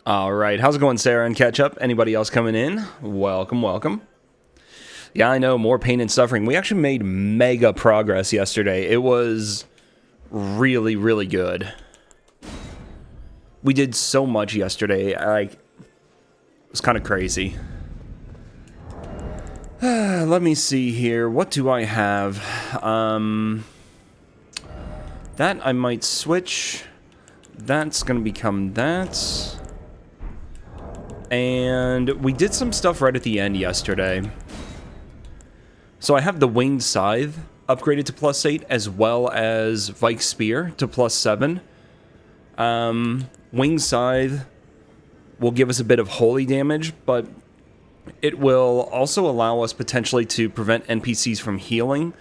All right, how's it going, Sarah and Ketchup? Anybody else coming in? Welcome, welcome. Yeah, I know, more pain and suffering. We actually made mega progress yesterday. It was really, really good. We did so much yesterday. Like, it was kind of crazy. Let me see here. What do I have? That I might switch. That's going to become that. And we did some stuff right at the end yesterday. So I have the Winged Scythe upgraded to +8, as well as Vike Spear to +7. Winged Scythe will give us a bit of holy damage, but it will also allow us potentially to prevent NPCs from healing.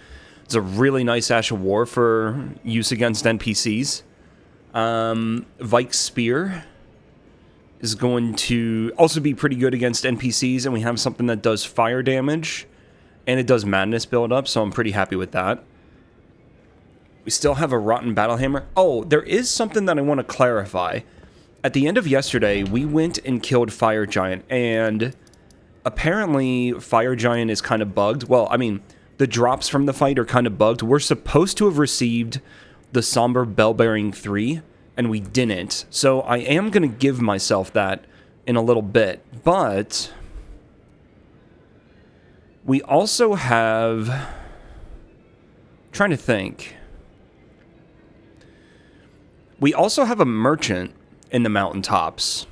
It's a really nice Ash of War for use against NPCs. Vike Spear is going to also be pretty good against NPCs, and we have something that does fire damage, and it does madness build up, so I'm pretty happy with that. We still have a Rotten Battlehammer. Oh, there is something that I want to clarify. At the end of yesterday, we went and killed Fire Giant, and apparently Fire Giant is kind of bugged. Well, I mean, the drops from the fight are kind of bugged. We're supposed to have received the Somber Bellbearing 3, and we didn't. So I am going to give myself that in a little bit. But we also have... I'm trying to think. We also have a merchant in the mountaintops.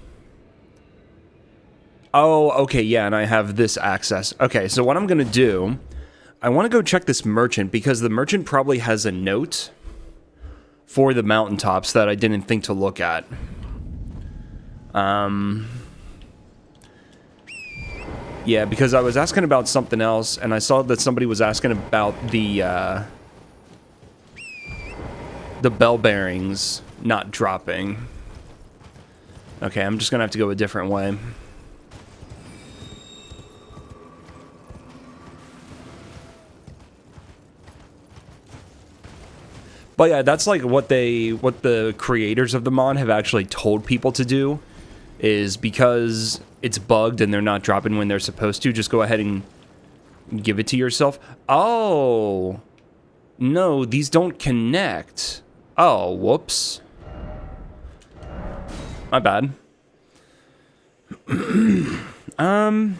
Oh, okay, yeah, and I have this access. Okay, so what I'm going to do... I want to go check this merchant, because the merchant probably has a note for the mountaintops that I didn't think to look at. Yeah, because I was asking about something else, and I saw that somebody was asking about the bell bearings not dropping. Okay, I'm just gonna have to go a different way. But yeah, that's like what the creators of the mod have actually told people to do, is because it's bugged and they're not dropping when they're supposed to, just go ahead and give it to yourself. Oh, no, these don't connect. Oh, whoops. My bad. I'm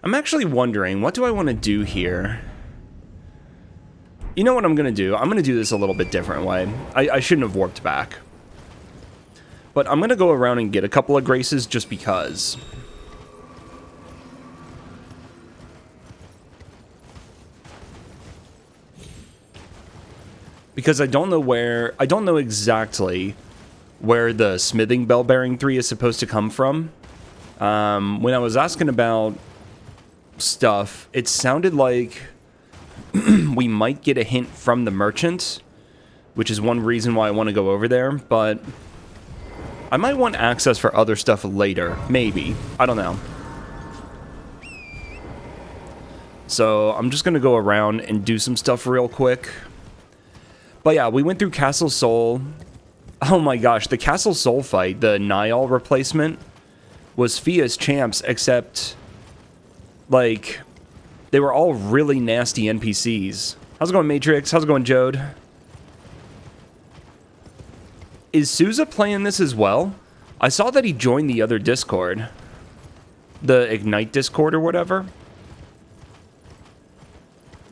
actually wondering, what do I want to do here? You know what I'm going to do? I'm going to do this a little bit different way. I shouldn't have warped back. But I'm going to go around and get a couple of graces just because. Because I don't know exactly where the Smithing Bell Bearing 3 is supposed to come from. When I was asking about stuff, it sounded like we might get a hint from the merchant, which is one reason why I want to go over there, but I might want access for other stuff later. Maybe. I don't know. So I'm just going to go around and do some stuff real quick. But yeah, we went through Castle Sol. Oh my gosh, the Castle Sol fight, the Niall replacement, was Fia's champs, except, like, they were all really nasty NPCs. How's it going, Matrix? How's it going, Jode? Is Souza playing this as well? I saw that he joined the other Discord. The Ignite Discord or whatever.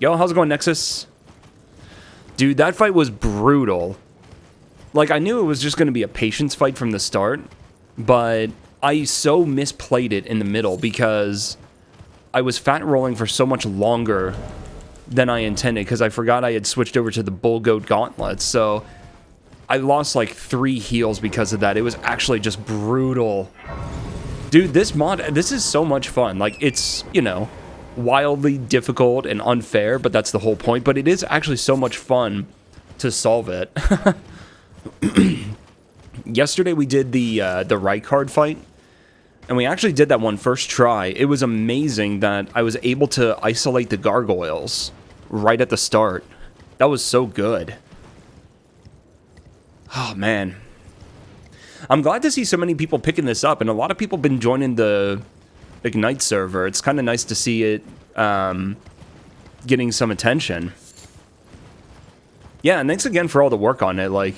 Yo, how's it going, Nexus? Dude, that fight was brutal. Like, I knew it was just going to be a patience fight from the start, but I so misplayed it in the middle because I was fat rolling for so much longer than I intended because I forgot I had switched over to the Bull Goat Gauntlet, so I lost like 3 heals because of that. It was actually just brutal. Dude, this mod, this is so much fun. Like, it's, you know, wildly difficult and unfair, but that's the whole point. But it is actually so much fun to solve it. Yesterday we did the Rykard fight, and we actually did that one first try. It was amazing that I was able to isolate the gargoyles right at the start. That was so good. Oh, man. I'm glad to see so many people picking this up, and a lot of people been joining the Ignite server. It's kind of nice to see it getting some attention. Yeah, and thanks again for all the work on it. Like,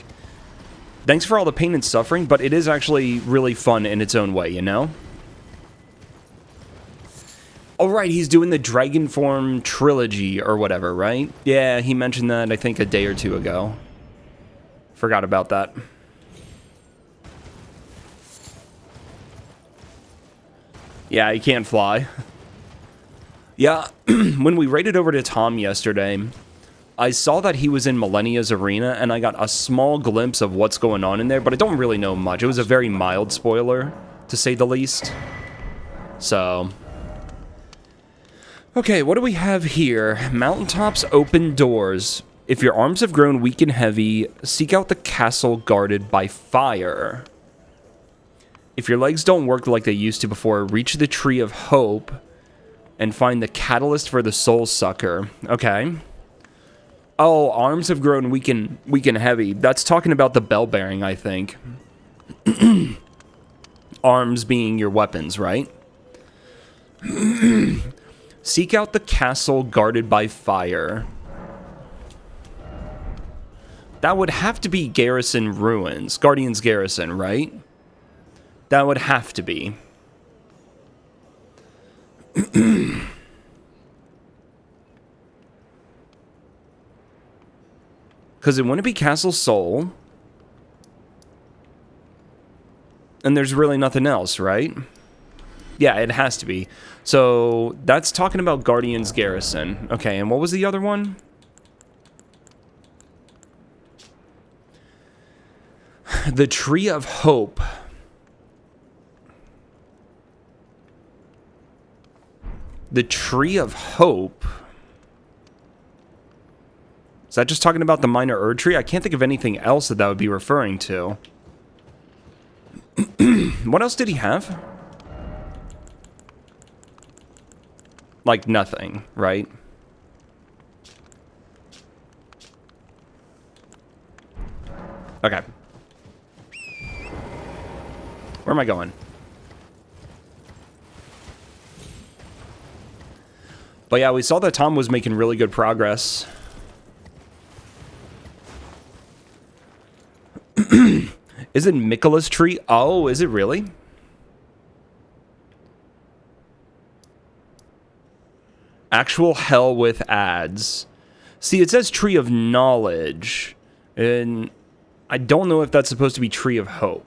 thanks for all the pain and suffering, but it is actually really fun in its own way, you know? Oh, right, he's doing the Dragonform trilogy or whatever, right? Yeah, he mentioned that, I think, a day or two ago. Forgot about that. Yeah, he can't fly. Yeah, when we raided over to Tom yesterday, I saw that he was in Millennia's arena, and I got a small glimpse of what's going on in there, but I don't really know much. It was a very mild spoiler, to say the least. So... okay, what do we have here? Mountaintops open doors. If your arms have grown weak and heavy, seek out the castle guarded by fire. If your legs don't work like they used to before, reach the Tree of Hope and find the catalyst for the Soul Sucker. Okay. Oh, arms have grown weak and heavy. That's talking about the bell bearing, I think. Arms being your weapons, right? Seek out the castle guarded by fire. That would have to be Garrison Ruins. Guardian's Garrison, right? That would have to be. Because it wouldn't be Castle Soul. And there's really nothing else, right? Yeah, it has to be. So, that's talking about Guardian's Garrison. Okay, and what was the other one? The Tree of Hope. The Tree of Hope? Is that just talking about the Minor Erdtree? I can't think of anything else that would be referring to. What else did he have? Like nothing, right? Okay. Where am I going? But yeah, we saw that Tom was making really good progress. Is it Michaela's tree? Oh, is it really? Actual hell with ads. See, it says Tree of Knowledge. And I don't know if that's supposed to be Tree of Hope.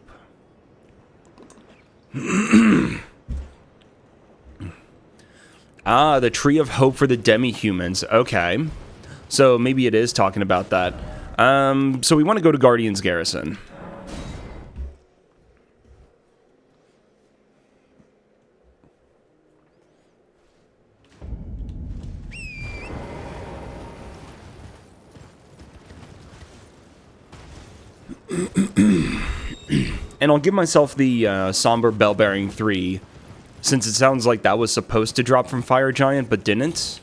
Ah, the Tree of Hope for the demi-humans. Okay. So maybe it is talking about that. So we want to go to Guardian's Garrison. And I'll give myself the Somber Bell-Bearing 3, since it sounds like that was supposed to drop from Fire Giant, but didn't.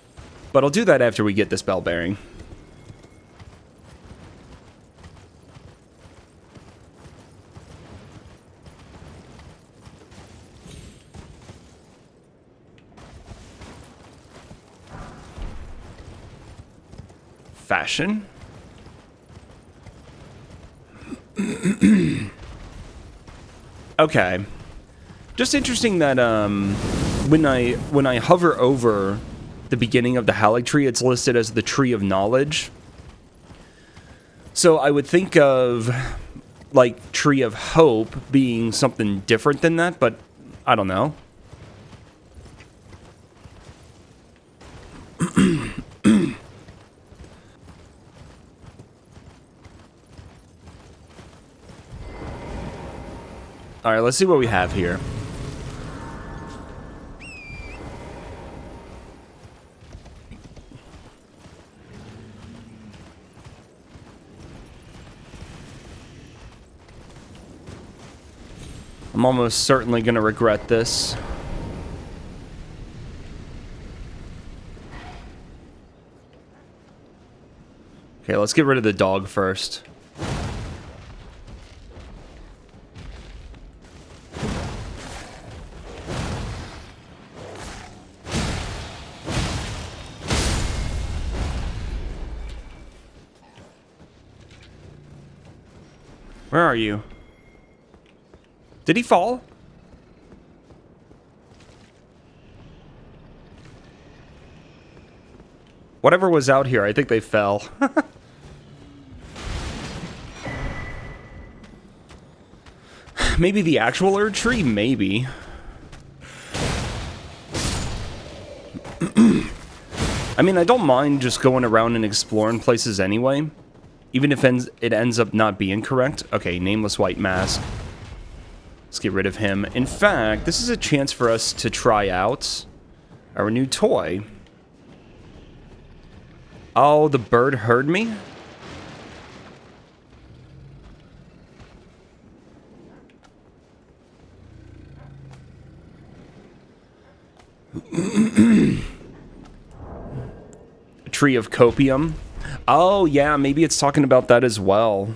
But I'll do that after we get this Bell-Bearing. Fashion? Okay. Just interesting that when I hover over the beginning of the Haligtree, it's listed as the Tree of Knowledge. So I would think of like Tree of Hope being something different than that, but I don't know. All right, let's see what we have here. I'm almost certainly going to regret this. Okay, let's get rid of the dog first. Where are you? Did he fall? Whatever was out here, I think they fell. Maybe the actual Erd tree? Maybe. I mean, I don't mind just going around and exploring places anyway. Even if it ends up not being correct. Okay, nameless white mask. Let's get rid of him. In fact, this is a chance for us to try out our new toy. Oh, the bird heard me? A tree of copium. Oh, yeah, maybe it's talking about that as well.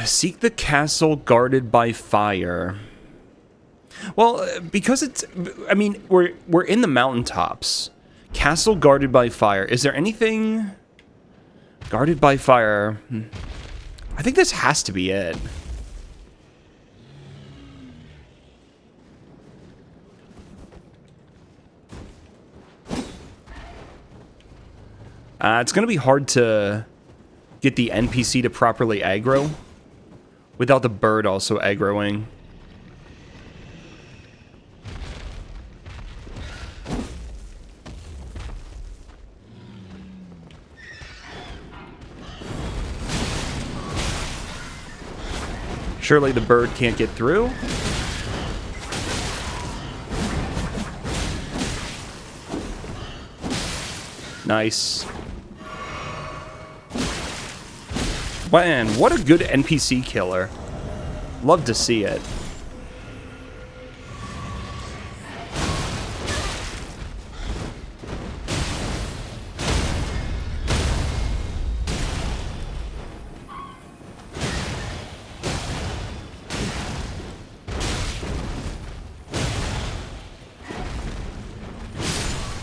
Seek the castle guarded by fire. Well, because it's... I mean, we're in the mountaintops. Castle guarded by fire. Is there anything... Guarded by fire... I think this has to be it. It's going to be hard to get the NPC to properly aggro without the bird also aggroing. Surely the bird can't get through. Nice. Man, what a good NPC killer. Love to see it.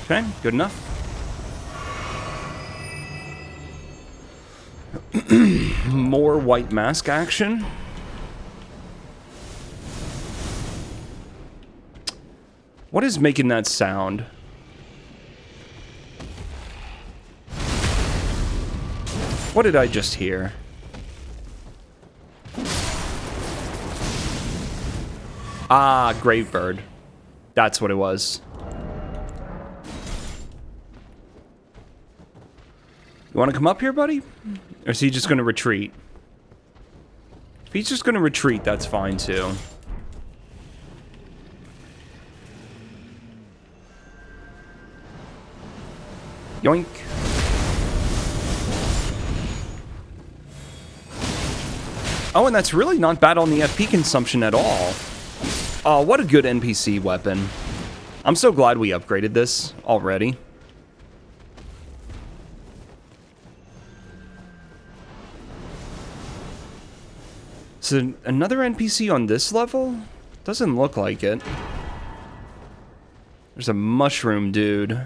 Okay, good enough. More white mask action. What is making that sound? What did I just hear? Ah, Gravebird. That's what it was. You want to come up here, buddy? Or is he just going to retreat? If he's just going to retreat, that's fine, too. Yoink. Oh, and that's really not bad on the FP consumption at all. Oh, what a good NPC weapon. I'm so glad we upgraded this already. So, another NPC on this level? Doesn't look like it. There's a mushroom dude.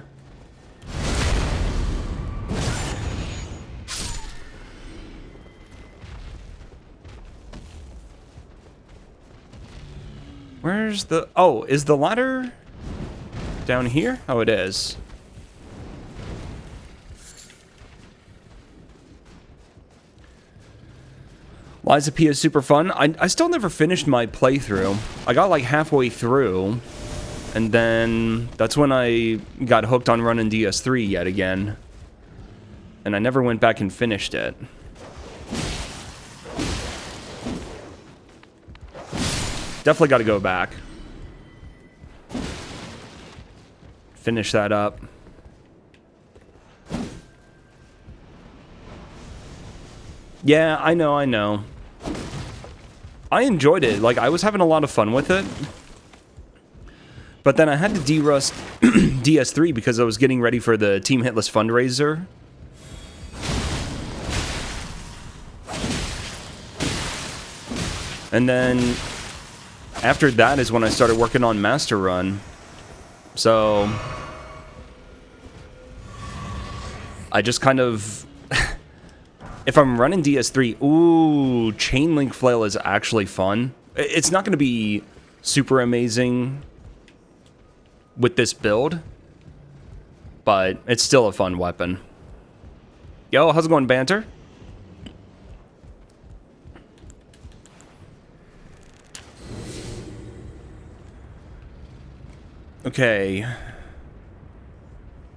Where's the... Oh, is the ladder down here? Oh, it is. Lies of P is super fun. I still never finished my playthrough. I got like halfway through, and then that's when I got hooked on running DS3 yet again. And I never went back and finished it. Definitely got to go back. Finish that up. Yeah, I know. I enjoyed it. Like, I was having a lot of fun with it. But then I had to derust DS3 because I was getting ready for the Team Hitless fundraiser. And then after that is when I started working on Master Run. So I just kind of... if I'm running DS3, ooh, Chain Link Flail is actually fun. It's not going to be super amazing with this build, but it's still a fun weapon. Yo, how's it going, Banter? Okay.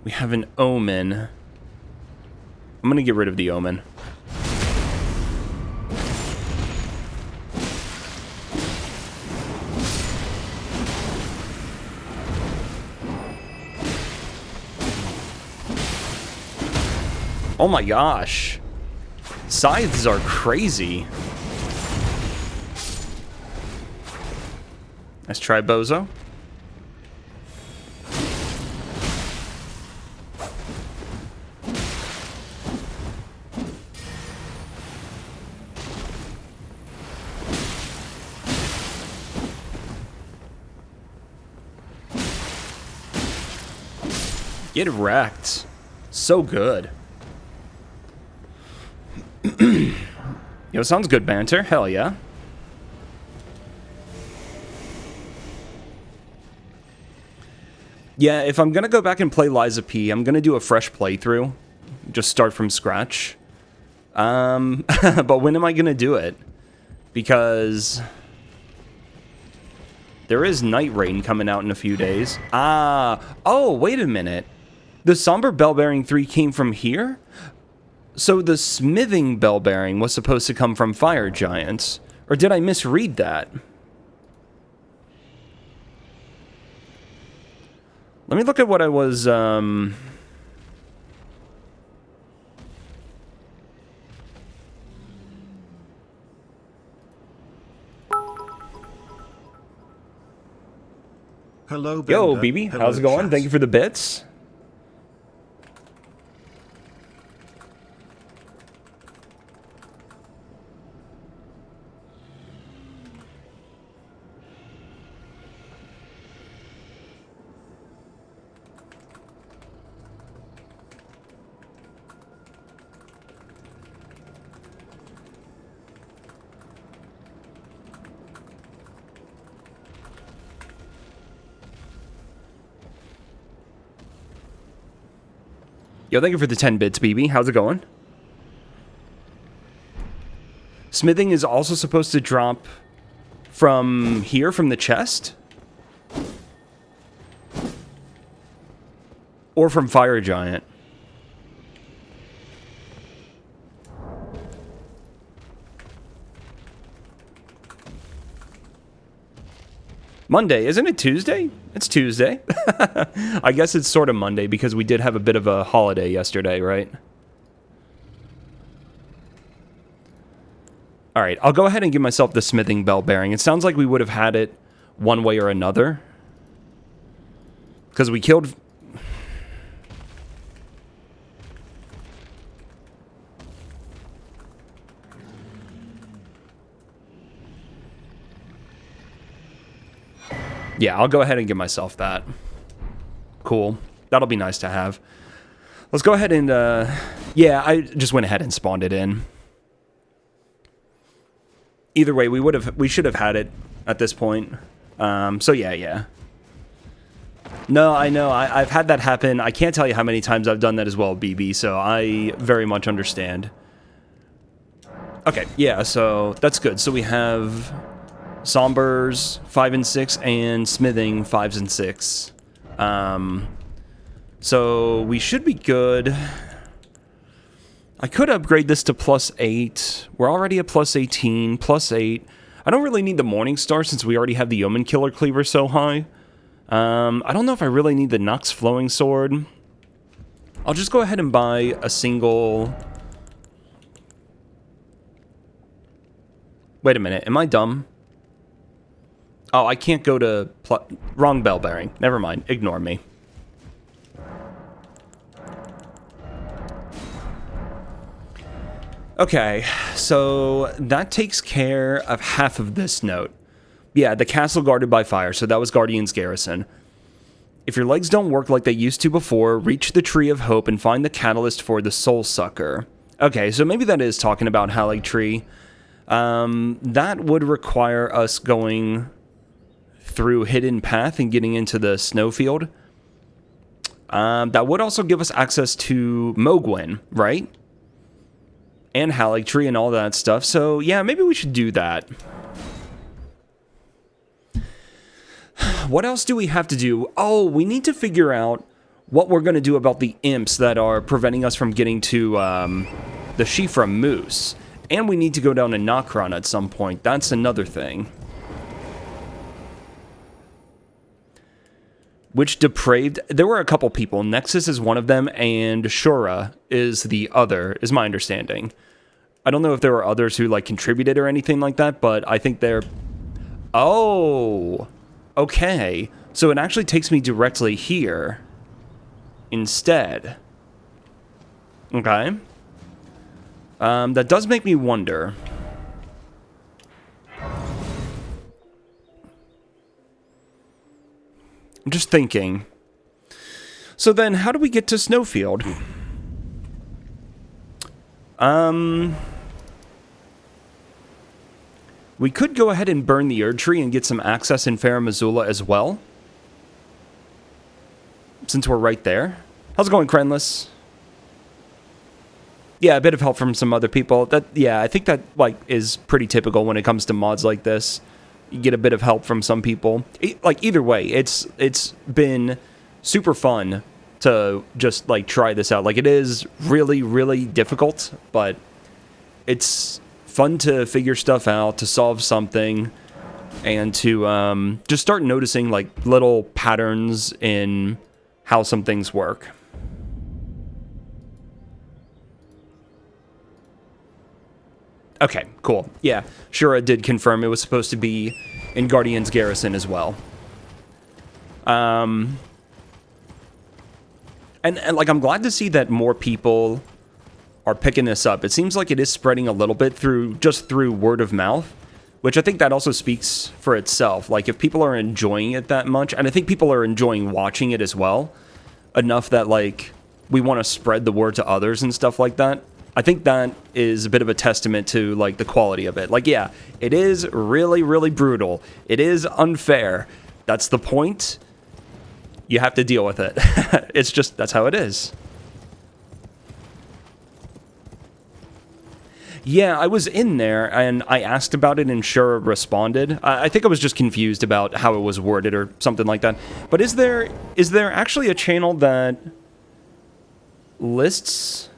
We have an Omen. I'm gonna get rid of the Omen. Oh my gosh. Scythes are crazy. Let's try Bozo. Get wrecked. So good. Yo, sounds good, Banter. Hell yeah. Yeah, if I'm gonna go back and play Liza P, I'm gonna do a fresh playthrough. Just start from scratch. But when am I gonna do it? Because there is Night Rain coming out in a few days. Oh, wait a minute. The Somber Bell Bearing 3 came from here? So the Smithing Bell Bearing was supposed to come from Fire Giants. Or did I misread that? Let me look at what I was, Hello, Bender. Yo, BB, Hello, how's it going? chat. Thank you for the bits. Yo, thank you for the 10 bits, BB. How's it going? Smithing is also supposed to drop from here, from the chest? Or from Fire Giant? Monday, isn't it Tuesday? It's Tuesday. I guess it's sort of Monday because we did have a bit of a holiday yesterday, right? All right, I'll go ahead and give myself the Smithing Bell Bearing. It sounds like we would have had it one way or another. Because we killed... Yeah, I'll go ahead and give myself that. Cool. That'll be nice to have. Let's go ahead and, yeah, I just went ahead and spawned it in. Either way, we should have had it at this point. So yeah. No, I know. I've had that happen. I can't tell you how many times I've done that as well, BB, so I very much understand. Okay, yeah, so that's good. So we have Sombers 5 and 6 and Smithing 5s and 6. So we should be good. I could upgrade this to +8. We're already at +18, +8. I don't really need the Morning Star since we already have the Omen Killer Cleaver so high. I don't know if I really need the Nux Flowing Sword. I'll just go ahead and buy a single... Wait a minute, am I dumb? Oh, I can't go to... Wrong bell bearing. Never mind, ignore me. Okay, so that takes care of half of this note. Yeah, the castle guarded by fire, so that was Guardian's Garrison. If your legs don't work like they used to before, reach the Tree of Hope and find the catalyst for the Soul Sucker. Okay, so maybe that is talking about Haligtree. That would require us going through Hidden Path and getting into the snowfield. That would also give us access to Mohgwyn, right? And Haligtree and all that stuff. So, yeah, maybe we should do that. What else do we have to do? Oh, we need to figure out what we're going to do about the imps that are preventing us from getting to the Shifra Moose. And we need to go down to Nokron at some point. That's another thing. Which depraved... There were a couple people. Nexus is one of them, and Shura is the other, is my understanding. I don't know if there were others who, like, contributed or anything like that, but I think they're... Oh... Okay, so it actually takes me directly here instead. Okay. That does make me wonder. I'm just thinking. So then, how do we get to Snowfield? We could go ahead and burn the Erdtree and get some access in Farum Azula as well. Since we're right there. How's it going, Krenless? Yeah, a bit of help from some other people. Yeah, I think that, like, is pretty typical when it comes to mods like this. You get a bit of help from some people. Like, either way, it's been super fun to just, like, try this out. Like, it is really, really difficult, but it's fun to figure stuff out, to solve something, and to just start noticing, like, little patterns in how some things work. Okay, cool. Yeah, Shura did confirm it was supposed to be in Guardian's Garrison as well. And like, I'm glad to see that more people are picking this up. It seems like it is spreading a little bit through word of mouth, which I think that also speaks for itself. Like, if people are enjoying it that much, and I think people are enjoying watching it as well, enough that, like, we want to spread the word to others and stuff like that. I think that is a bit of a testament to, like, the quality of it. Like, yeah, it is really, really brutal. It is unfair. That's the point. You have to deal with it. It's just, that's how it is. Yeah, I was in there, and I asked about it, and Shura responded. I think I was just confused about how it was worded or something like that. But is there actually a channel that lists...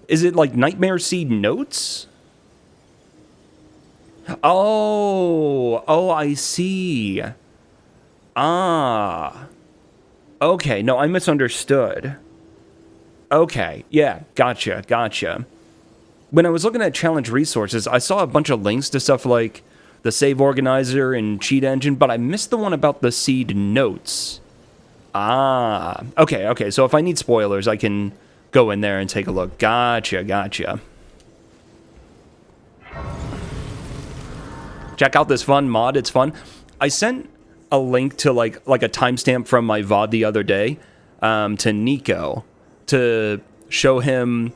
Is it like Nightmare Seed Notes? Oh, I see. Ah. Okay, no, I misunderstood. Okay, yeah, gotcha. When I was looking at challenge resources, I saw a bunch of links to stuff like the Save Organizer and Cheat Engine, but I missed the one about the Seed Notes. Ah, okay, so if I need spoilers, I can go in there and take a look. Gotcha. Check out this fun mod, it's fun. I sent a link to like a timestamp from my VOD the other day to Nico to show him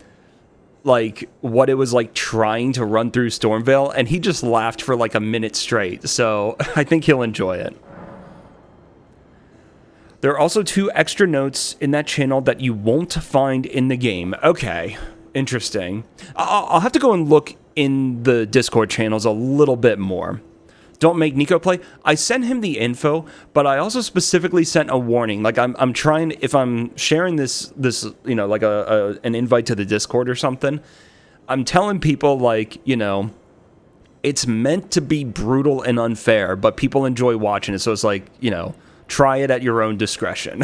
like what it was like trying to run through Stormveil, and he just laughed for like a minute straight, so I think he'll enjoy it. There are also 2 extra notes in that channel that you won't find in the game. Okay, interesting. I'll have to go and look in the Discord channels a little bit more. Don't make Nico play. I sent him the info, but I also specifically sent a warning. Like, I'm trying, if I'm sharing this you know, like an invite to the Discord or something, I'm telling people, like, you know, it's meant to be brutal and unfair, but people enjoy watching it, so it's like, you know, try it at your own discretion.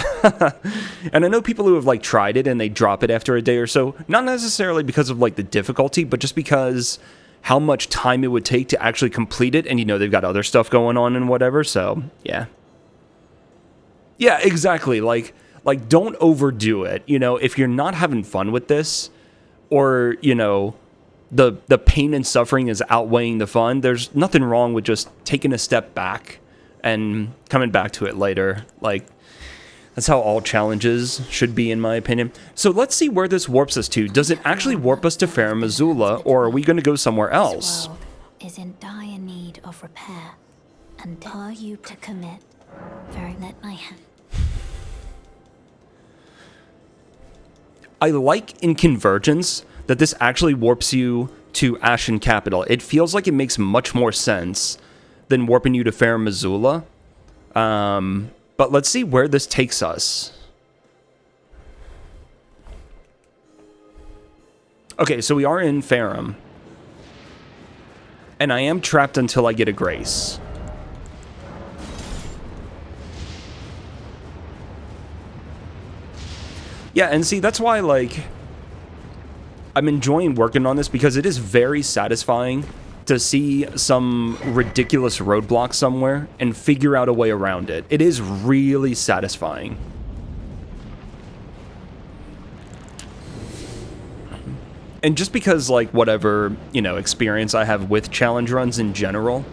And I know people who have, like, tried it and they drop it after a day or so, not necessarily because of, like, the difficulty, but just because how much time it would take to actually complete it, and, you know, they've got other stuff going on and whatever, so, yeah. Yeah, exactly, like, don't overdo it, you know, if you're not having fun with this, or, you know, the pain and suffering is outweighing the fun, there's nothing wrong with just taking a step back and coming back to it later. Like, that's how all challenges should be, in my opinion. So let's see where this warps us to. Does it actually warp us to Farum Azula, or are we going to go somewhere else? This world is in dire need of repair, and are you to commit? Very let my hand. I like in Convergence that this actually warps you to Ashen Capital. It feels like it makes much more sense than warping you to Farum Azula. But let's see where this takes us. Okay, so we are in Farum. And I am trapped until I get a grace. Yeah, and see, that's why, like, I'm enjoying working on this, because it is very satisfying to see some ridiculous roadblock somewhere and figure out a way around it. It is really satisfying. And just because, like, whatever, you know, experience I have with challenge runs in general,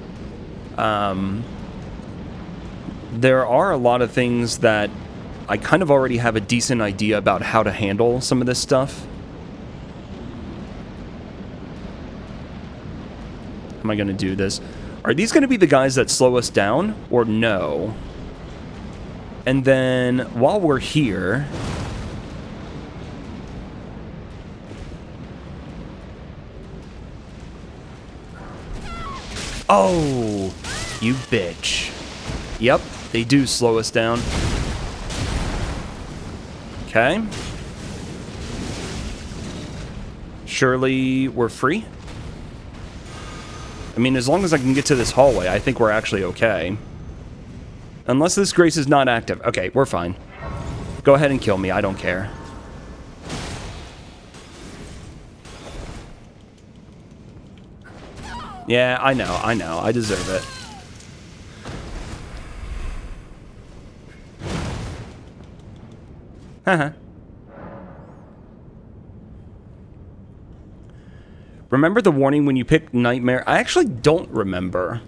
there are a lot of things that I kind of already have a decent idea about how to handle some of this stuff. Am I going to do this? Are these going to be the guys that slow us down, or no? And then, while we're here... Oh, you bitch. Yep, they do slow us down. Okay. Surely we're free? I mean, as long as I can get to this hallway, I think we're actually okay. Unless this grace is not active. Okay, we're fine. Go ahead and kill me, I don't care. Yeah, I know, I deserve it. Haha. Remember the warning when you pick Nightmare? I actually don't remember.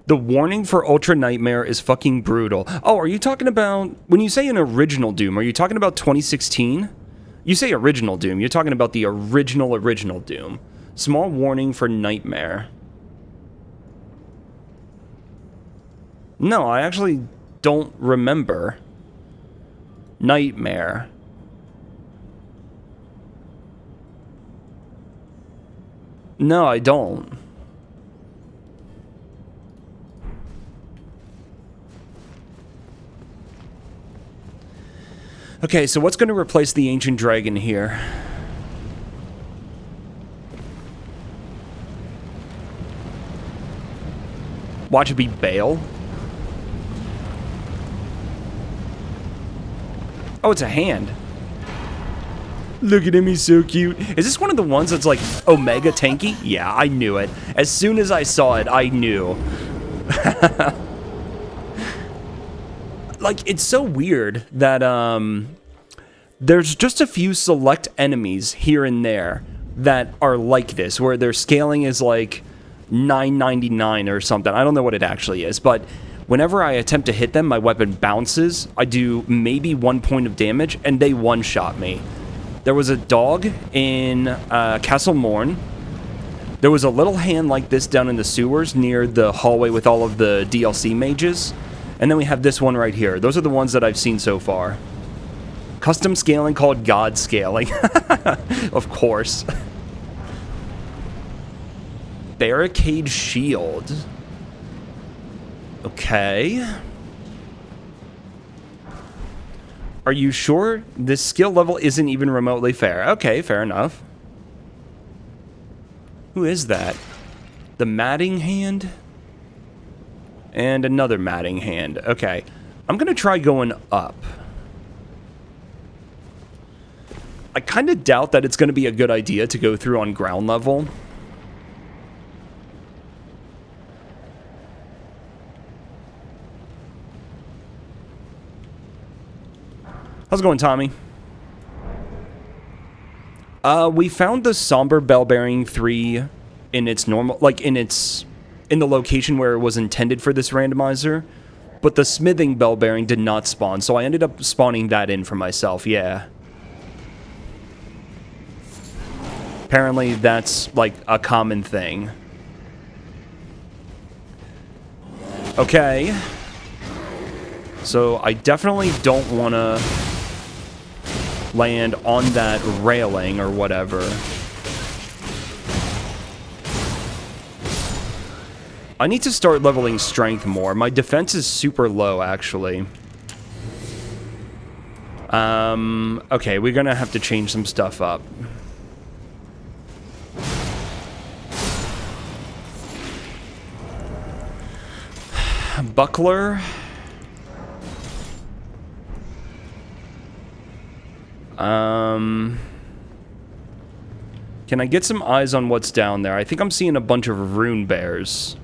The warning for Ultra Nightmare is fucking brutal. Oh, are you talking about... When you say an original Doom, are you talking about 2016? You say original Doom, you're talking about the original Doom. Small warning for Nightmare. No, I actually don't remember. Nightmare. No, I don't. Okay, so what's going to replace the Ancient Dragon here? Watch it be Bale? Oh, it's a hand. Look at him, he's so cute. Is this one of the ones that's like Omega tanky? Yeah, I knew it. As soon as I saw it, I knew. Like, it's so weird that there's just a few select enemies here and there that are like this, where their scaling is like 999 or something. I don't know what it actually is, but whenever I attempt to hit them, my weapon bounces. I do maybe 1 point of damage, and they one-shot me. There was a dog in Castle Morn. There was a little hand like this down in the sewers near the hallway with all of the DLC mages. And then we have this one right here. Those are the ones that I've seen so far. Custom scaling called God scaling. Of course. Barricade shield. Okay. Are you sure this skill level isn't even remotely fair? Okay, fair enough. Who is that? The matting hand? And another matting hand. Okay. I'm gonna try going up. I kind of doubt that it's gonna be a good idea to go through on ground level. How's it going, Tommy? We found the Somber Bell Bearing 3 in its normal, like in the location where it was intended for this randomizer, but the Smithing Bell Bearing did not spawn, so I ended up spawning that in for myself, yeah. Apparently that's like a common thing. Okay. So I definitely don't want to land on that railing or whatever. I need to start leveling strength more. My defense is super low, actually. Okay, we're gonna have to change some stuff up. Buckler. Can I get some eyes on what's down there? I think I'm seeing a bunch of rune bears.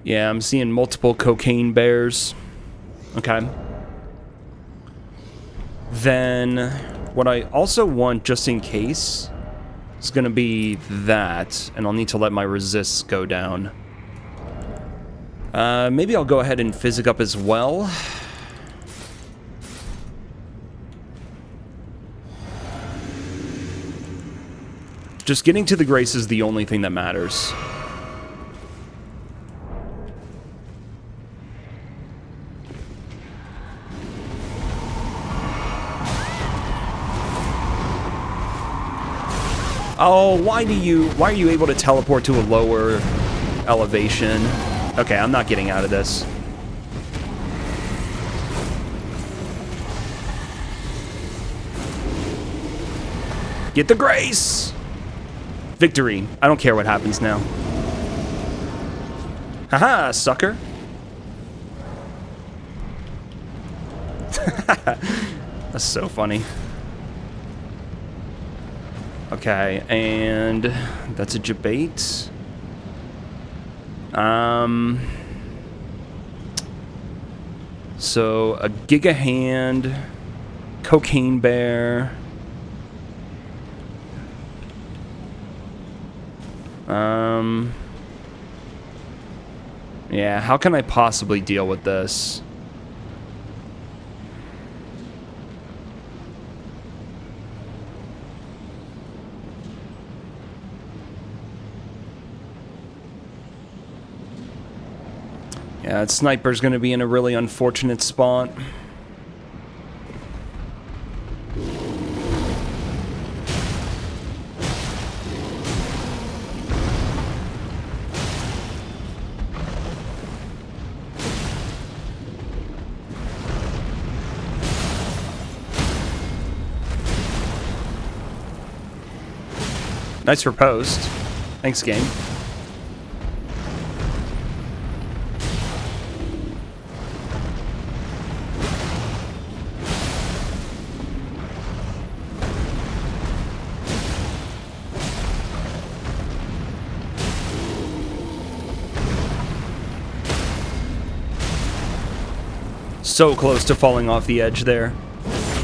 Yeah, I'm seeing multiple cocaine bears. Okay. Then, what I also want, just in case, is going to be that, and I'll need to let my resists go down. Maybe I'll go ahead and physic up as well. Just getting to the Grace is the only thing that matters. Oh, why are you able to teleport to a lower elevation? Okay, I'm not getting out of this. Get the Grace! Victory. I don't care what happens now. Haha, sucker. That's so funny. Okay, and that's a debate. So a Giga Hand, Cocaine Bear. Yeah, how can I possibly deal with this? Yeah, that sniper's gonna be in a really unfortunate spot. Nice riposte. Thanks, game. So close to falling off the edge there.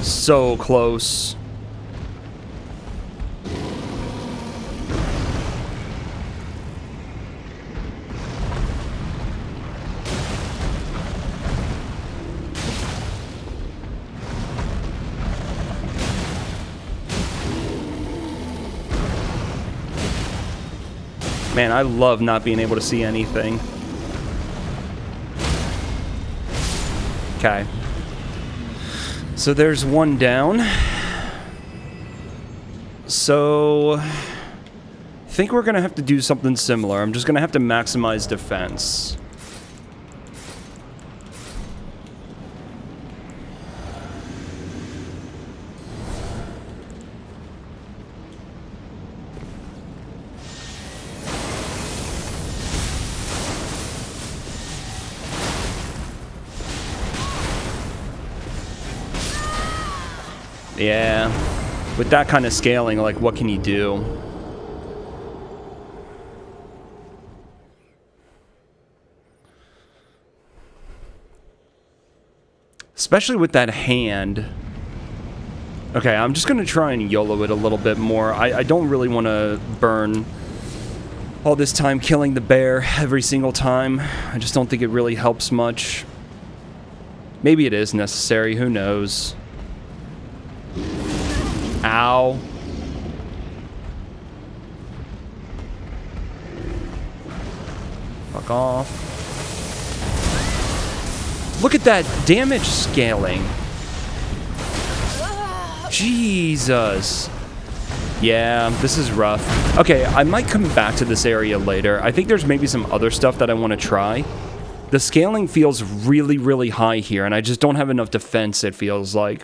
So close. Man, I love not being able to see anything. Okay. So there's one down. So I think we're gonna have to do something similar. I'm just gonna have to maximize defense. Yeah. With that kind of scaling, like, what can you do? Especially with that hand. Okay, I'm just going to try and YOLO it a little bit more. I don't really want to burn all this time killing the bear every single time. I just don't think it really helps much. Maybe it is necessary, who knows. Ow. Fuck off. Look at that damage scaling. Jesus. Yeah, this is rough. Okay, I might come back to this area later. I think there's maybe some other stuff that I want to try. The scaling feels really, really high here, and I just don't have enough defense, it feels like.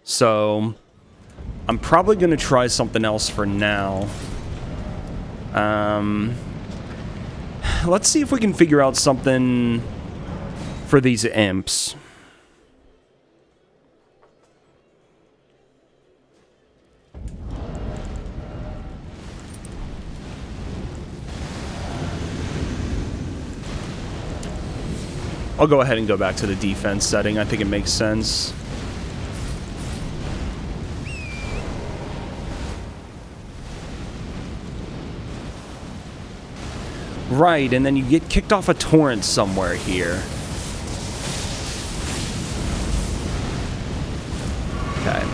So, I'm probably going to try something else for now. Let's see if we can figure out something for these imps. I'll go ahead and go back to the defense setting. I think it makes sense. Right, and then you get kicked off a torrent somewhere here. Okay.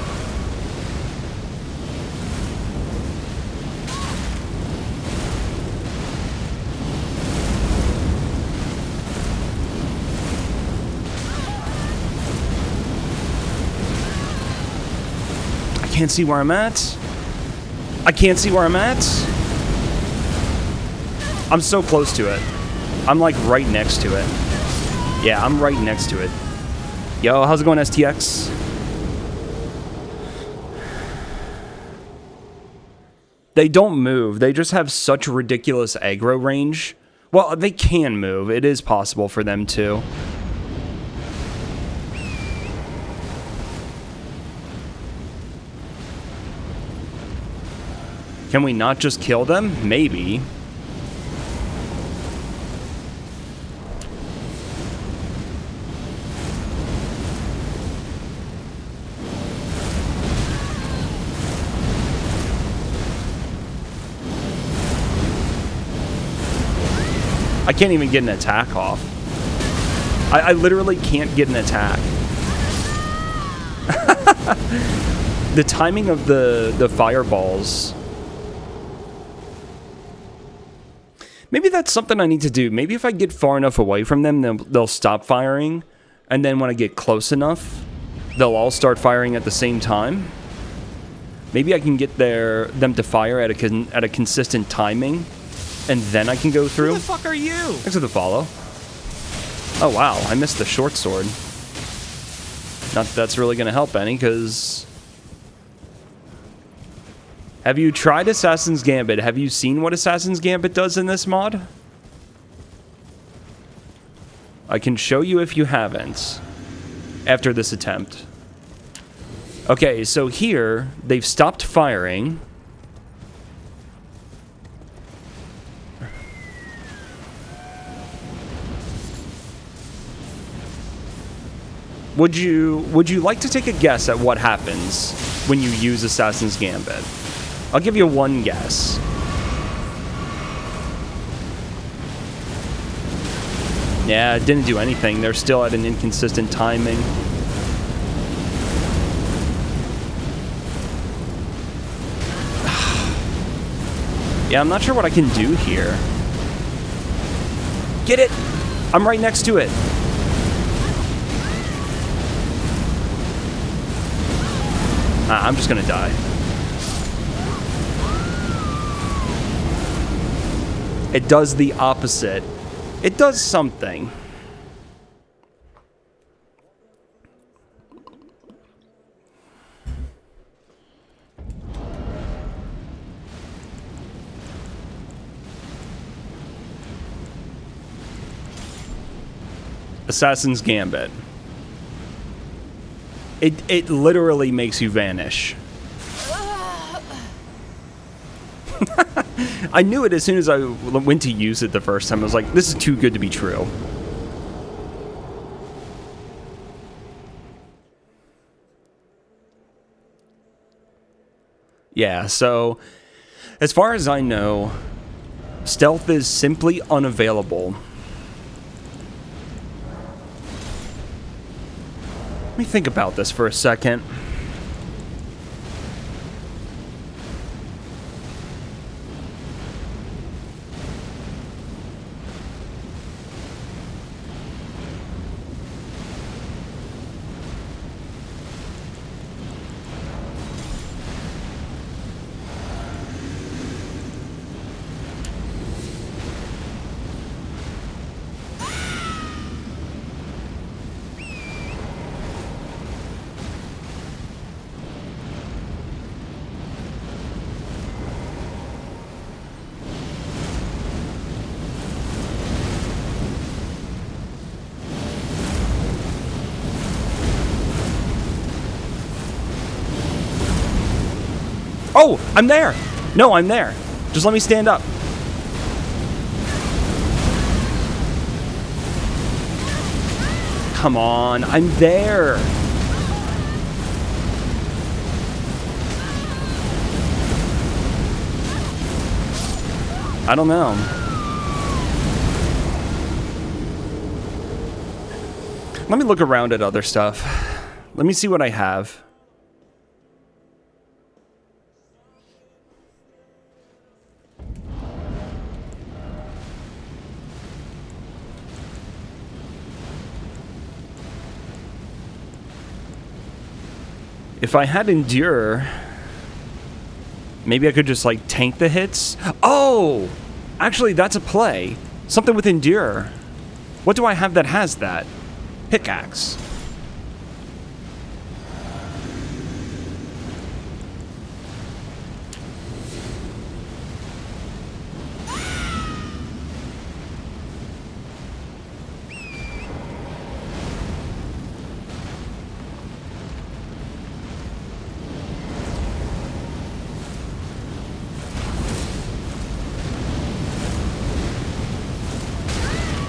I can't see where I'm at. I can't see where I'm at. I'm so close to it. I'm like right next to it. Yeah, I'm right next to it. Yo, how's it going, STX? They don't move. They just have such ridiculous aggro range. Well, they can move. It is possible for them to. Can we not just kill them? Maybe. I can't even get an attack off. I literally can't get an attack. The timing of the fireballs. Maybe that's something I need to do. Maybe if I get far enough away from them, they'll stop firing. And then when I get close enough, they'll all start firing at the same time. Maybe I can get them to fire at a consistent timing. And then I can go through. Who the fuck are you? Thanks for the follow. Oh, wow. I missed the short sword. Not that that's really going to help any, because... Have you tried Assassin's Gambit? Have you seen what Assassin's Gambit does in this mod? I can show you if you haven't. After this attempt. Okay, so here, they've stopped firing. Would you like to take a guess at what happens when you use Assassin's Gambit? I'll give you one guess. Yeah, it didn't do anything. They're still at an inconsistent timing. Yeah, I'm not sure what I can do here. Get it! I'm right next to it. I'm just gonna die. It does the opposite. It does something. Assassin's Gambit. It literally makes you vanish. I knew it as soon as I went to use it the first time. I was like, this is too good to be true. Yeah, so as far as I know, stealth is simply unavailable. Let me think about this for a second. Oh, I'm there. No, I'm there. Just let me stand up. Come on, I'm there. I don't know. Let me look around at other stuff. Let me see what I have. If I had Endure, maybe I could just, like, tank the hits. Oh! Actually, that's a play. Something with Endure. What do I have that has that? Pickaxe.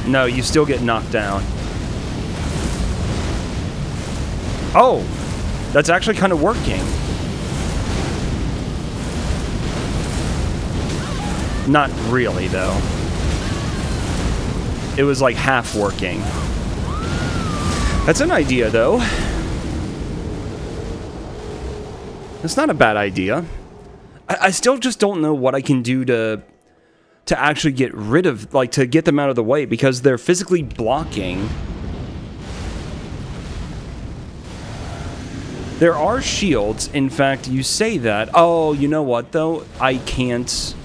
No, you still get knocked down. Oh, that's actually kind of working. Not really, though. It was like half working. That's an idea, though. It's not a bad idea. I still just don't know what I can do to actually get rid of, like, to get them out of the way, because they're physically blocking. There are shields. In fact, you say that. Oh, you know what, though? I can't.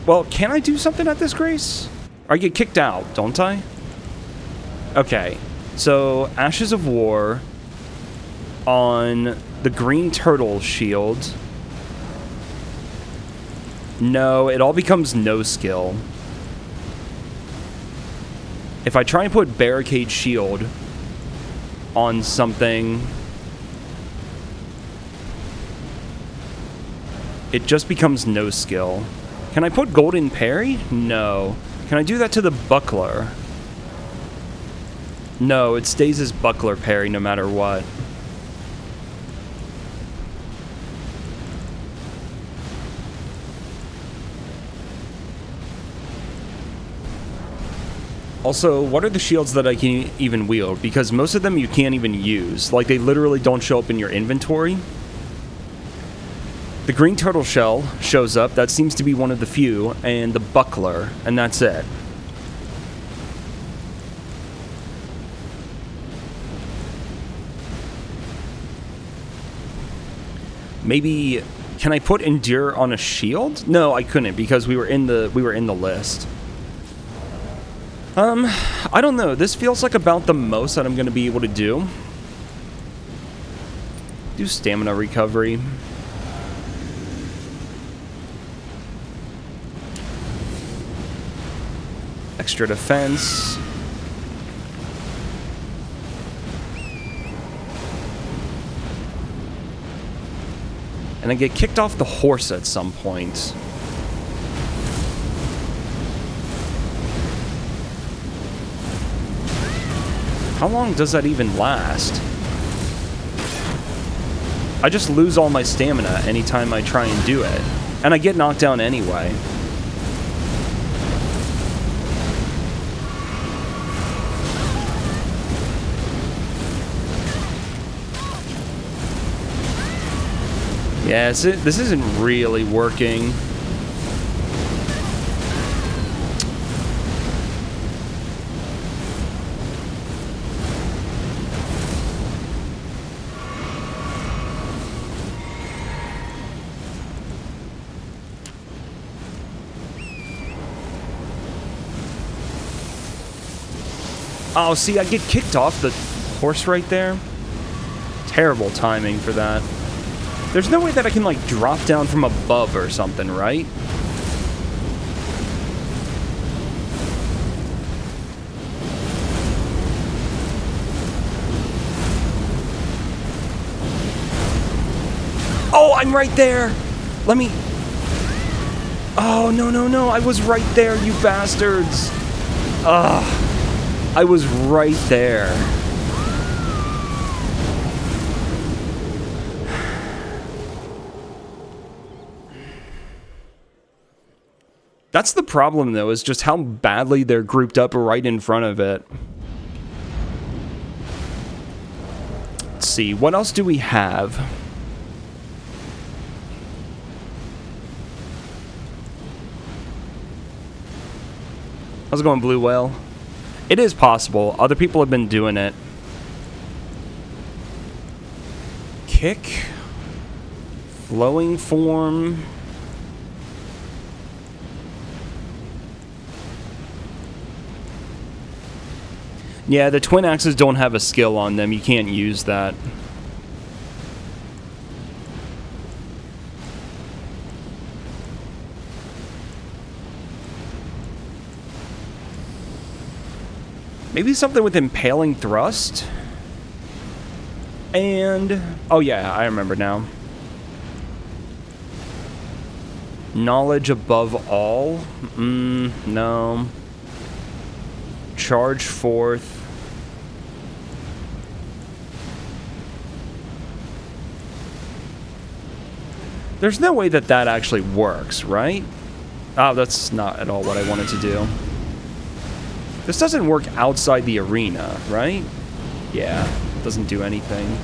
Well, can I do something at this, Grace? Or I get kicked out, don't I? Okay. So, Ashes of War on the green turtle shield. No, it all becomes no skill. If I try and put Barricade Shield on something, it just becomes no skill. Can I put Golden Parry? No. Can I do that to the Buckler? No, it stays as Buckler Parry no matter what. Also, what are the shields that I can even wield? Because most of them you can't even use. Like, they literally don't show up in your inventory. The green turtle shell shows up. That seems to be one of the few. And the buckler. And that's it. Maybe... Can I put Endure on a shield? No, I couldn't, because we were in the list. I don't know. This feels like about the most that I'm going to be able to do. Do stamina recovery. Extra defense. And I get kicked off the horse at some point. How long does that even last? I just lose all my stamina anytime I try and do it. And I get knocked down anyway. Yeah, this isn't really working. Oh, see, I get kicked off the horse right there. Terrible timing for that. There's no way that I can, like, drop down from above or something, right? Oh, I'm right there! Let me... Oh, no, no, no. I was right there, you bastards. Ugh. I was right there. That's the problem, though, is just how badly they're grouped up right in front of it. Let's see, what else do we have? How's it going, Blue Whale? It is possible. Other people have been doing it. Kick. Flowing form. Yeah, the twin axes don't have a skill on them. You can't use that. Maybe something with impaling thrust? And... oh yeah, I remember now. Knowledge above all? No. Charge forth. There's no way that that actually works, right? Oh, that's not at all what I wanted to do. This doesn't work outside the arena, right? Yeah, doesn't do anything.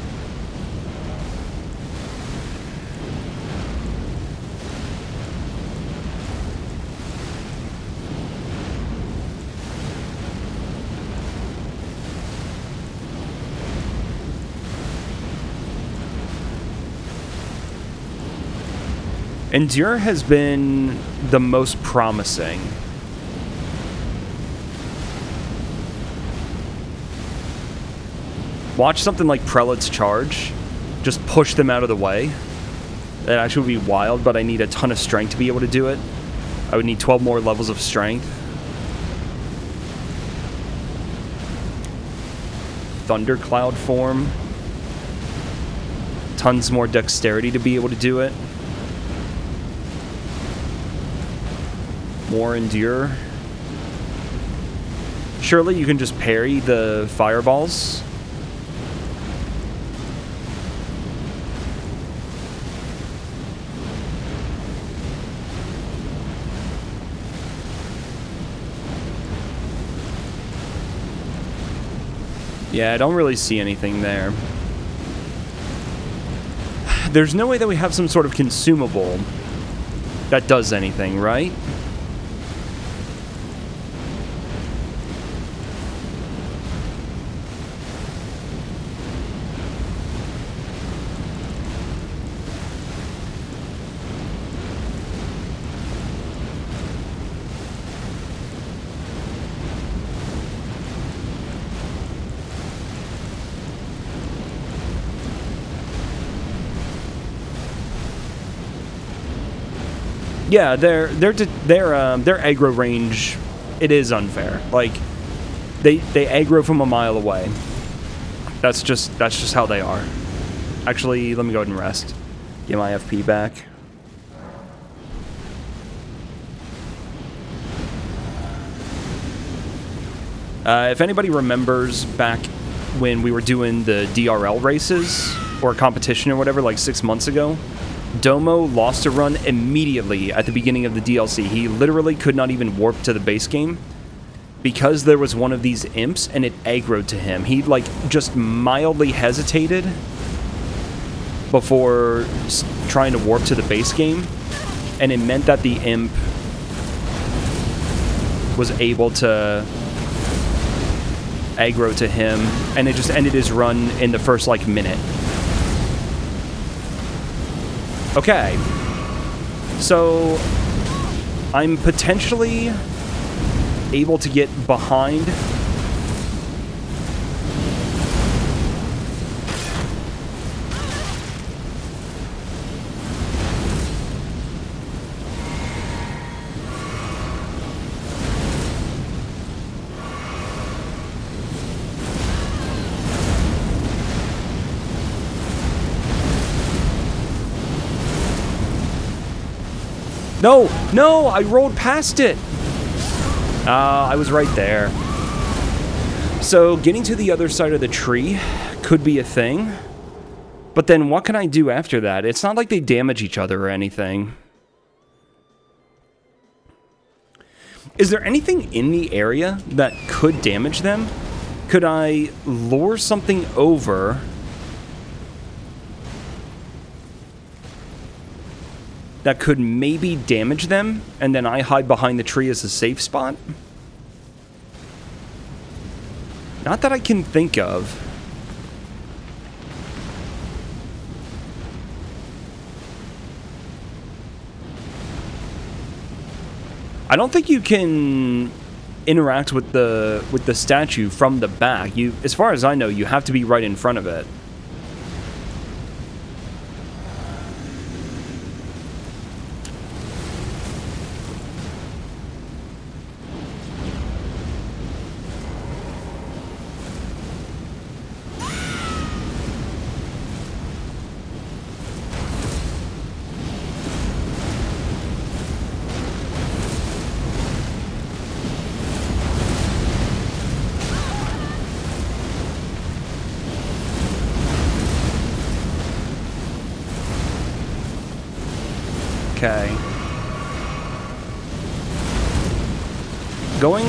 Endure has been the most promising. Watch something like Prelate's Charge. Just push them out of the way. That actually would be wild, but I need a ton of strength to be able to do it. I would need 12 more levels of strength. Thundercloud form. Tons more dexterity to be able to do it. More endure. Surely you can just parry the fireballs. Yeah, I don't really see anything there. There's no way that we have some sort of consumable that does anything, right? Yeah, their aggro range, it is unfair. Like, they aggro from a mile away. That's just how they are. Actually, let me go ahead and rest. Get my FP back. If anybody remembers back when we were doing the DRL races, or competition or whatever, like 6 months ago, Domo lost a run immediately at the beginning of the DLC. He literally could not even warp to the base game because there was one of these imps and it aggroed to him. He, like, just mildly hesitated before trying to warp to the base game, and it meant that the imp was able to aggro to him, and it just ended his run in the first, like, minute. Okay. So, I'm potentially able to get behind. No, no, I rolled past it. I was right there. So getting to the other side of the tree could be a thing. But then what can I do after that? It's not like they damage each other or anything. Is there anything in the area that could damage them? Could I lure something over that could maybe damage them, and then I hide behind the tree as a safe spot? Not that I can think of. I don't think you can interact with the statue from the back. You, as far as I know, you have to be right in front of it. Okay. Going...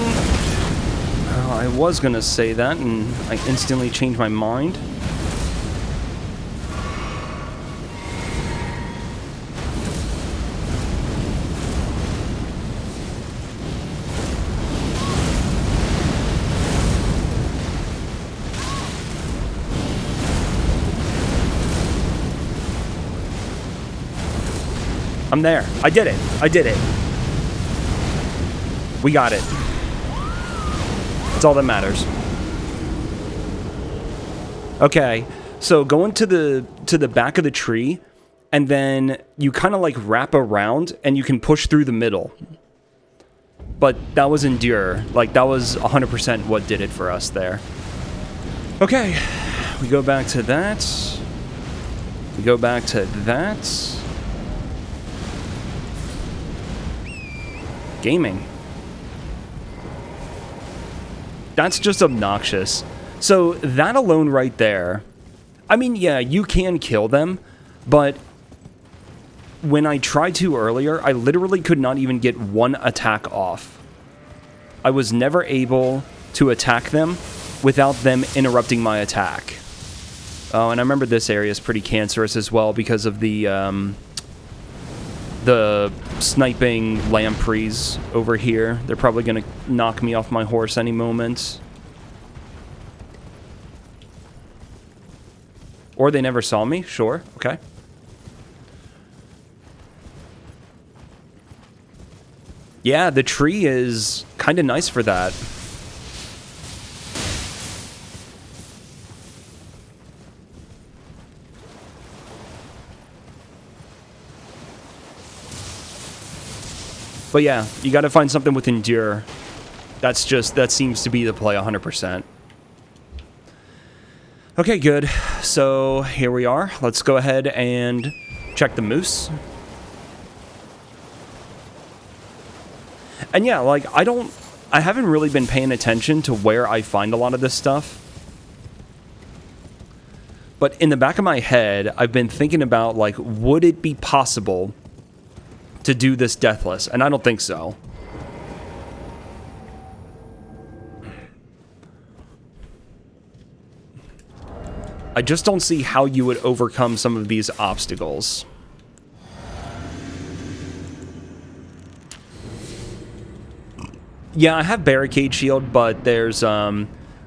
I was gonna say that, and I instantly changed my mind. I'm there. I did it. I did it. We got it. That's all that matters. Okay, so going to the back of the tree, and then you kind of like wrap around, and you can push through the middle. But that was Endure. Like, that was 100% what did it for us there. Okay, we go back to that. We go back to that. Gaming. That's just obnoxious. So that alone right there, I mean, yeah, you can kill them, but when I tried to earlier, I literally could not even get one attack off. I was never able to attack them without them interrupting my attack. Oh, and I remember this area is pretty cancerous as well because of the sniping lampreys over here. They're probably going to knock me off my horse any moment. Or they never saw me. Sure. Okay. Yeah, the tree is kind of nice for that. But yeah, you got to find something with Endure. That seems to be the play 100%. Okay, good. So here we are. Let's go ahead and check the moose. And yeah, like, I haven't really been paying attention to where I find a lot of this stuff. But in the back of my head, I've been thinking about, like, would it be possible to do this deathless? And I don't think so. I just don't see how you would overcome some of these obstacles. Yeah, I have Barricade Shield, but there's a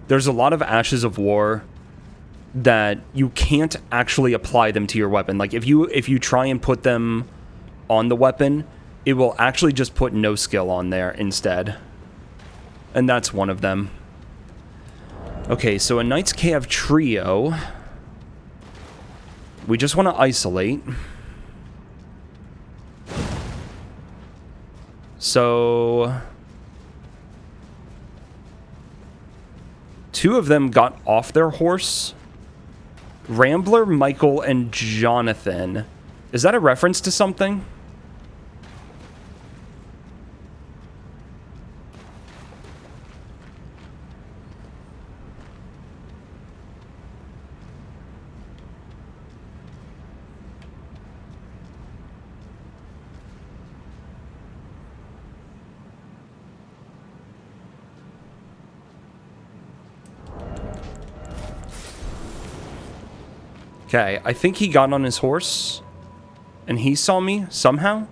lot of Ashes of War that you can't actually apply them to your weapon. Like, if you try and put them on the weapon, it will actually just put no skill on there instead. And that's one of them. Okay, so a Knights Cav trio. We just want to isolate. So 2 of them got off their horse. Rambler, Michael, and Jonathan. Is that a reference to something? Okay, I think he got on his horse, and he saw me somehow.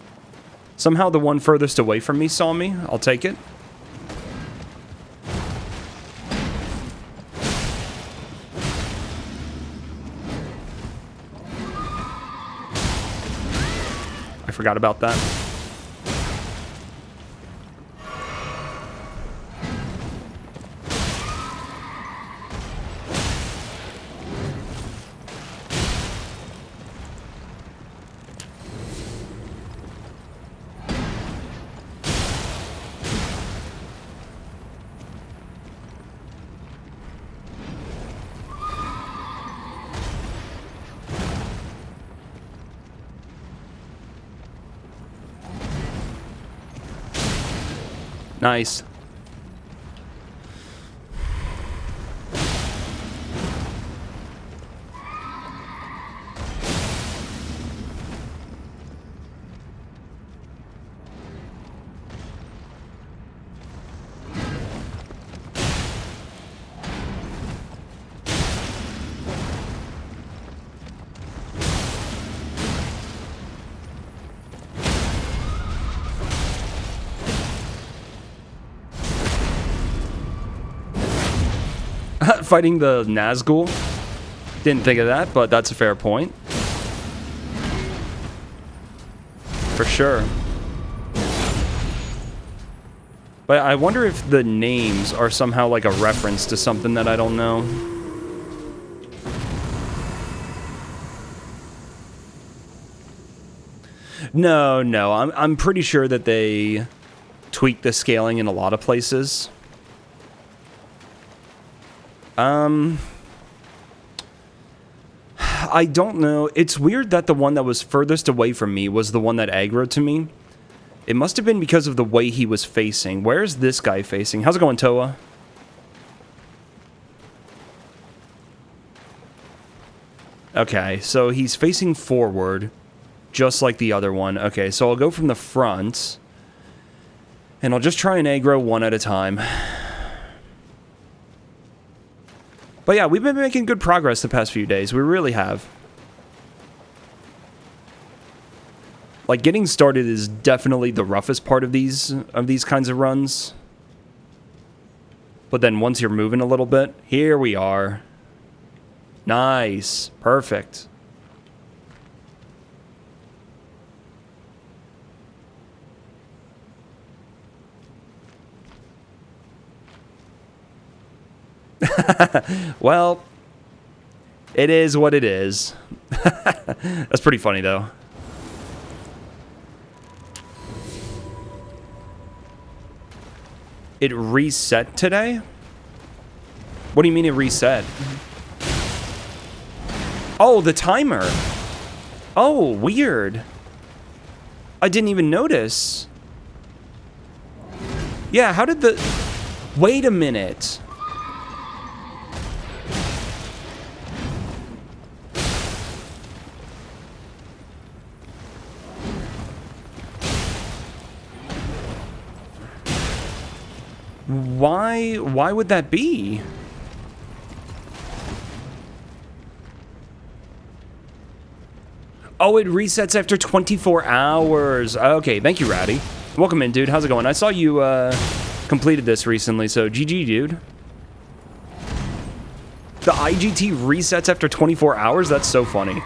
Somehow the one furthest away from me saw me. I'll take it. I forgot about that. Nice. Fighting the Nazgul. Didn't think of that, but that's a fair point. For sure. But I wonder if the names are somehow like a reference to something that I don't know. No. I'm pretty sure that they tweak the scaling in a lot of places. I don't know. It's weird that the one that was furthest away from me was the one that aggroed to me. It must have been because of the way he was facing. Where is this guy facing? How's it going, Toa? Okay, so he's facing forward, just like the other one. Okay, so I'll go from the front, and I'll just try and aggro one at a time. But yeah, we've been making good progress the past few days. We really have. Like, getting started is definitely the roughest part of these kinds of runs. But then once you're moving a little bit, here we are. Nice. Perfect. Well, it is what it is. That's pretty funny, though. It reset today? What do you mean it reset? Oh, the timer. Oh, weird. I didn't even notice. Yeah, how did the... Wait a minute. Why would that be? Oh, it resets after 24 hours. Okay, thank you, Ratty. Welcome in, dude. How's it going? I saw you completed this recently, so GG, dude. The IGT resets after 24 hours? That's so funny.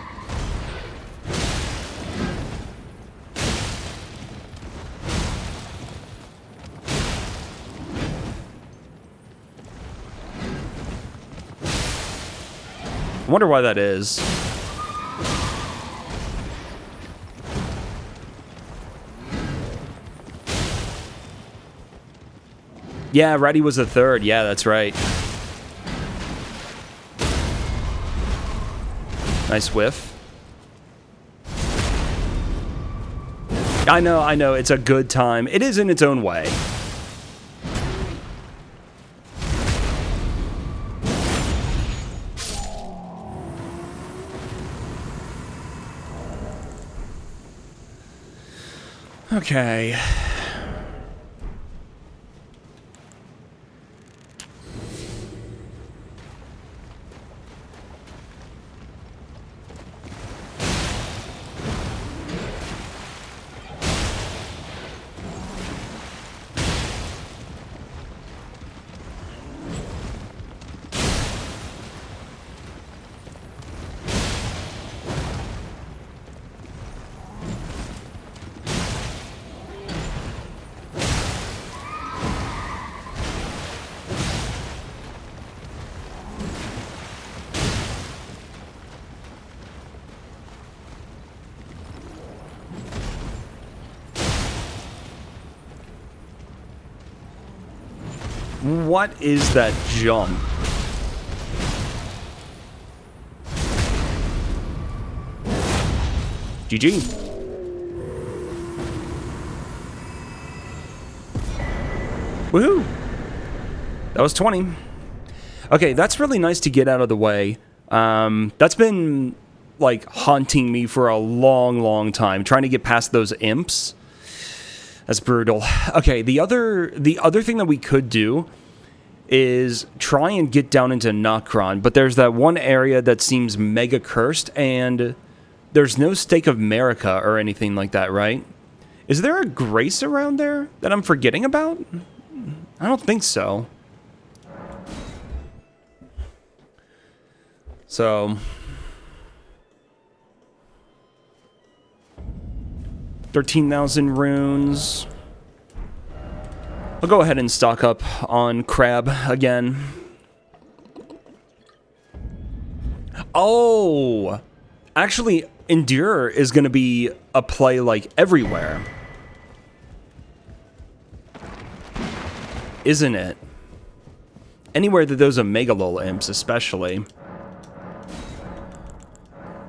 I wonder why that is. Yeah, Ratty was the third. Yeah, that's right. Nice whiff. I know. It's a good time. It is in its own way. Okay. What is that jump? GG. Woohoo! That was 20. Okay, that's really nice to get out of the way. That's been, like, haunting me for a long, long time. Trying to get past those imps. That's brutal. Okay, the other thing that we could do is try and get down into Nokron, but there's that one area that seems mega cursed, and there's no Stake of Marika or anything like that, right? Is there a Grace around there that I'm forgetting about? I don't think so. So... 13,000 runes. I'll go ahead and stock up on Crab again. Oh! Actually, Endure is going to be a play, like, everywhere. Isn't it? Anywhere that there's a Megalol imps, especially.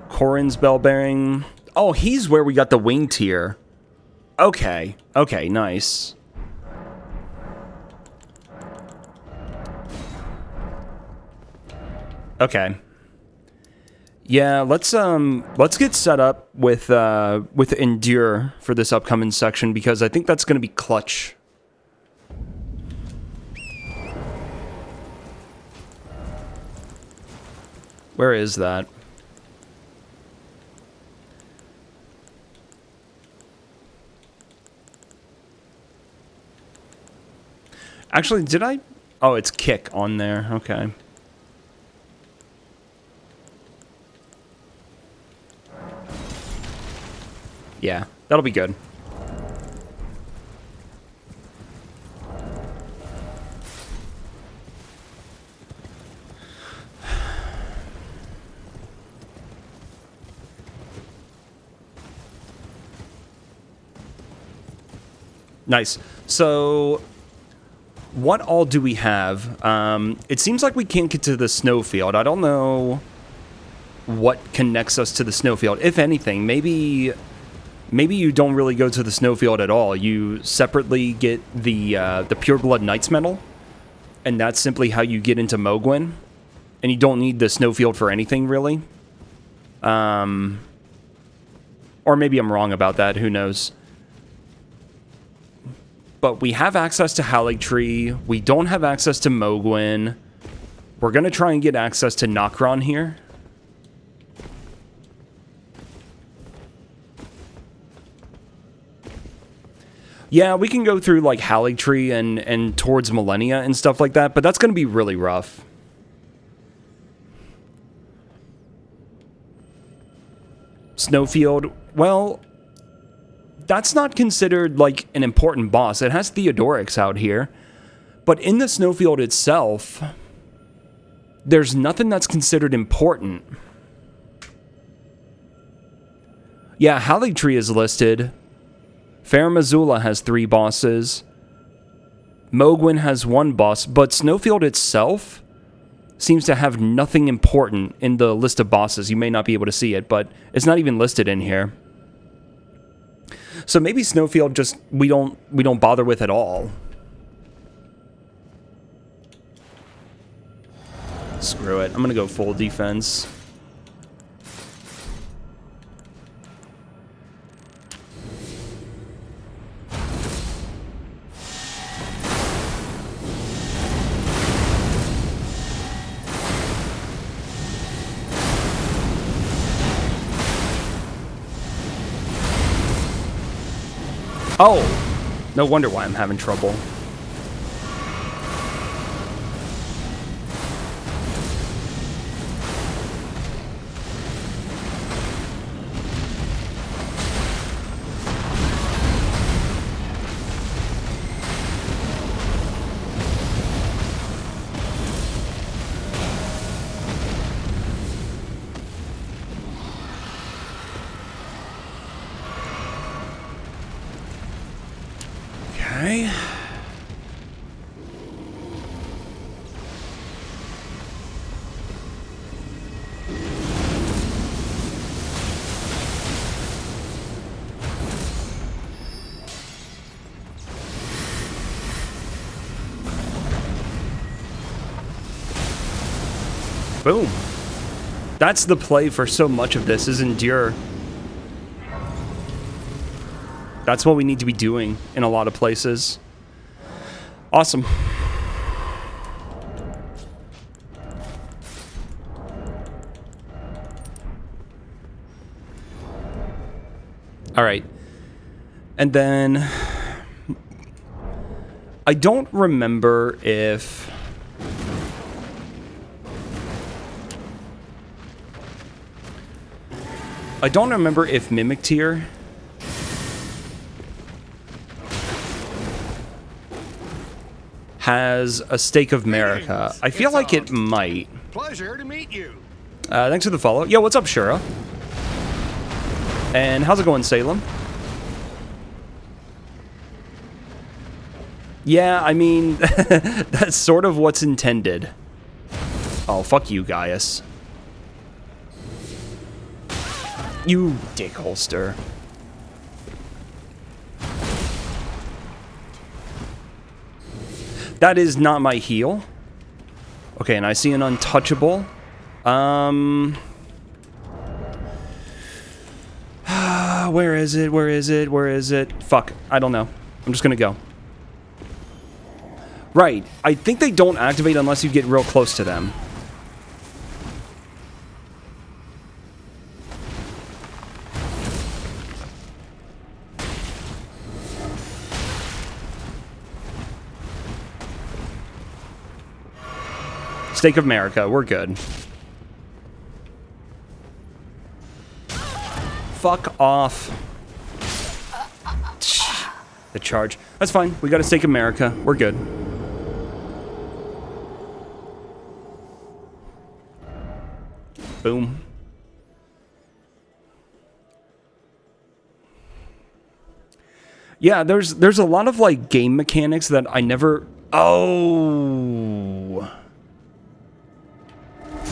Corrin's Bellbearing. Oh, he's where we got the wing tier. Okay. Okay, nice. Okay. Yeah, let's get set up with Endure for this upcoming section, because I think that's going to be clutch. Where is that? Actually, did I? Oh, it's kick on there. Okay. Yeah, that'll be good. Nice. So, what all do we have? It seems like we can't get to the snowfield. I don't know what connects us to the snowfield. If anything, maybe you don't really go to the snowfield at all. You separately get the Pureblood Knights medal, and that's simply how you get into Mohgwyn. And you don't need the snowfield for anything, really. Or maybe I'm wrong about that, who knows. But we have access to Haligtree. We don't have access to Mohgwyn. We're going to try and get access to Nokron here. Yeah, we can go through, like, Haligtree and towards Millennia and stuff like that, but that's going to be really rough. Snowfield, well, that's not considered, like, an important boss. It has Theodorix out here. But in the Snowfield itself, there's nothing that's considered important. Yeah, Haligtree is listed. Farum Azula has 3 bosses. Mohgwyn has 1 boss, but Snowfield itself seems to have nothing important in the list of bosses. You may not be able to see it, but it's not even listed in here. So maybe Snowfield just we don't bother with at all. Screw it. I'm gonna go full defense. Oh, no wonder why I'm having trouble. Okay. Boom. That's the play for so much of this, is endure. That's what we need to be doing in a lot of places. Awesome. All right. And then I don't remember if Mimic Tier has a Stake of Marika. I feel like it might. Pleasure to meet you. Thanks for the follow. Yo, what's up, Shura? And how's it going, Salem? Yeah, I mean, that's sort of what's intended. Oh, fuck you, Gaius. You dick holster. That is not my heal. Okay, and I see an untouchable. Where is it? Where is it? Where is it? Fuck, I don't know. I'm just gonna go. Right, I think they don't activate unless you get real close to them. Stake of Marika, we're good. Fuck off. The charge. That's fine. We got a Stake of Marika. We're good. Boom. Yeah, there's a lot of like game mechanics that I never. Oh.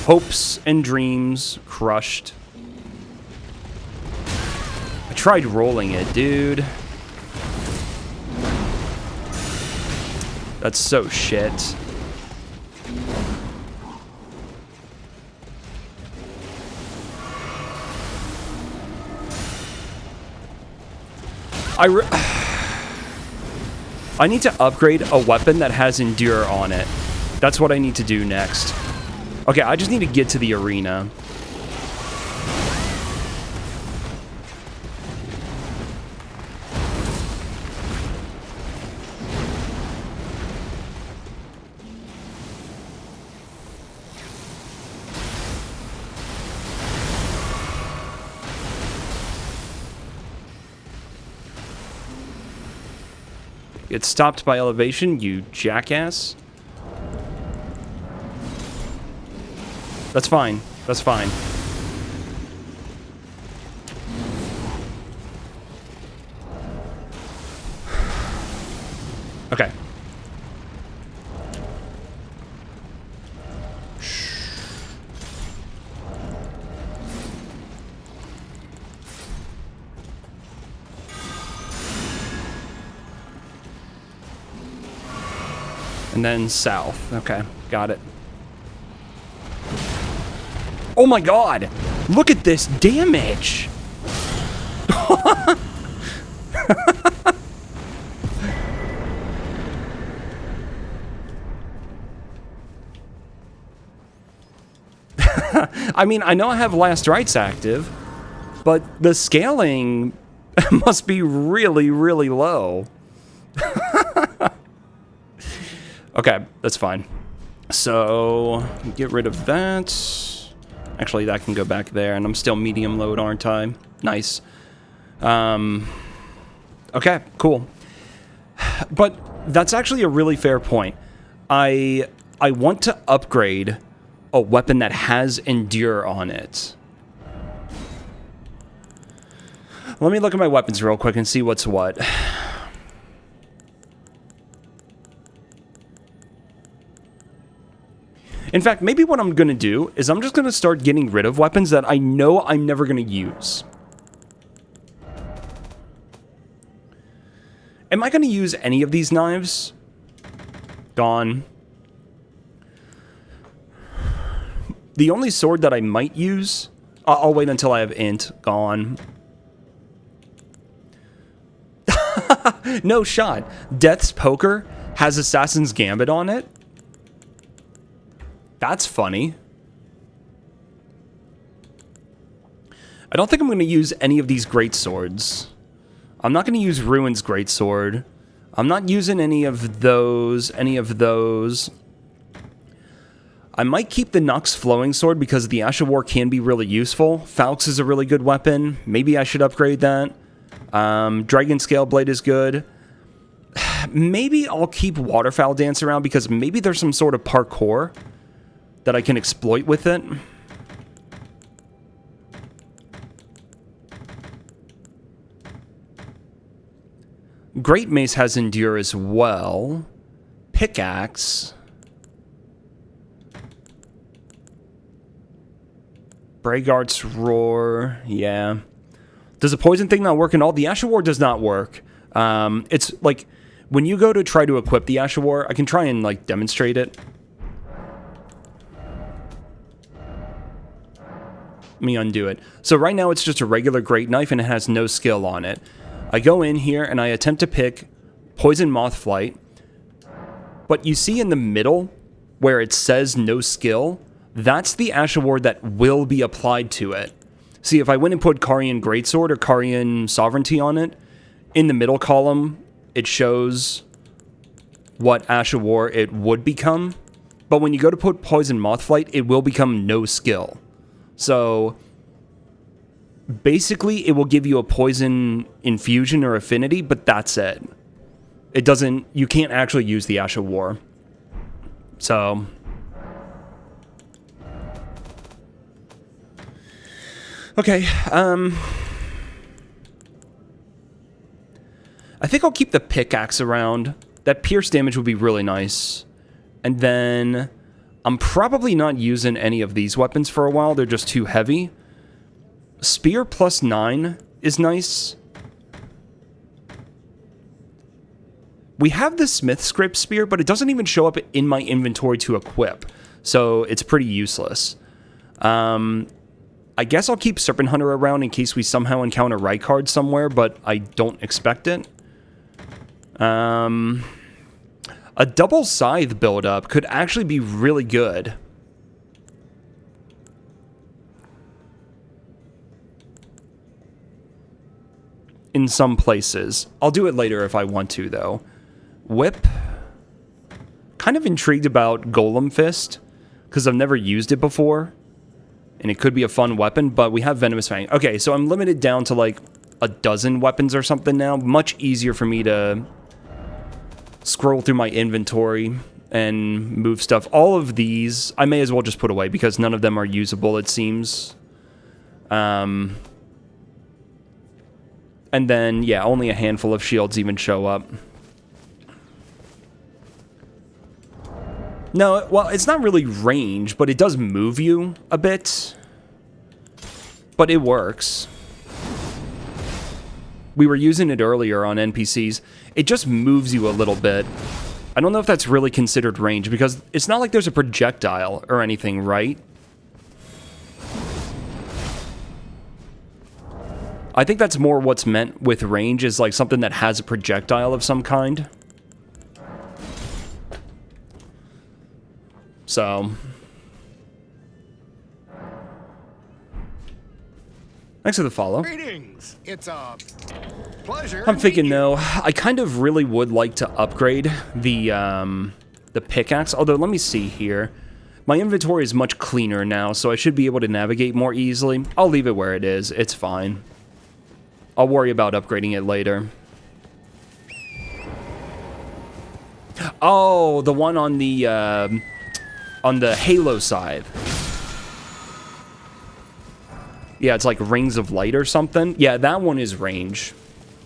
Hopes and dreams crushed. I tried rolling it, dude. That's so shit. I need to upgrade a weapon that has Endure on it. That's what I need to do next. Okay, I just need to get to the arena. Get stopped by elevation, you jackass. That's fine. That's fine. Okay. And then south. Okay, got it. Oh my god! Look at this damage! I mean, I know I have Last Rites active, but the scaling must be really, really low. Okay, that's fine. So, get rid of that. Actually, that can go back there, and I'm still medium load, aren't I? Nice. Okay, cool. But that's actually a really fair point. I want to upgrade a weapon that has Endure on it. Let me look at my weapons real quick and see what's what. In fact, maybe what I'm going to do is I'm just going to start getting rid of weapons that I know I'm never going to use. Am I going to use any of these knives? Gone. The only sword that I might use... I'll wait until I have int. Gone. No shot. Death's Poker has Assassin's Gambit on it. That's funny. I don't think I'm going to use any of these great swords. I'm not going to use Ruin's greatsword. I'm not using any of those. I might keep the Nux flowing sword because the Ash of War can be really useful. Falx is a really good weapon. Maybe I should upgrade that. Dragon Scale Blade is good. Maybe I'll keep Waterfowl Dance around because maybe there's some sort of parkour that I can exploit with it. Great Mace has Endure as well. Pickaxe. Braegart's Roar. Yeah. Does the poison thing not work at all? The Ash of War does not work. It's like when you go to try to equip the Ash of War, I can try and like demonstrate it. Let me undo it. So right now it's just a regular great knife and it has no skill on it. I go in here and I attempt to pick Poison Moth Flight. But you see in the middle where it says no skill, that's the Ash of War that will be applied to it. See, if I went and put Carian Greatsword or Carian Sovereignty on it, in the middle column, it shows what Ash of War it would become. But when you go to put Poison Moth Flight, it will become no skill. So basically, it will give you a poison infusion or affinity, but that's it. It doesn't, you can't actually use the Ash of War. So okay, I think I'll keep the pickaxe around. That pierce damage would be really nice. And then I'm probably not using any of these weapons for a while. They're just too heavy. Spear plus 9 is nice. We have the Smith Script Spear, but it doesn't even show up in my inventory to equip. So it's pretty useless. I guess I'll keep Serpent Hunter around in case we somehow encounter Rykard somewhere, but I don't expect it. A double scythe build-up could actually be really good. In some places. I'll do it later if I want to, though. Whip. Kind of intrigued about Golem Fist, because I've never used it before. And it could be a fun weapon, but we have Venomous Fang. Okay, so I'm limited down to like a dozen weapons or something now. Much easier for me to scroll through my inventory and move stuff. All of these, I may as well just put away because none of them are usable, it seems. And then, yeah, only a handful of shields even show up. No, well, it's not really range, but it does move you a bit. But it works. We were using it earlier on NPCs. It just moves you a little bit. I don't know if that's really considered range, because it's not like there's a projectile or anything, right? I think that's more what's meant with range, is like something that has a projectile of some kind. So, thanks for the follow. Greetings. It's a pleasure. I'm thinking, no, I kind of really would like to upgrade the pickaxe. Although, let me see here. My inventory is much cleaner now, so I should be able to navigate more easily. I'll leave it where it is. It's fine. I'll worry about upgrading it later. Oh, the one on the Halo side. Yeah, it's like Rings of Light or something. Yeah, that one is range.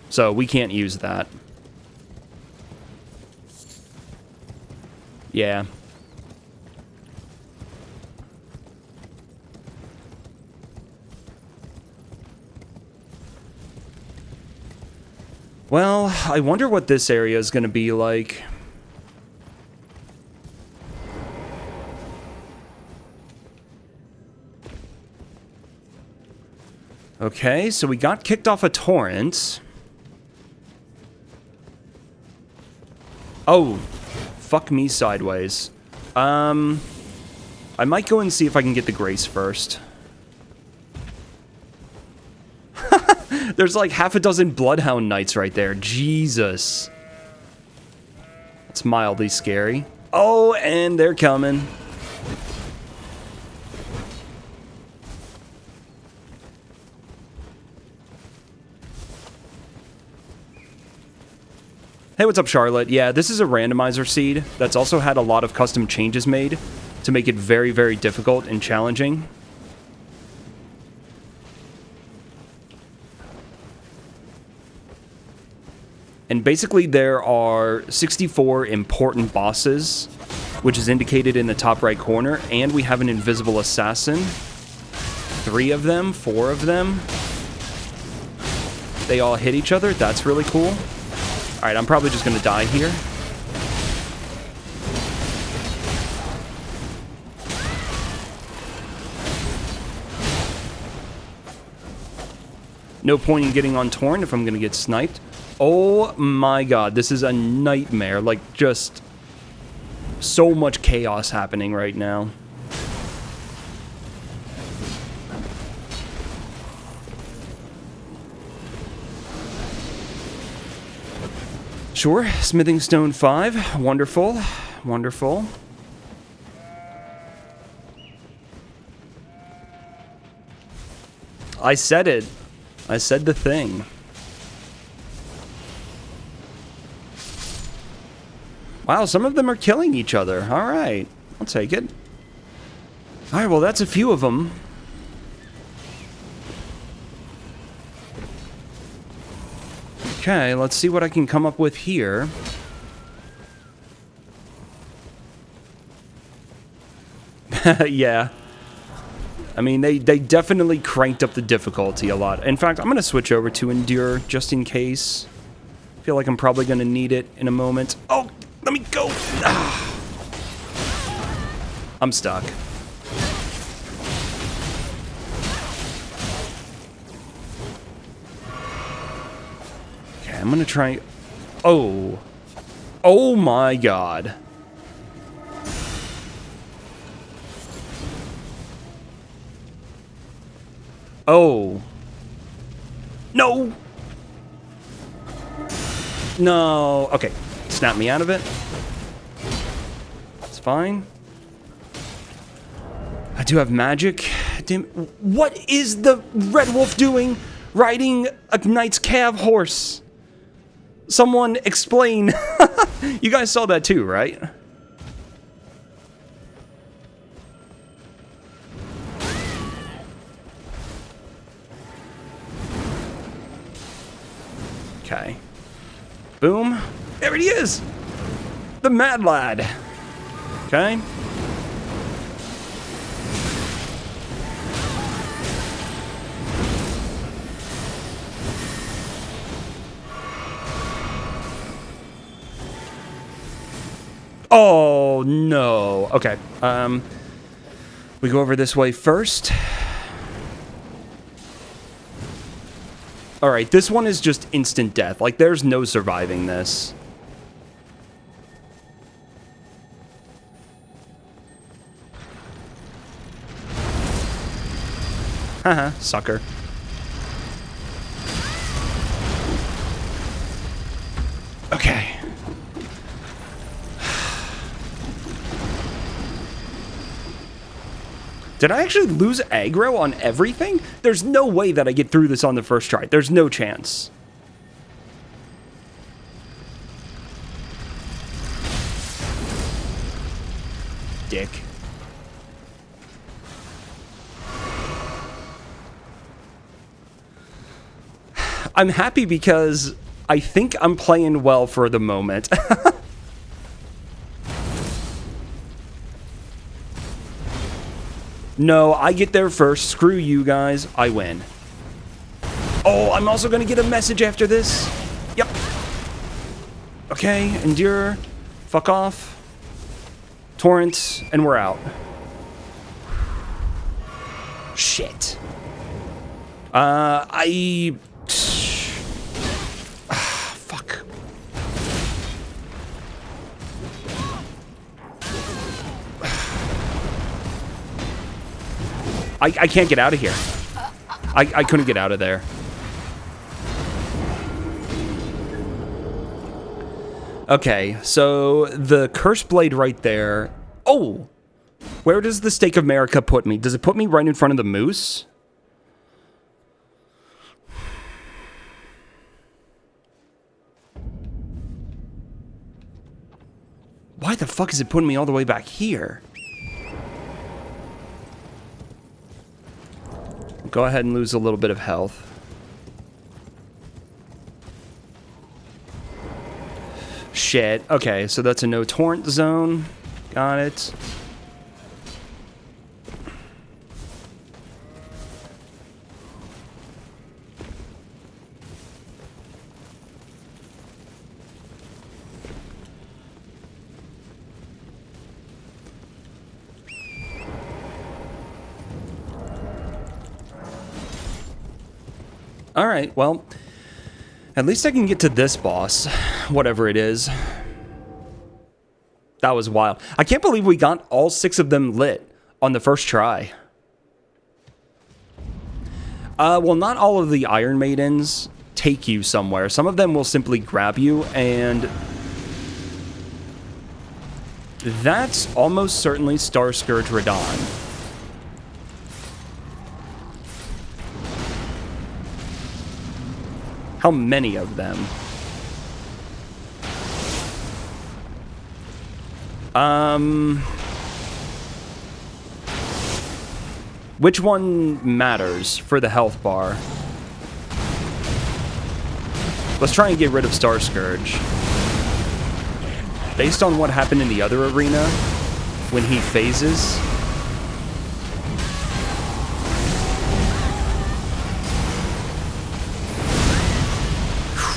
So we can't use that. Yeah. Well, I wonder what this area is going to be like. Okay, so we got kicked off a torrent. Oh, fuck me sideways. I might go and see if I can get the Grace first. There's like half a dozen Bloodhound Knights right there. Jesus. That's mildly scary. Oh, and they're coming. Hey, what's up, Charlotte? Yeah, this is a randomizer seed that's also had a lot of custom changes made to make it very, very difficult and challenging. And basically there are 64 important bosses, which is indicated in the top right corner, and we have an invisible assassin. 3 of them, 4 of them. They all hit each other. That's really cool. Alright, I'm probably just going to die here. No point in getting on Torn if I'm going to get sniped. Oh my god, this is a nightmare. Like, just so much chaos happening right now. Sure, Smithing Stone 5. Wonderful. Wonderful. I said it. I said the thing. Wow, some of them are killing each other. Alright, I'll take it. Alright, well, that's a few of them. Okay, let's see what I can come up with here. Yeah. I mean, they definitely cranked up the difficulty a lot. In fact, I'm going to switch over to Endure just in case. I feel like I'm probably going to need it in a moment. Oh, let me go. Ah. I'm stuck. Okay, I'm going to try... Oh. Oh my god. Oh. No! No. Okay. Snap me out of it. It's fine. I do have magic. Damn. What is the Red Wolf doing riding a knight's calf horse? Someone explain. You guys saw that too, right? Okay. Boom. There he is! The Mad Lad. Okay. Oh, no. Okay. We go over this way first. Alright, this one is just instant death. Like, there's no surviving this. Haha, sucker. Okay. Did I actually lose aggro on everything? There's no way that I get through this on the first try. There's no chance. Dick. I'm happy because I think I'm playing well for the moment. No, I get there first. Screw you guys. I win. Oh, I'm also going to get a message after this. Yep. Okay, Endure. Fuck off. Torrent, and we're out. Shit. Fuck. I can't get out of here. I couldn't get out of there. Okay, so the Curse Blade right there. Oh! Where does the Stake of Marika put me? Does it put me right in front of the moose? Why the fuck is it putting me all the way back here? Go ahead and lose a little bit of health. Shit. Okay, so that's a no torrent zone. Got it. Alright, well, at least I can get to this boss, whatever it is. That was wild. I can't believe we got all 6 of them lit on the first try. Well, not all of the Iron Maidens take you somewhere. Some of them will simply grab you, and that's almost certainly Starscourge Radahn. How many of them? Which one matters for the health bar? Let's try and get rid of Starscourge. Based on what happened in the other arena, when he phases,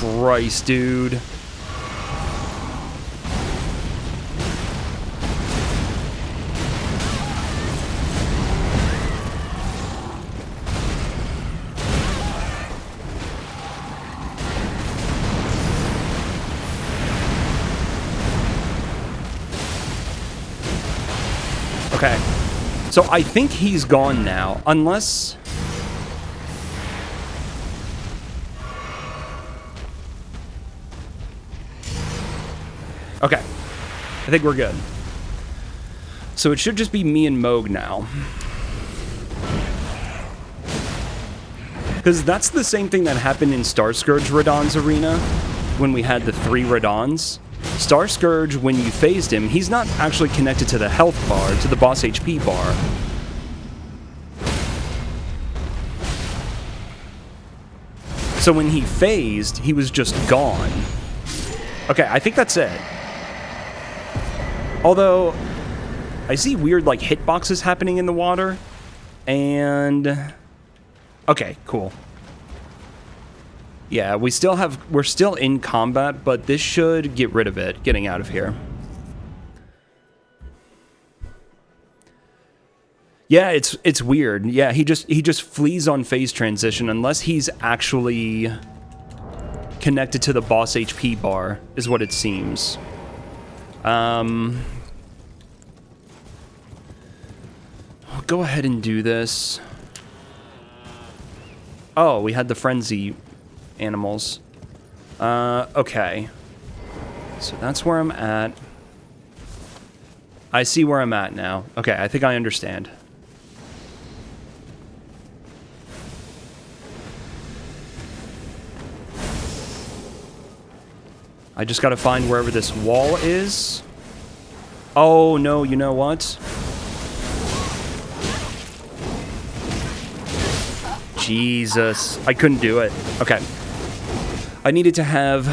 Christ, dude. Okay. So I think he's gone now, unless... Okay. I think we're good. So it should just be me and Moog now. Because that's the same thing that happened in Starscourge Radahn's arena when we had the 3 Radahns. Starscourge, when you phased him, he's not actually connected to the health bar, to the boss HP bar. So when he phased, he was just gone. Okay, I think that's it. Although, I see weird, like, hitboxes happening in the water. And... okay, cool. Yeah, we're still in combat, but this should get rid of it, getting out of here. Yeah, it's weird. Yeah, he just flees on phase transition unless he's actually connected to the boss HP bar, is what it seems. I'll go ahead and do this. Oh, we had the frenzy animals. Okay. So that's where I'm at. I see where I'm at now. Okay, I think I understand. I just gotta find wherever this wall is. Oh, no, you know what? Jesus. I couldn't do it. Okay. I needed to have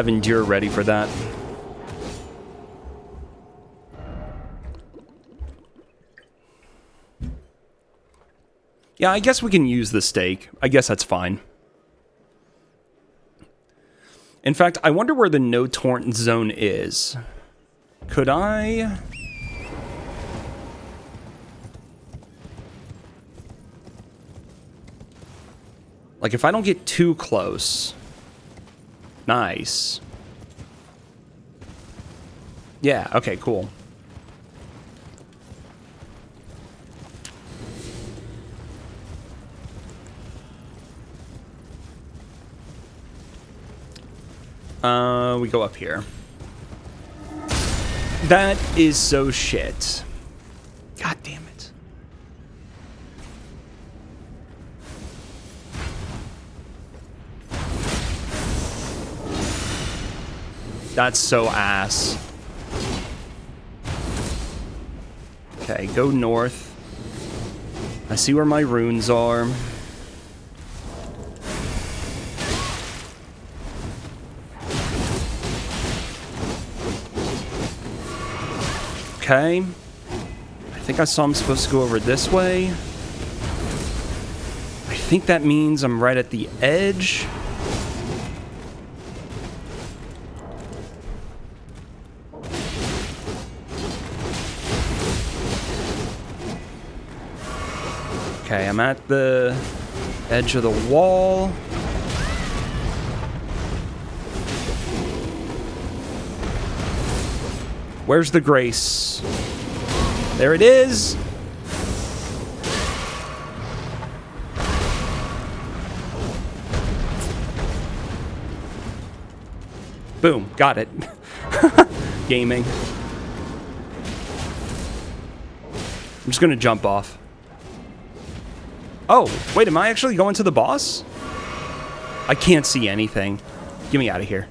Endure ready for that. Yeah, I guess we can use the stake. I guess that's fine. In fact, I wonder where the no torrent zone is. Could I... like, if I don't get too close... Nice. Yeah, okay, cool. We go up here. That is so shit. God damn it. That's so ass. Okay, go north. I see where my runes are. Okay. I think I saw I'm supposed to go over this way. I think that means I'm right at the edge. Okay, I'm at the edge of the wall. Where's the grace? There it is! Boom, got it. Gaming. I'm just gonna jump off. Oh, wait, am I actually going to the boss? I can't see anything. Get me out of here.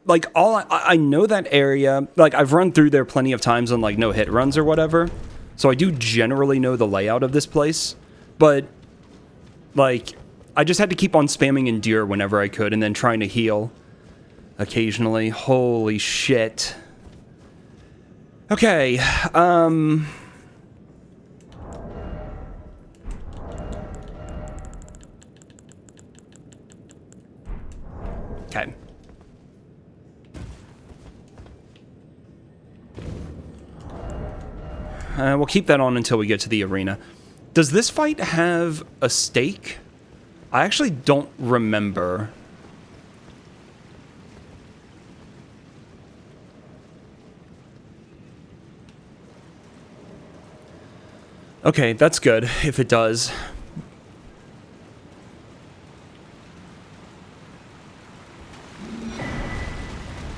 I know that area. Like, I've run through there plenty of times on, like, no-hit runs or whatever. So I do generally know the layout of this place. But, like, I just had to keep on spamming Endure whenever I could and then trying to heal occasionally. Holy shit. Okay, We'll keep that on until we get to the arena. Does this fight have a stake? I actually don't remember. Okay, that's good, if it does.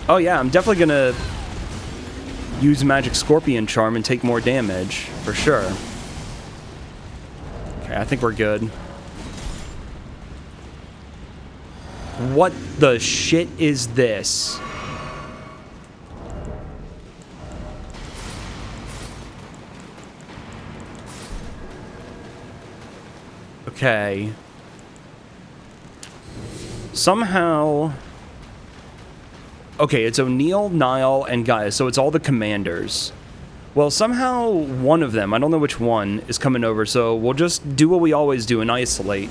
Oh yeah, I'm definitely gonna use Magic Scorpion Charm and take more damage, for sure. Okay, I think we're good. What the shit is this? Okay. Somehow... Okay, it's O'Neil, Niall, and Gaius, so it's all the commanders. Well, somehow one of them, I don't know which one, is coming over, so we'll just do what we always do and isolate.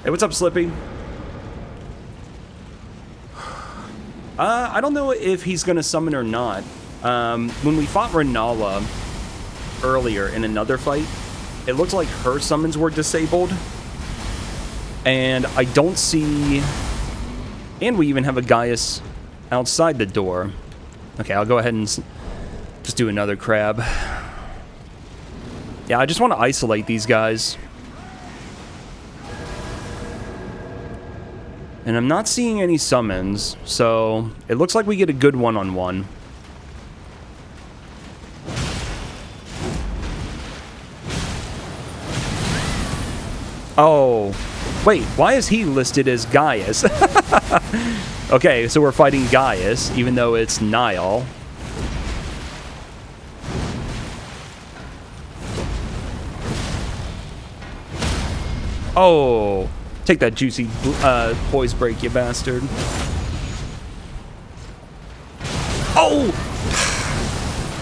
Hey, what's up, Slippy? I don't know if he's gonna summon or not. When we fought Renala earlier in another fight, it looked like her summons were disabled. And I don't see... And we even have a Gaius outside the door. Okay, I'll go ahead and just do another crab. Yeah, I just want to isolate these guys. And I'm not seeing any summons, so it looks like we get a good one-on-one. Oh... Wait, why is he listed as Gaius? Okay, so we're fighting Gaius, even though it's Niall. Oh, take that juicy poise break, you bastard. Oh!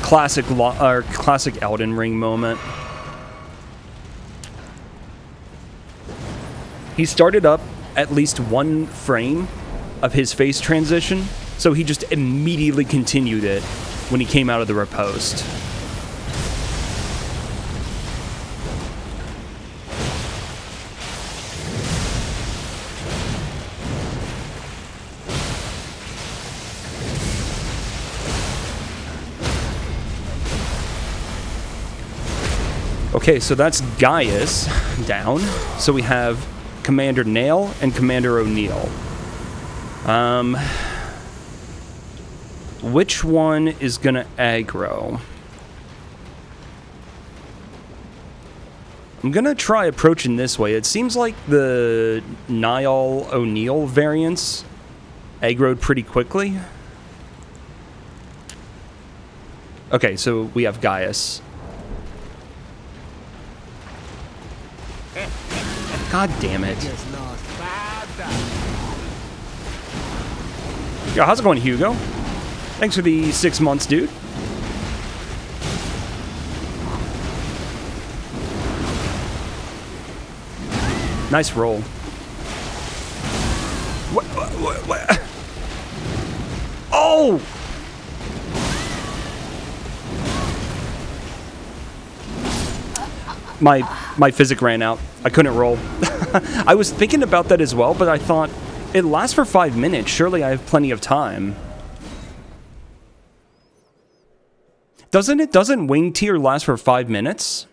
Classic Elden Ring moment. He started up at least one frame of his face transition, so he just immediately continued it when he came out of the riposte. Okay, so that's Gaius down. So we have Commander Nail and Commander O'Neil. Which one is gonna aggro? I'm gonna try approaching this way. It seems like the Niall O'Neil variants aggroed pretty quickly. Okay, so we have Gaius. God damn it. Yo, how's it going, Hugo? Thanks for the 6 months, dude. Nice roll. What? Oh! My physic ran out. I couldn't roll. I was thinking about that as well, but I thought, it lasts for 5 minutes. Surely I have plenty of time. Doesn't it? Doesn't Wing Tier last for 5 minutes?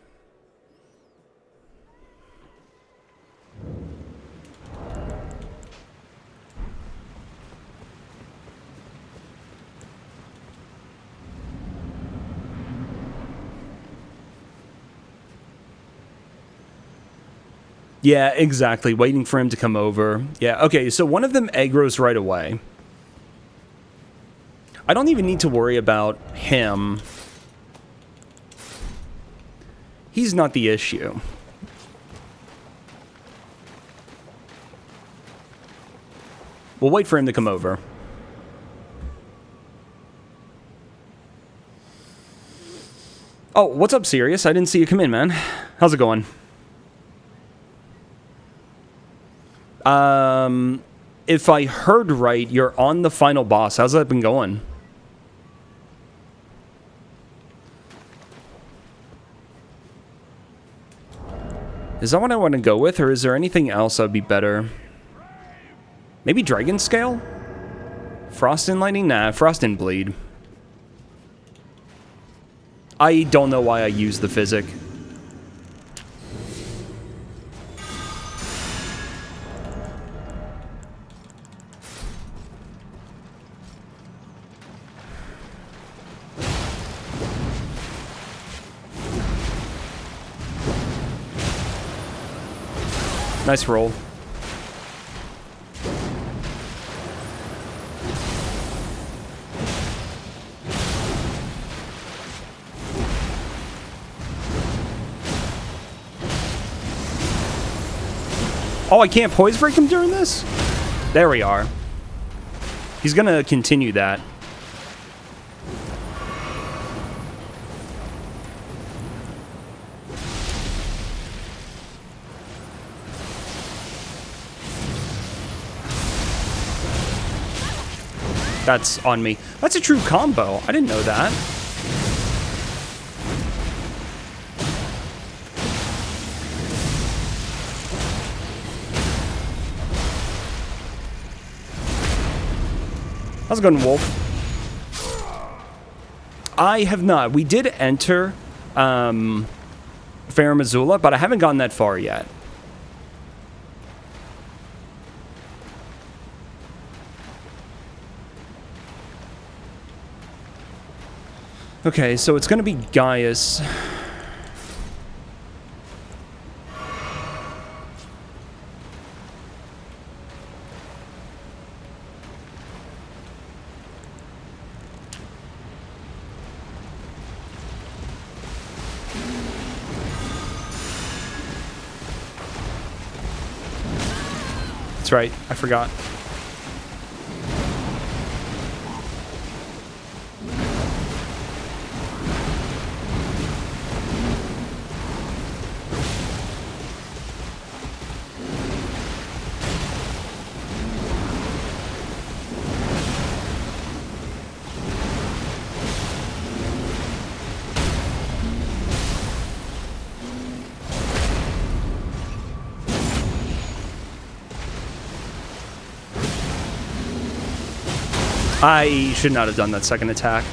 Yeah, exactly. Waiting for him to come over. Yeah, okay, so one of them aggroes right away. I don't even need to worry about him. He's not the issue. We'll wait for him to come over. Oh, what's up, Sirius? I didn't see you come in, man. How's it going? if I heard right, you're on the final boss. How's that been going? Is that what I want to go with, or is there anything else that would be better? Maybe Dragon Scale? Frost and Lightning? Nah, Frost and Bleed. I don't know why I use the Physic. Nice roll. Oh, I can't poise break him during this? There we are. He's gonna continue that. That's on me. That's a true combo. I didn't know that. How's it going, Wolf? I have not. We did enter Farum Azula, but I haven't gone that far yet. Okay, so it's going to be Gaius. That's right, I forgot. I should not have done that second attack.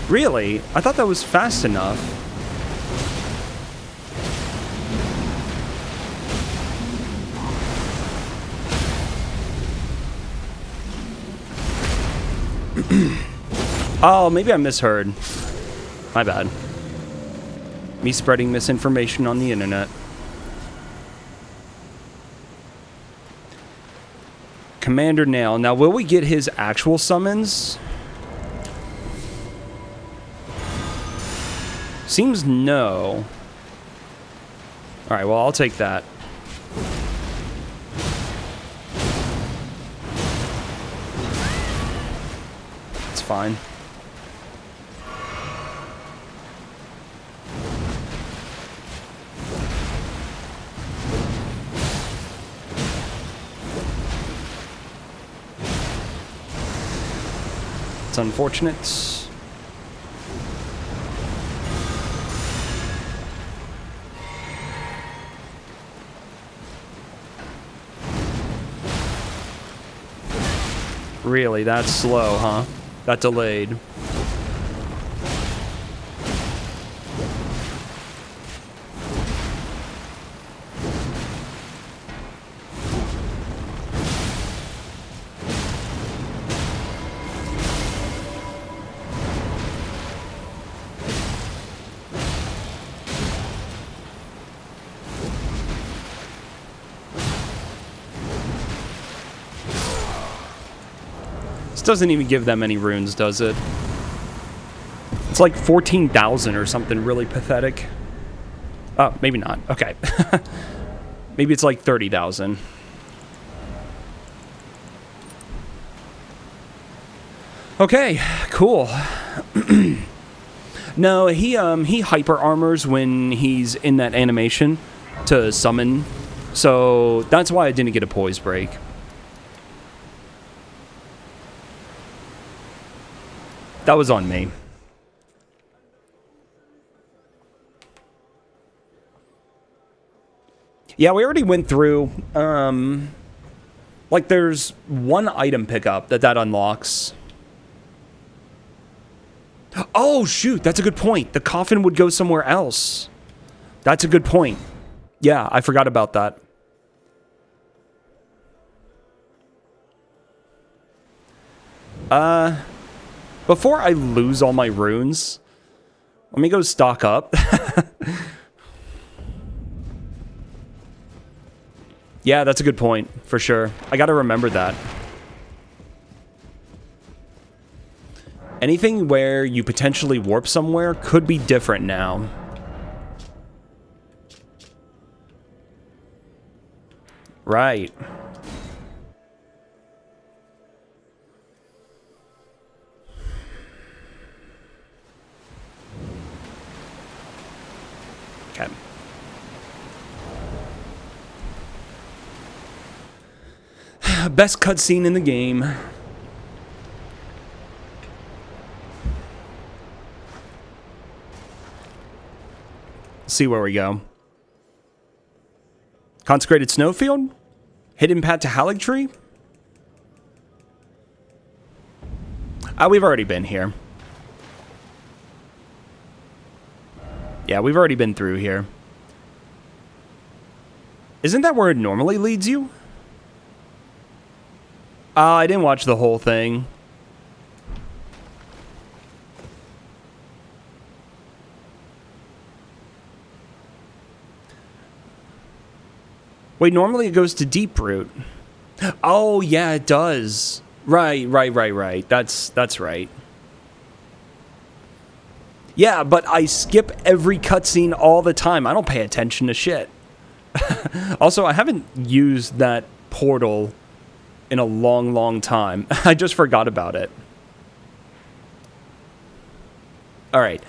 Really? I thought that was fast enough. Oh, maybe I misheard. My bad. Me spreading misinformation on the internet. Commander Nail. Now, will we get his actual summons? Seems no. Alright, well, I'll take that. It's fine. It's unfortunate. Really, that's slow, huh? That delayed. Doesn't even give that many runes, does it? It's like 14,000 or something really pathetic. Oh, maybe not. Okay. Maybe it's like 30,000. Okay, cool. No, he hyper armors when he's in that animation to summon, so that's why I didn't get a poise break. That was on me. Yeah, we already went through, like there's one item pickup that unlocks. Oh, shoot, that's a good point. The coffin would go somewhere else. That's a good point. Yeah, I forgot about that. Before I lose all my runes, let me go stock up. Yeah, that's a good point, for sure. I gotta remember that. Anything where you potentially warp somewhere could be different now. Right. Okay. Best cutscene in the game. See where we go. Consecrated Snowfield? Hidden Path to Haligtree? We've already been here. Yeah, we've already been through here. Isn't that where it normally leads you? I didn't watch the whole thing. Wait, normally it goes to Deeproot. Oh, yeah, it does. Right. That's right. Yeah, but I skip every cutscene all the time. I don't pay attention to shit. Also, I haven't used that portal in a long time. I just forgot about it. All right.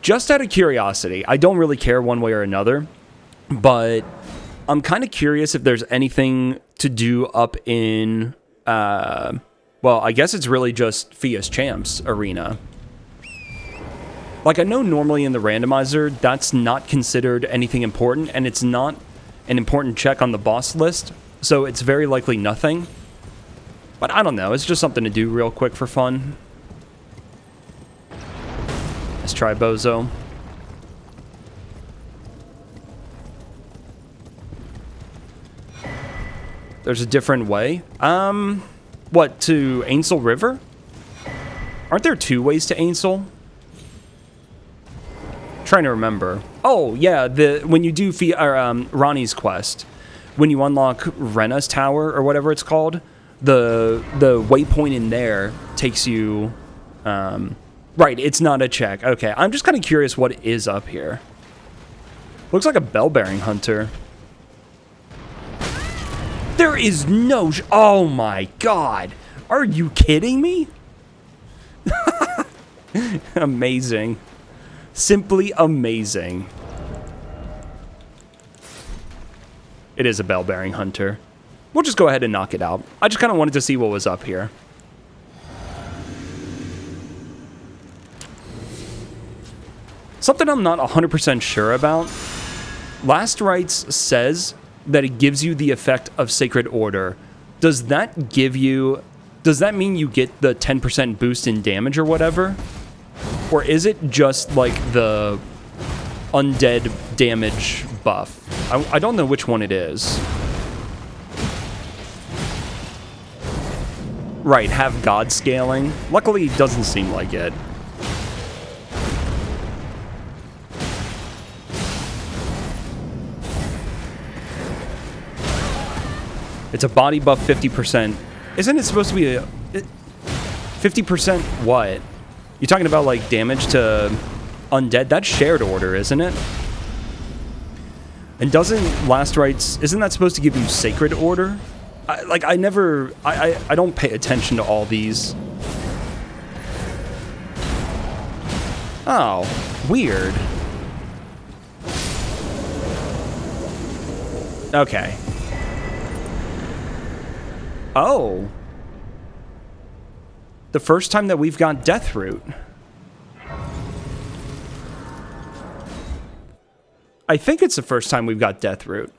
Just out of curiosity, I don't really care one way or another, but I'm kind of curious if there's anything to do up in, well, I guess it's really just Fia's Champs Arena. Like, I know normally in the randomizer, that's not considered anything important, and it's not an important check on the boss list, so it's very likely nothing. But I don't know, it's just something to do real quick for fun. Let's try Bozo. There's a different way. What, to Ainsel River? Aren't there two ways to Ainsel? Trying to remember. Oh, yeah, when you do Ronnie's quest, when you unlock Rena's Tower, or whatever it's called, the waypoint in there takes you... right, it's not a check. Okay, I'm just kind of curious what is up here. Looks like a bell-bearing hunter. There is no... oh my god! Are you kidding me? Amazing. Simply amazing. It is a bell-bearing hunter. We'll just go ahead and knock it out. I just kind of wanted to see what was up here. Something I'm not 100% sure about. Last Rites says that it gives you the effect of Sacred Order. Does that give you... does that mean you get the 10% boost in damage or whatever? Or is it just like the undead damage buff? I don't know which one it is. Right, have God scaling. Luckily, it doesn't seem like it. It's a body buff 50%. Isn't it supposed to be a... 50% what? You're talking about, like, damage to undead? That's shared order, isn't it? And doesn't Last Rites... isn't that supposed to give you Sacred Order? I don't pay attention to all these. Oh, weird. Okay. Oh. The first time that we've got Deathroot. I think it's the first time we've got Deathroot.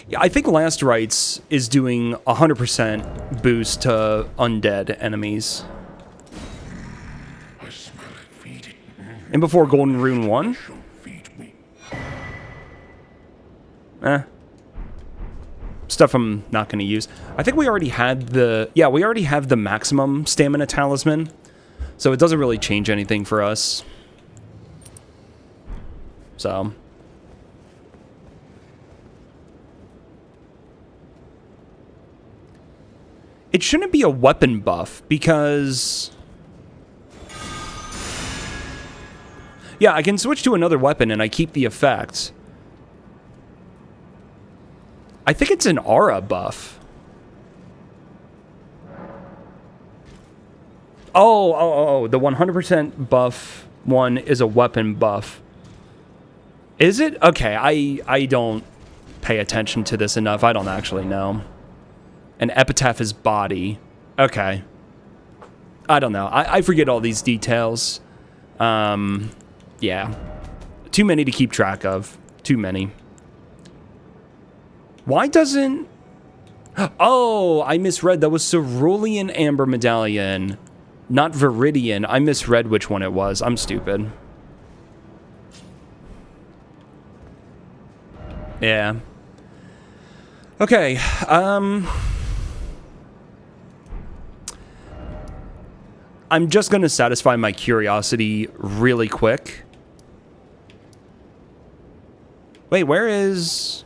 Yeah, I think Last Rites is doing 100% boost to undead enemies. And before Golden Rune 1? Stuff I'm not going to use. I think we already had the... Yeah, we already have the maximum stamina talisman. So it doesn't really change anything for us. So... It shouldn't be a weapon buff, because... Yeah, I can switch to another weapon and I keep the effect. I think it's an aura buff. Oh, the 100% buff one is a weapon buff. Is it? Okay, I don't pay attention to this enough. I don't actually know. An epitaph is body. Okay. I don't know. I forget all these details. Yeah. Too many to keep track of. Too many. Why doesn't... Oh, I misread. That was Cerulean Amber Medallion, not Viridian. I misread which one it was. I'm stupid. Yeah. Okay. I'm just going to satisfy my curiosity really quick. Wait, where is...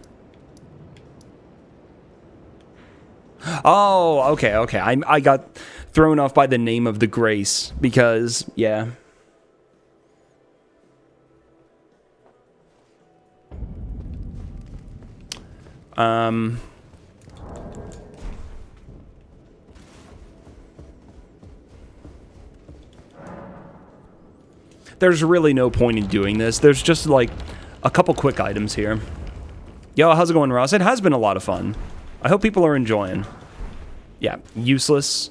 Oh, okay. I got thrown off by the name of the Grace because, yeah. There's really no point in doing this. There's just, like, a couple quick items here. Yo, how's it going, Ross? It has been a lot of fun. I hope people are enjoying. Yeah, useless.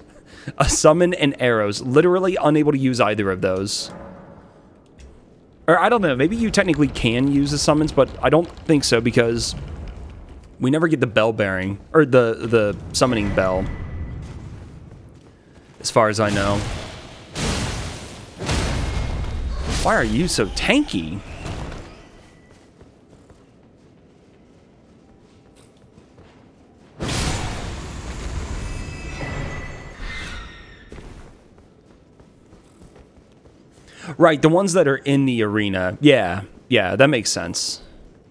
A summon and arrows. Literally unable to use either of those. Or, I don't know. Maybe you technically can use the summons, but I don't think so because we never get the bell bearing. Or the summoning bell. As far as I know. Why are you so tanky? Right, the ones that are in the arena. Yeah, that makes sense.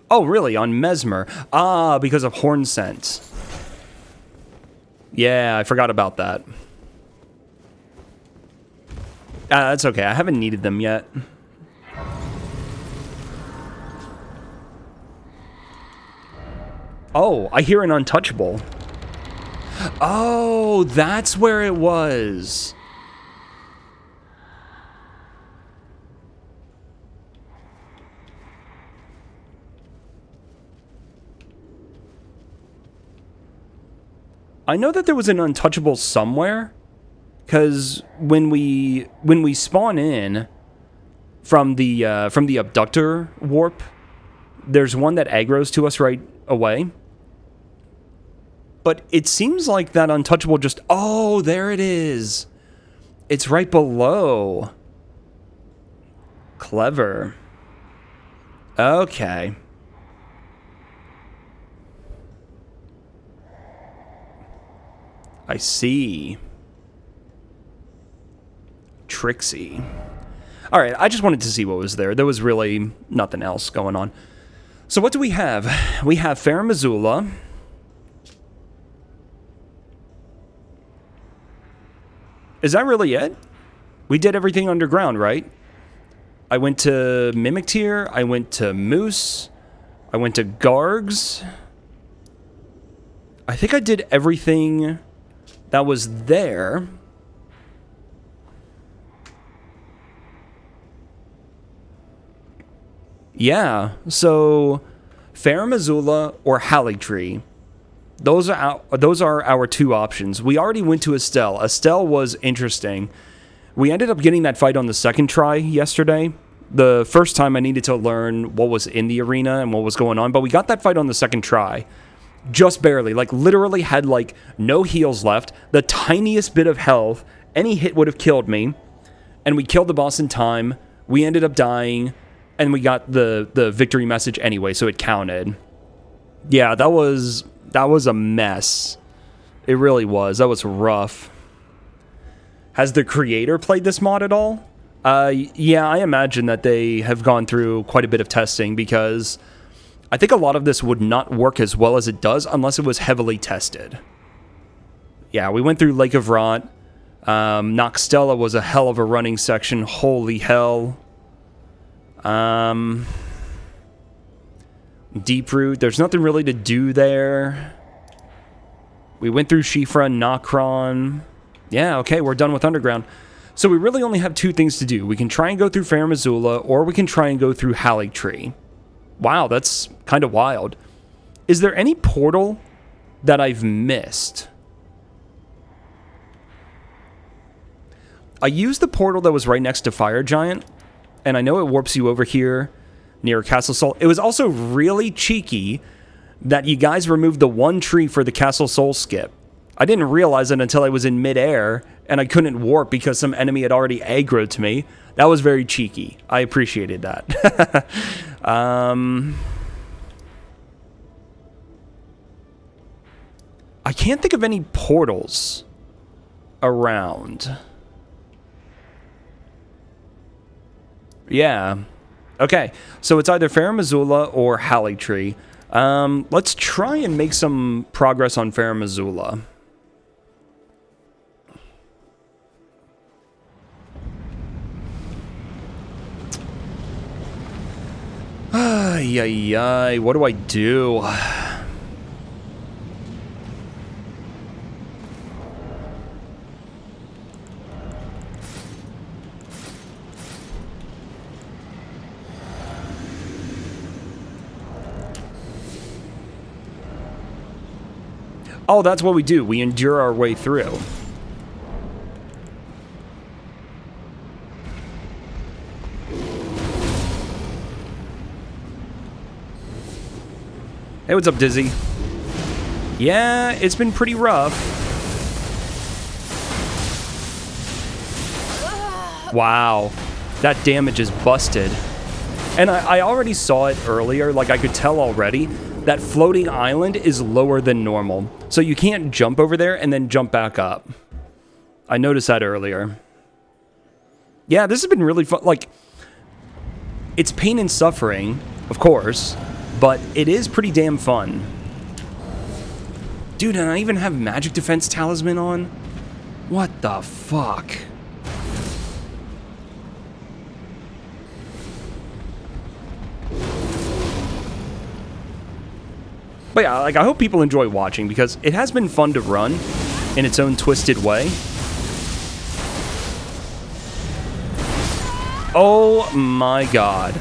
Oh, really? On Mesmer? Ah, because of Horn Scent. Yeah, I forgot about that. That's okay. I haven't needed them yet. Oh, I hear an untouchable. Oh, that's where it was. I know that there was an untouchable somewhere, because when we spawn in from the abductor warp, there's one that aggroes to us right away. But it seems like that untouchable just... Oh, there it is. It's right below. Clever. Okay. I see. Trixie. Alright, I just wanted to see what was there. There was really nothing else going on. So what do we have? We have Farum Azula. Is that really it? We did everything underground, right? I went to Mimic Tier. I went to Moose. I went to Gargs. I think I did everything that was there. Yeah, so Farum Azula or Haligtree. Those are our two options. We already went to Estelle. Estelle was interesting. We ended up getting that fight on the second try yesterday. The first time I needed to learn what was in the arena and what was going on, but we got that fight on the second try. Just barely. Like, literally had, like, no heals left. The tiniest bit of health. Any hit would have killed me. And we killed the boss in time. We ended up dying. And we got the victory message anyway, so it counted. Yeah, that was a mess. It really was. That was rough. Has the creator played this mod at all? Yeah, I imagine that they have gone through quite a bit of testing, because I think a lot of this would not work as well as it does unless it was heavily tested. Yeah, we went through Lake of Rot. Noxtella was a hell of a running section. Holy hell. Deeproot, there's nothing really to do there. We went through Shifra and Nokron. Yeah, okay, we're done with Underground. So we really only have two things to do. We can try and go through Farum Azula, or we can try and go through Haligtree. Wow, that's kind of wild. Is there any portal that I've missed? I used the portal that was right next to Fire Giant, and I know it warps you over here near Castle Sol. It was also really cheeky that you guys removed the one tree for the Castle Sol skip. I didn't realize it until I was in midair, and I couldn't warp because some enemy had already aggroed to me. That was very cheeky. I appreciated that. I can't think of any portals around. Yeah. Okay, so it's either Farum Azula or Haligtree. Let's try and make some progress on Farum Azula. Ay, ay, ay. What do I do? Oh, that's what we do. We endure our way through. Hey, what's up, Dizzy? Yeah, it's been pretty rough. Wow. That damage is busted. And I already saw it earlier. Like, I could tell already. That floating island is lower than normal. So you can't jump over there and then jump back up. I noticed that earlier. Yeah, this has been really fun. Like, it's pain and suffering, of course, but it is pretty damn fun. Dude, and I even have Magic Defense Talisman on? What the fuck? But yeah, like, I hope people enjoy watching, because it has been fun to run in its own twisted way. Oh my god.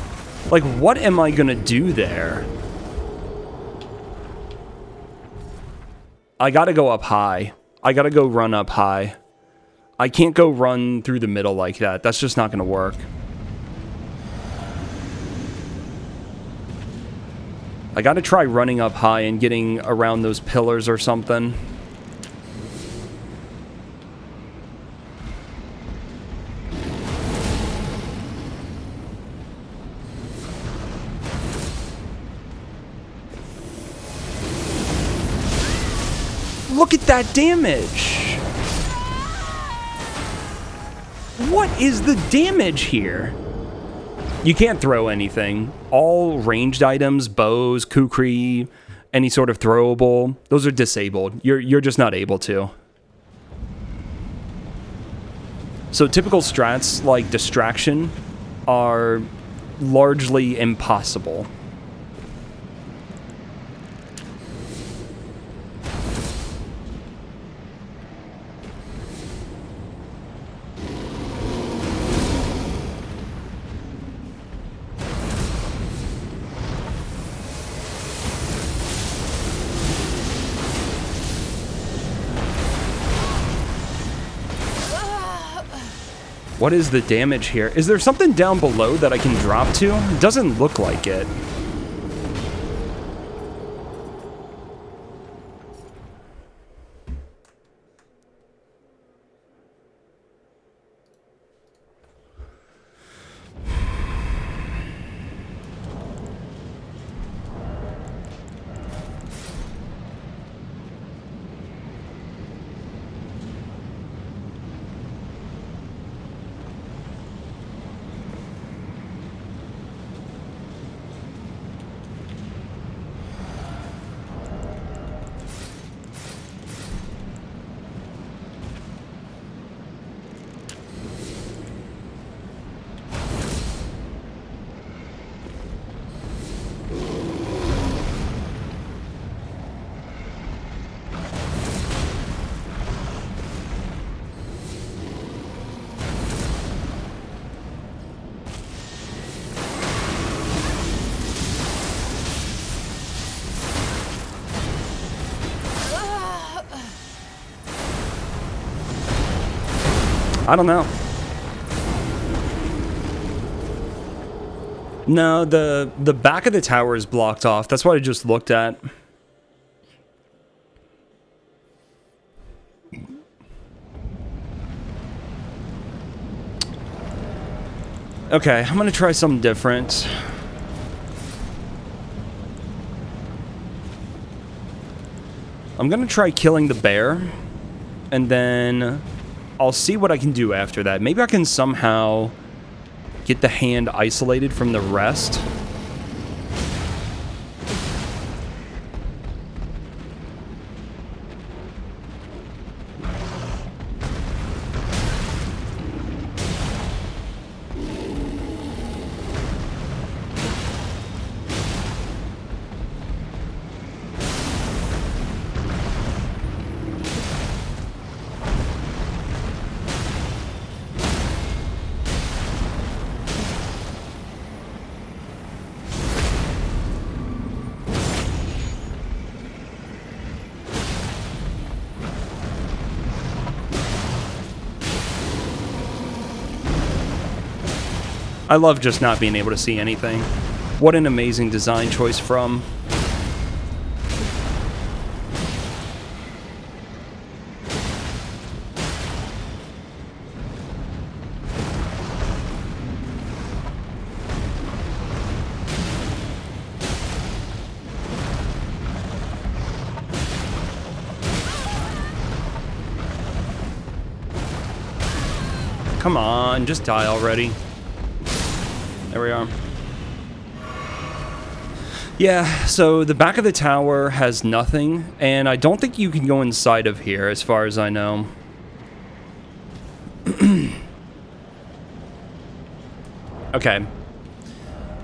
Like, what am I gonna do there? I gotta go up high. I gotta go run up high. I can't go run through the middle like that. That's just not gonna work. I gotta try running up high and getting around those pillars or something. Look at that damage! What is the damage here? You can't throw anything. All ranged items, bows, kukri, any sort of throwable, those are disabled. You're just not able to. So typical strats like distraction are largely impossible. What is the damage here? Is there something down below that I can drop to? It doesn't look like it. I don't know. No, the back of the tower is blocked off. That's what I just looked at. Okay, I'm gonna try something different. I'm gonna try killing the bear, and then I'll see what I can do after that. Maybe I can somehow get the hand isolated from the rest. I love just not being able to see anything. What an amazing design choice from... Come on, just die already. There we are. Yeah, so the back of the tower has nothing, and I don't think you can go inside of here, as far as I know. Okay.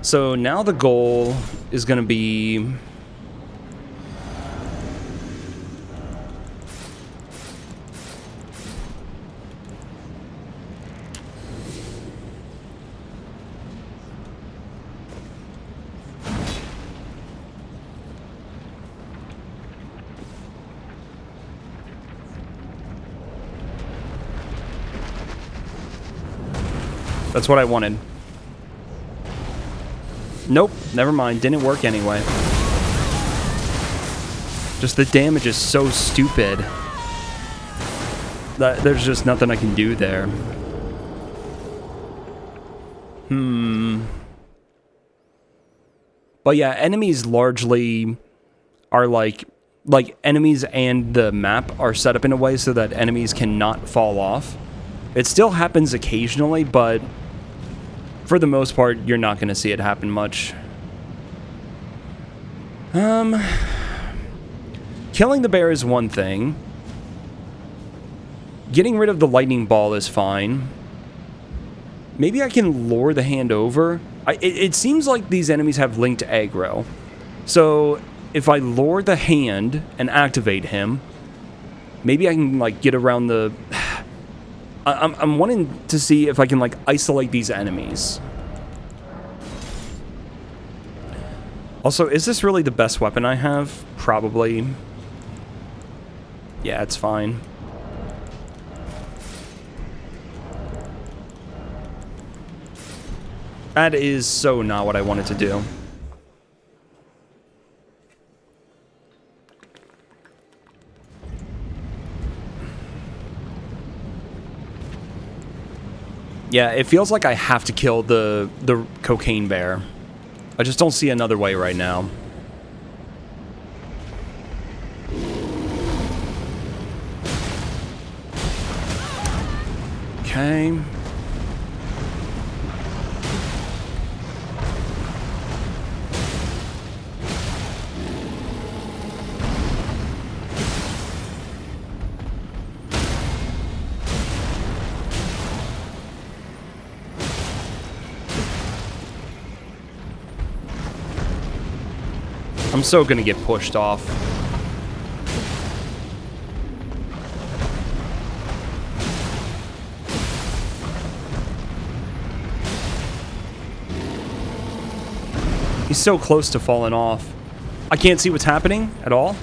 So now the goal is going to be... That's what I wanted. Nope, never mind. Didn't work anyway. Just the damage is so stupid that there's just nothing I can do there. But yeah, enemies largely are like enemies and the map are set up in a way so that enemies cannot fall off. It still happens occasionally, but for the most part, you're not going to see it happen much. Killing the bear is one thing. Getting rid of the lightning ball is fine. Maybe I can lure the hand over. It seems like these enemies have linked aggro. So if I lure the hand and activate him, maybe I can like get around the... I'm wanting to see if I can, like, isolate these enemies. Also, is this really the best weapon I have? Probably. Yeah, it's fine. That is so not what I wanted to do. Yeah, it feels like I have to kill the cocaine bear. I just don't see another way right now. Okay. I'm so gonna get pushed off. He's so close to falling off. I can't see what's happening at all.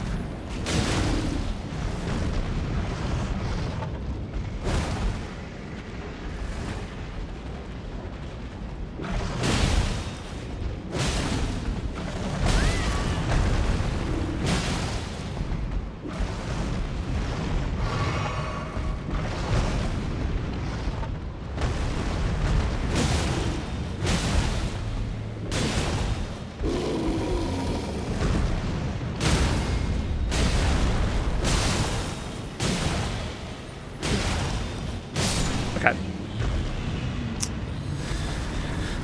Okay.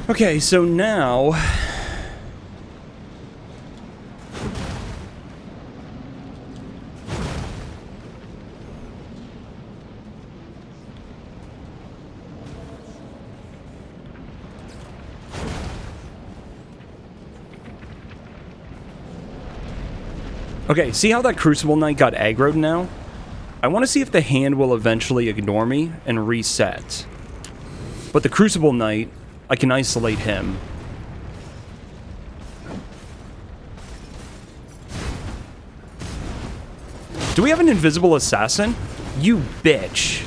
Okay, so now... Okay, see how that Crucible Knight got aggroed now? I want to see if the hand will eventually ignore me and reset. But the Crucible Knight, I can isolate him. Do we have an invisible assassin? You bitch.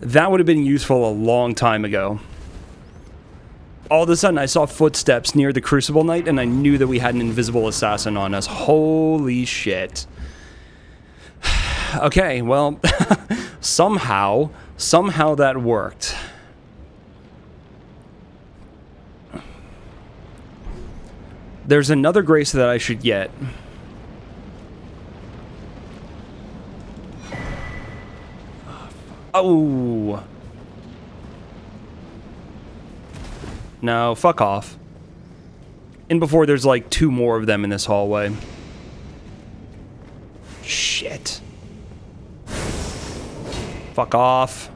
That would have been useful a long time ago. All of a sudden, I saw footsteps near the Crucible Knight, and I knew that we had an invisible assassin on us. Holy shit. Okay, well, somehow that worked. There's another grace that I should get. Oh. No, fuck off. And before there's like 2 more of them in this hallway. Shit. Fuck off.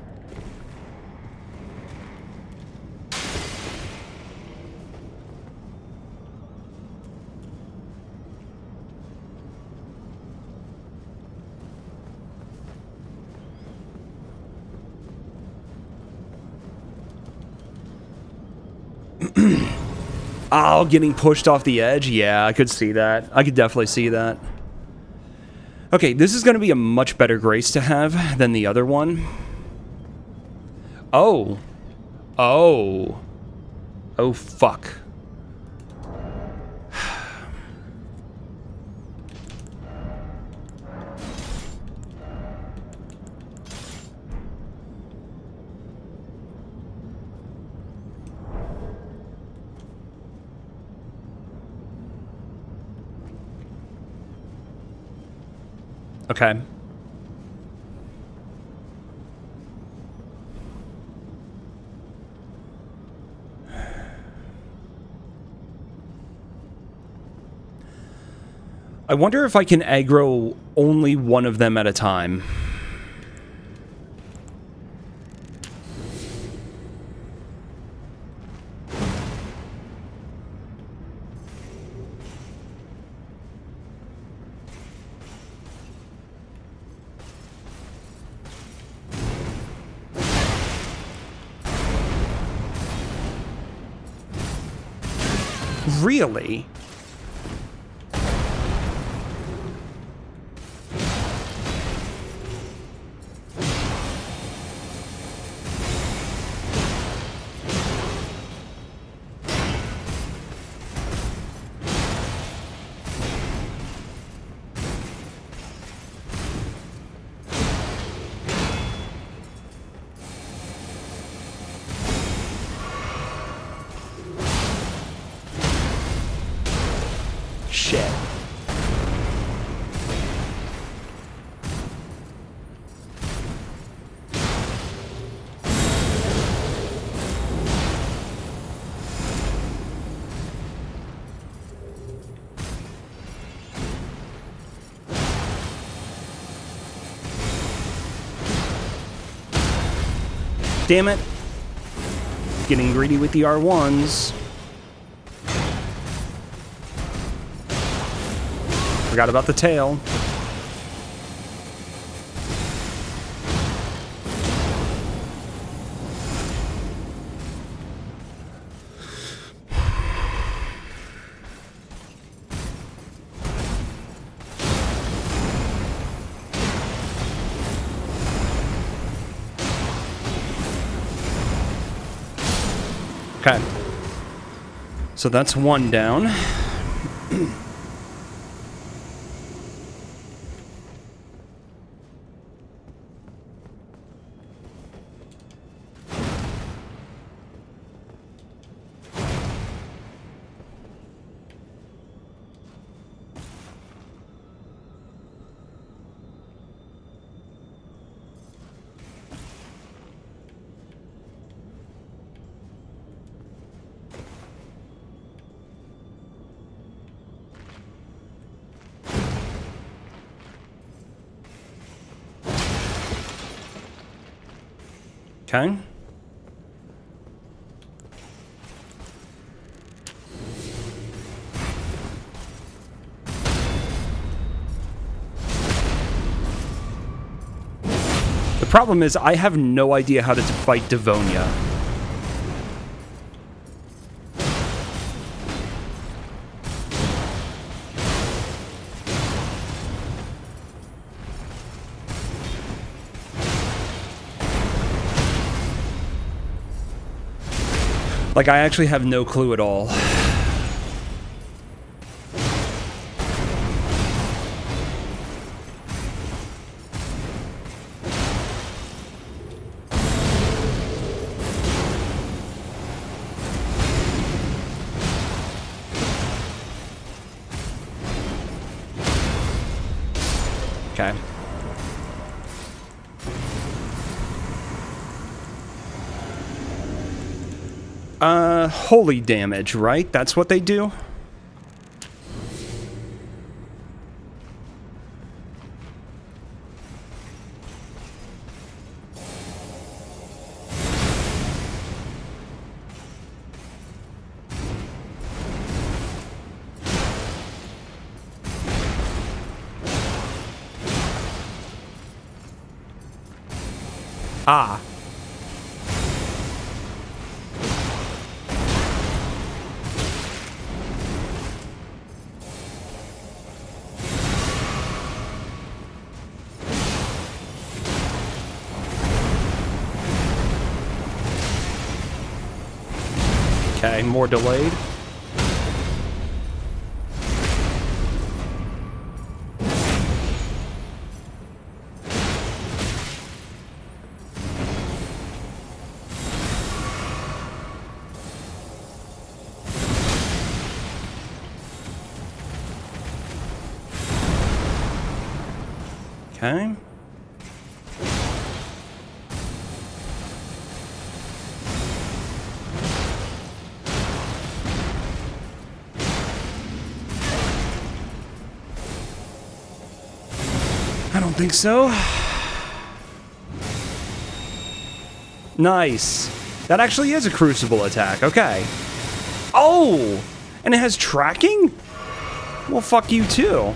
Oh, getting pushed off the edge? Yeah, I could see that. I could definitely see that. Okay, this is going to be a much better grace to have than the other one. Oh. Oh. Oh, fuck. Okay. I wonder if I can aggro only one of them at a time. Really? Shit. Damn it. Getting greedy with the R1s. Forgot about the tail. Okay. So that's one down. Okay. The problem is I have no idea how to fight Devonia. Like, I actually have no clue at all. Okay. Holy damage, right? That's what they do? Ah. Okay, more delayed. Okay. I don't think so. Nice. That actually is a crucible attack. Okay. Oh! And it has tracking? Well, fuck you too.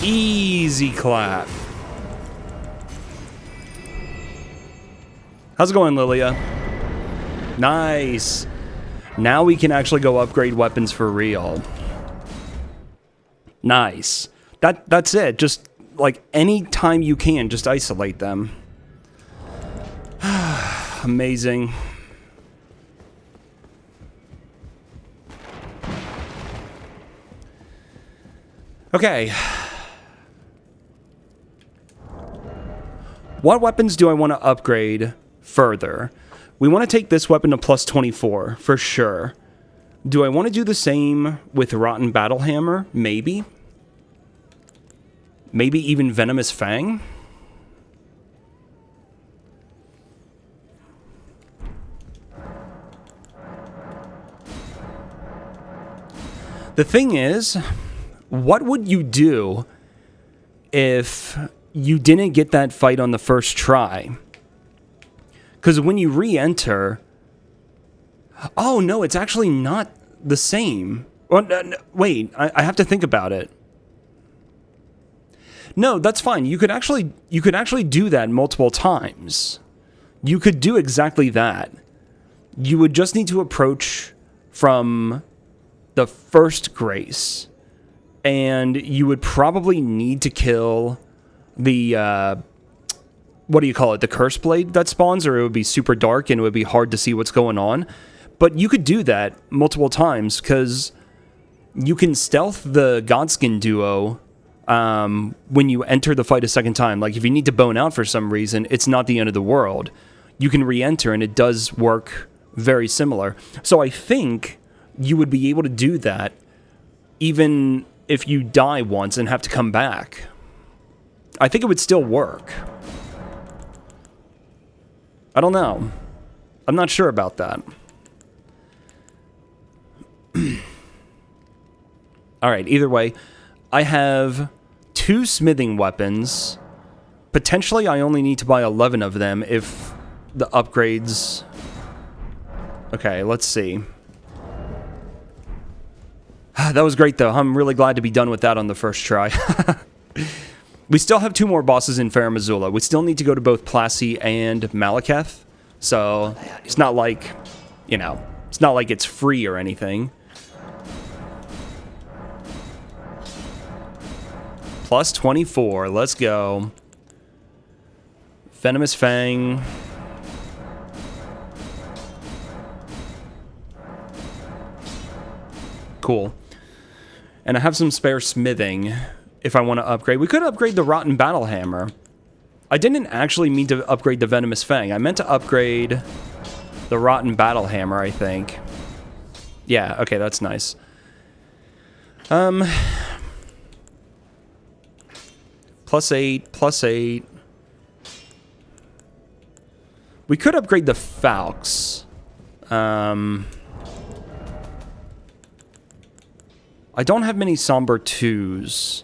Easy clap. How's it going, Lilia? Nice. Now we can actually go upgrade weapons for real. Nice. That's it. Just, like, any time you can, just isolate them. Amazing. Okay. What weapons do I want to upgrade further? We want to take this weapon to plus 24, for sure. Do I want to do the same with Rotten Battlehammer? Maybe. Maybe even Venomous Fang? The thing is, what would you do if you didn't get that fight on the first try? Because when you re-enter... Oh, no, it's actually not the same. Well, wait, I have to think about it. No, that's fine. You could actually do that multiple times. You could do exactly that. You would just need to approach from the first Grace. And you would probably need to kill the... what do you call it? The Curse Blade that spawns, or it would be super dark and it would be hard to see what's going on. But you could do that multiple times because you can stealth the Godskin duo when you enter the fight a second time. Like, if you need to bone out for some reason, it's not the end of the world. You can re-enter, and it does work very similar. So I think you would be able to do that even if you die once and have to come back. I think it would still work. I don't know. I'm not sure about that. Alright, either way, I have 2 smithing weapons. Potentially, I only need to buy 11 of them if the upgrades... Okay, let's see. That was great, though. I'm really glad to be done with that on the first try. We still have 2 more bosses in Farum Azula. We still need to go to both Plassey and Malekith. So, it's not like, you know, it's not like it's free or anything. Plus 24. Let's go. Venomous Fang. Cool. And I have some spare smithing if I want to upgrade. We could upgrade the Rotten Battlehammer. I didn't actually mean to upgrade the Venomous Fang. I meant to upgrade the Rotten Battlehammer, I think. Yeah, okay, that's nice. +8, +8. We could upgrade the Falx. I don't have many Somber 2s.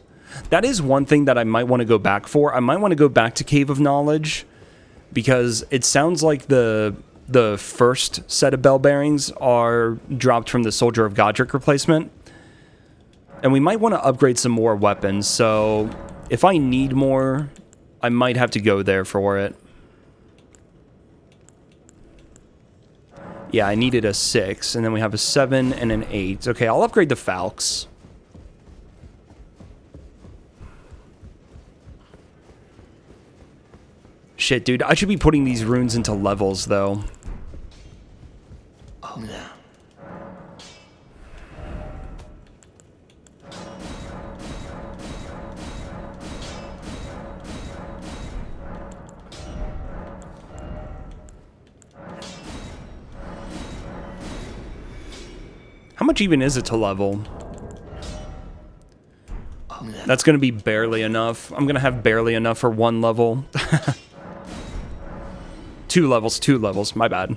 That is one thing that I might want to go back for. I might want to go back to Cave of Knowledge, because it sounds like the first set of bell bearings are dropped from the Soldier of Godric replacement. And we might want to upgrade some more weapons, so if I need more, I might have to go there for it. Yeah, I needed a 6, and then we have a 7 and an 8. Okay, I'll upgrade the Falx. Shit, dude, I should be putting these runes into levels, though. Oh, no. How much even is it to level? That's going to be barely enough. I'm going to have barely enough for 1 level. 2 levels, my bad.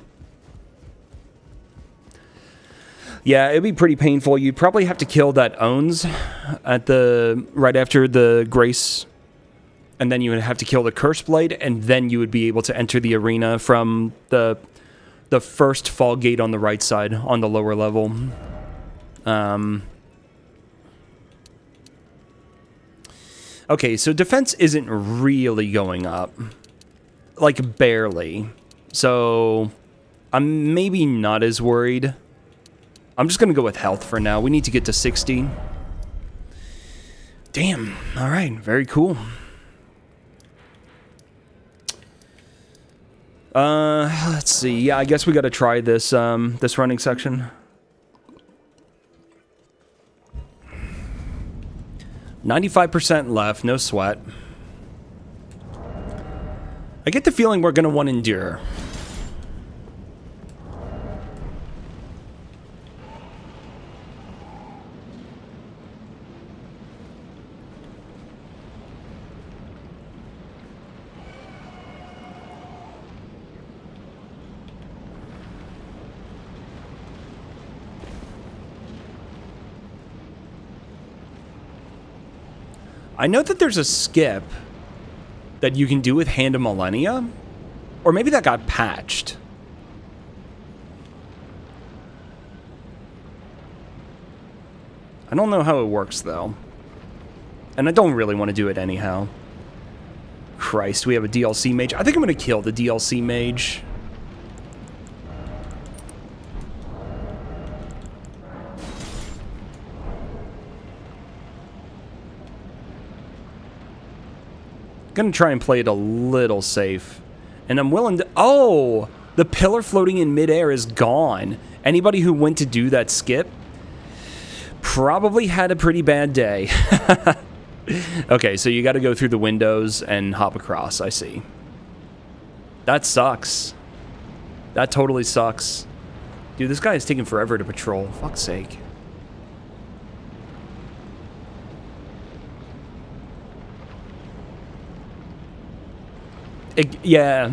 Yeah, it'd be pretty painful. You'd probably have to kill that Owns at right after the Grace, and then you would have to kill the Curse Blade, and then you would be able to enter the arena from the first fall gate on the right side on the lower level. Okay, so defense isn't really going up. Like, barely. So, I'm maybe not as worried. I'm just going to go with health for now. We need to get to 60. Damn. All right. Very cool. Let's see. Yeah, I guess we got to try this, this running section. 95% left. No sweat. I get the feeling we're going to want to endure. I know that there's a skip that you can do with Hand of Millennia, or maybe that got patched. I don't know how it works, though. And I don't really want to do it anyhow. Christ, we have a DLC mage. I think I'm going to kill the DLC mage. Gonna try and play it a little safe. And I'm willing to... Oh! The pillar floating in midair is gone. Anybody who went to do that skip probably had a pretty bad day. Okay, so you gotta go through the windows and hop across, I see. That sucks. That totally sucks. Dude, this guy is taking forever to patrol. Fuck's sake. Yeah,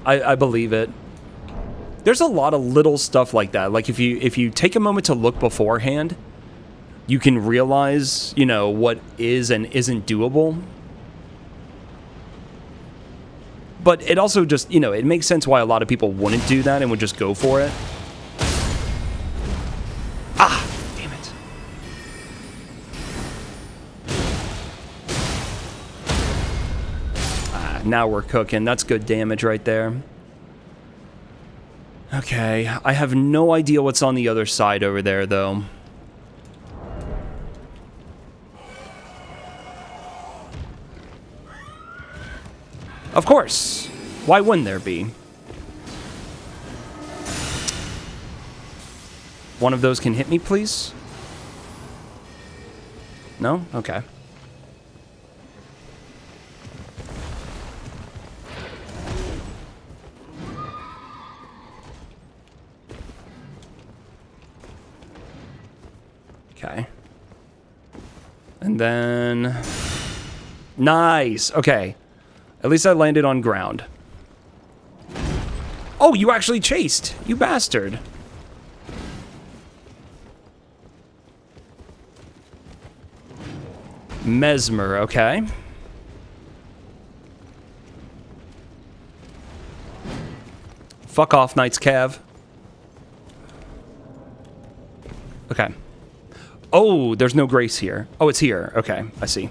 I believe it. There's a lot of little stuff like that. Like if you take a moment to look beforehand, you can realize, you know, what is and isn't doable. But it also just, you know, it makes sense why a lot of people wouldn't do that and would just go for it. Ah, damn it. Now we're cooking. That's good damage right there. Okay, I have no idea what's on the other side over there, though. Of course. Why wouldn't there be? One of those can hit me, please? No? Okay. Okay. And then... Nice! Okay. At least I landed on ground. Oh, you actually chased! You bastard! Mesmer, okay. Fuck off, Knight's Cav. Okay. Oh, there's no grace here. Oh, it's here. Okay, I see.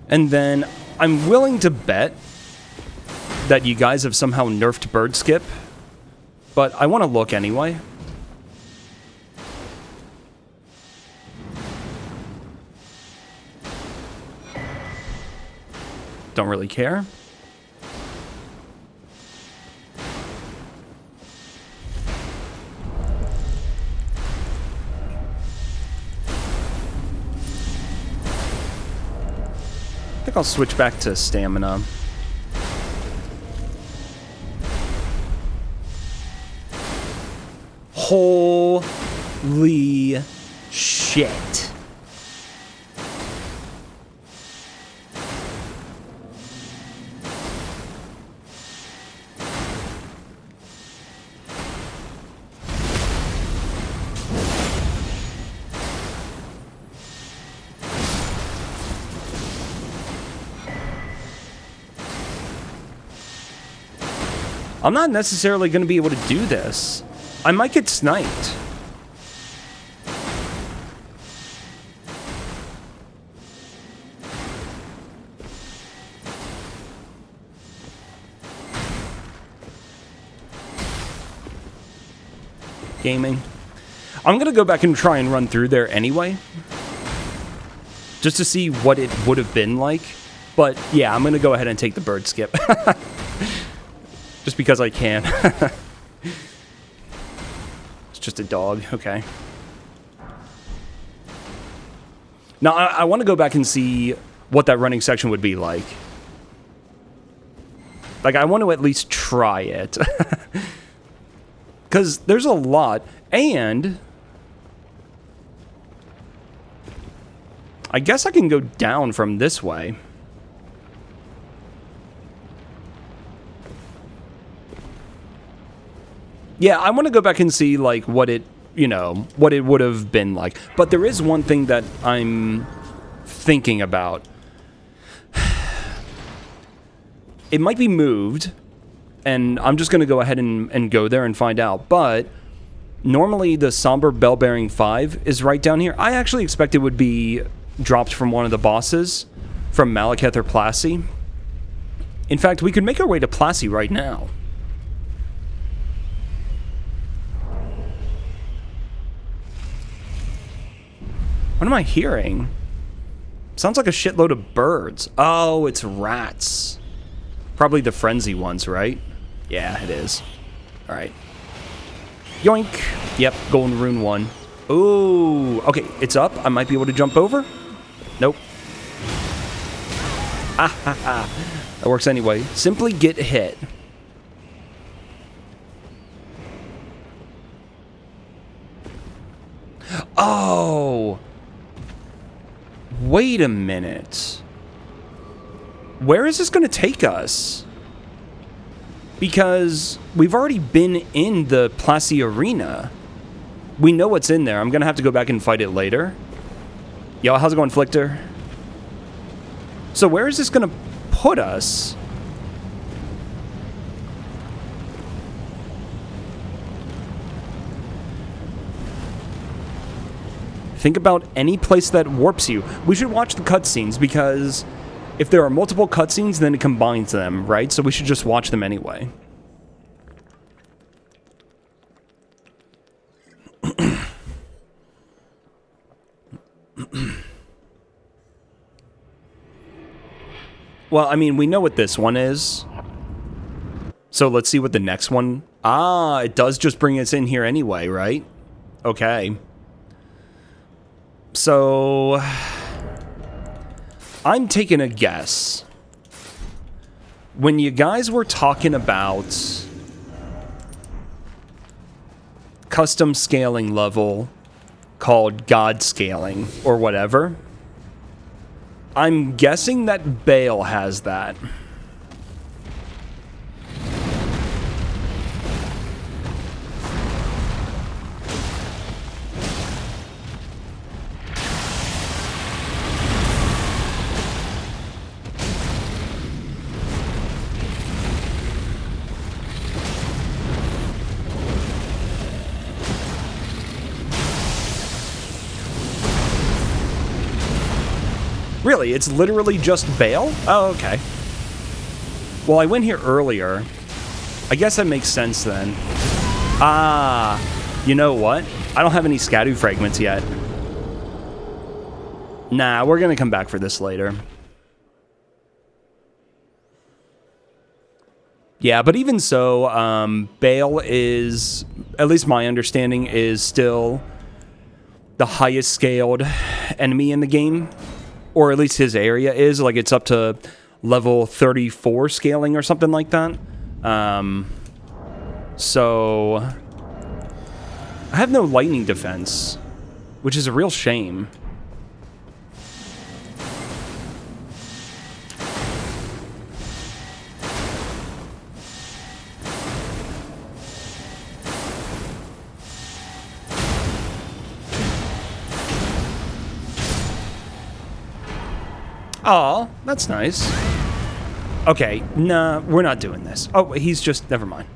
And then I'm willing to bet that you guys have somehow nerfed bird skip, but I want to look anyway. Don't really care. I think I'll switch back to stamina. Holy shit. I'm not necessarily going to be able to do this. I might get sniped. Gaming. I'm going to go back and try and run through there anyway. Just to see what it would have been like. But yeah, I'm going to go ahead and take the bird skip. Just because I can. It's just a dog. Okay. Now, I want to go back and see what that running section would be like. Like, I want to at least try it. Because there's a lot. And I guess I can go down from this way. Yeah, I want to go back and see, like, what it, you know, what it would have been like. But there is one thing that I'm thinking about. It might be moved, and I'm just going to go ahead and go there and find out. But normally the Somber Bell-Bearing 5 is right down here. I actually expect it would be dropped from one of the bosses, from Malekith or Plassey. In fact, we could make our way to Plassey right now. What am I hearing? Sounds like a shitload of birds. Oh, it's rats. Probably the frenzy ones, right? Yeah, it is. All right. Yoink. Yep, golden rune 1. Ooh. Okay, it's up. I might be able to jump over. Nope. Ah, ha, ha. That works anyway. Simply get hit. Oh. Wait a minute. Where is this going to take us? Because we've already been in the Plassey Arena. We know what's in there. I'm going to have to go back and fight it later. Yo, how's it going, Flichter? So where is this going to put us? Think about any place that warps you. We should watch the cutscenes because if there are multiple cutscenes, then it combines them, right? So we should just watch them anyway. Well, I mean, we know what this one is. So let's see what the next one... Ah, it does just bring us in here anyway, right? Okay. So... I'm taking a guess. When you guys were talking about custom scaling level called God scaling or whatever, I'm guessing that Bale has that. Really? It's literally just Bale? Oh, okay. Well, I went here earlier. I guess that makes sense then. Ah, you know what? I don't have any Scadu fragments yet. Nah, we're gonna come back for this later. Yeah, but even so, Bale is, at least my understanding, is still the highest scaled enemy in the game. Or at least his area is. Like, it's up to level 34 scaling or something like that. So... I have no lightning defense, which is a real shame. Aw, that's nice. Okay, nah, we're not doing this. Oh, he's just... Never mind.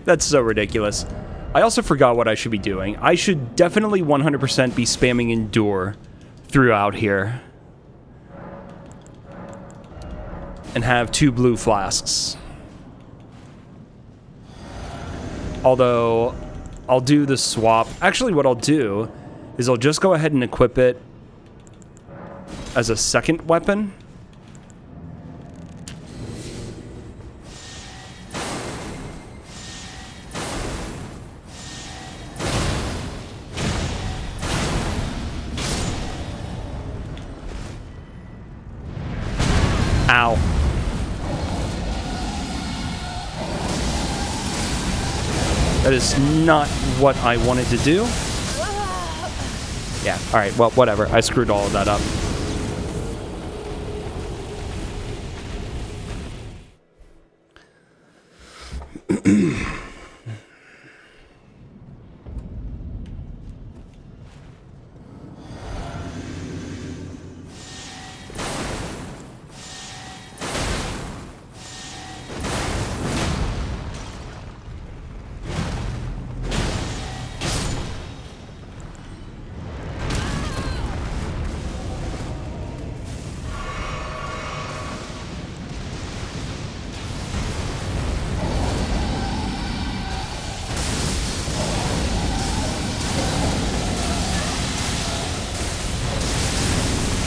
That's so ridiculous. I also forgot what I should be doing. I should definitely 100% be spamming Endure throughout here. And have 2 blue flasks. Although, I'll do the swap. Actually, what I'll do is I'll just go ahead and equip it as a second weapon. Ow. That is not what I wanted to do. Yeah, alright, well, whatever. I screwed all of that up.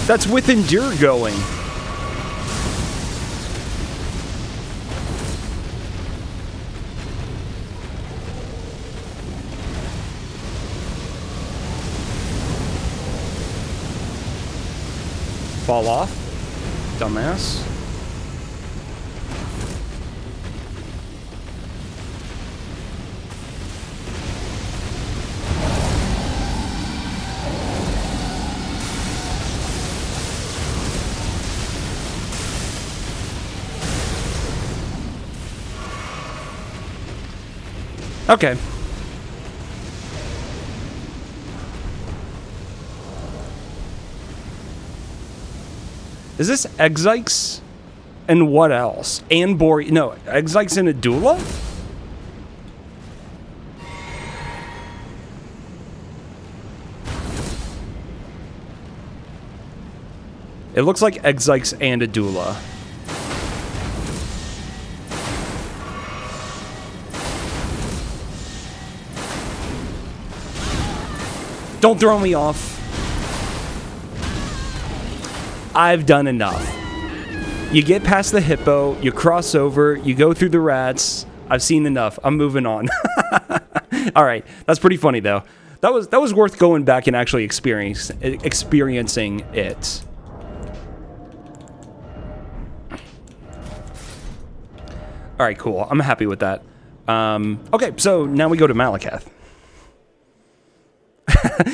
That's with Endure going. Fall off, dumbass. Okay. Is this Exikes? And what else? And Bori... No, Exikes and Adula? It looks like Exikes and Adula. Don't throw me off. I've done enough. You get past the hippo, you cross over, you go through the rats. I've seen enough. I'm moving on. All right, that's pretty funny though. That was worth going back and actually experiencing it. All right, cool. I'm happy with that. Okay, so now we go to Malekith.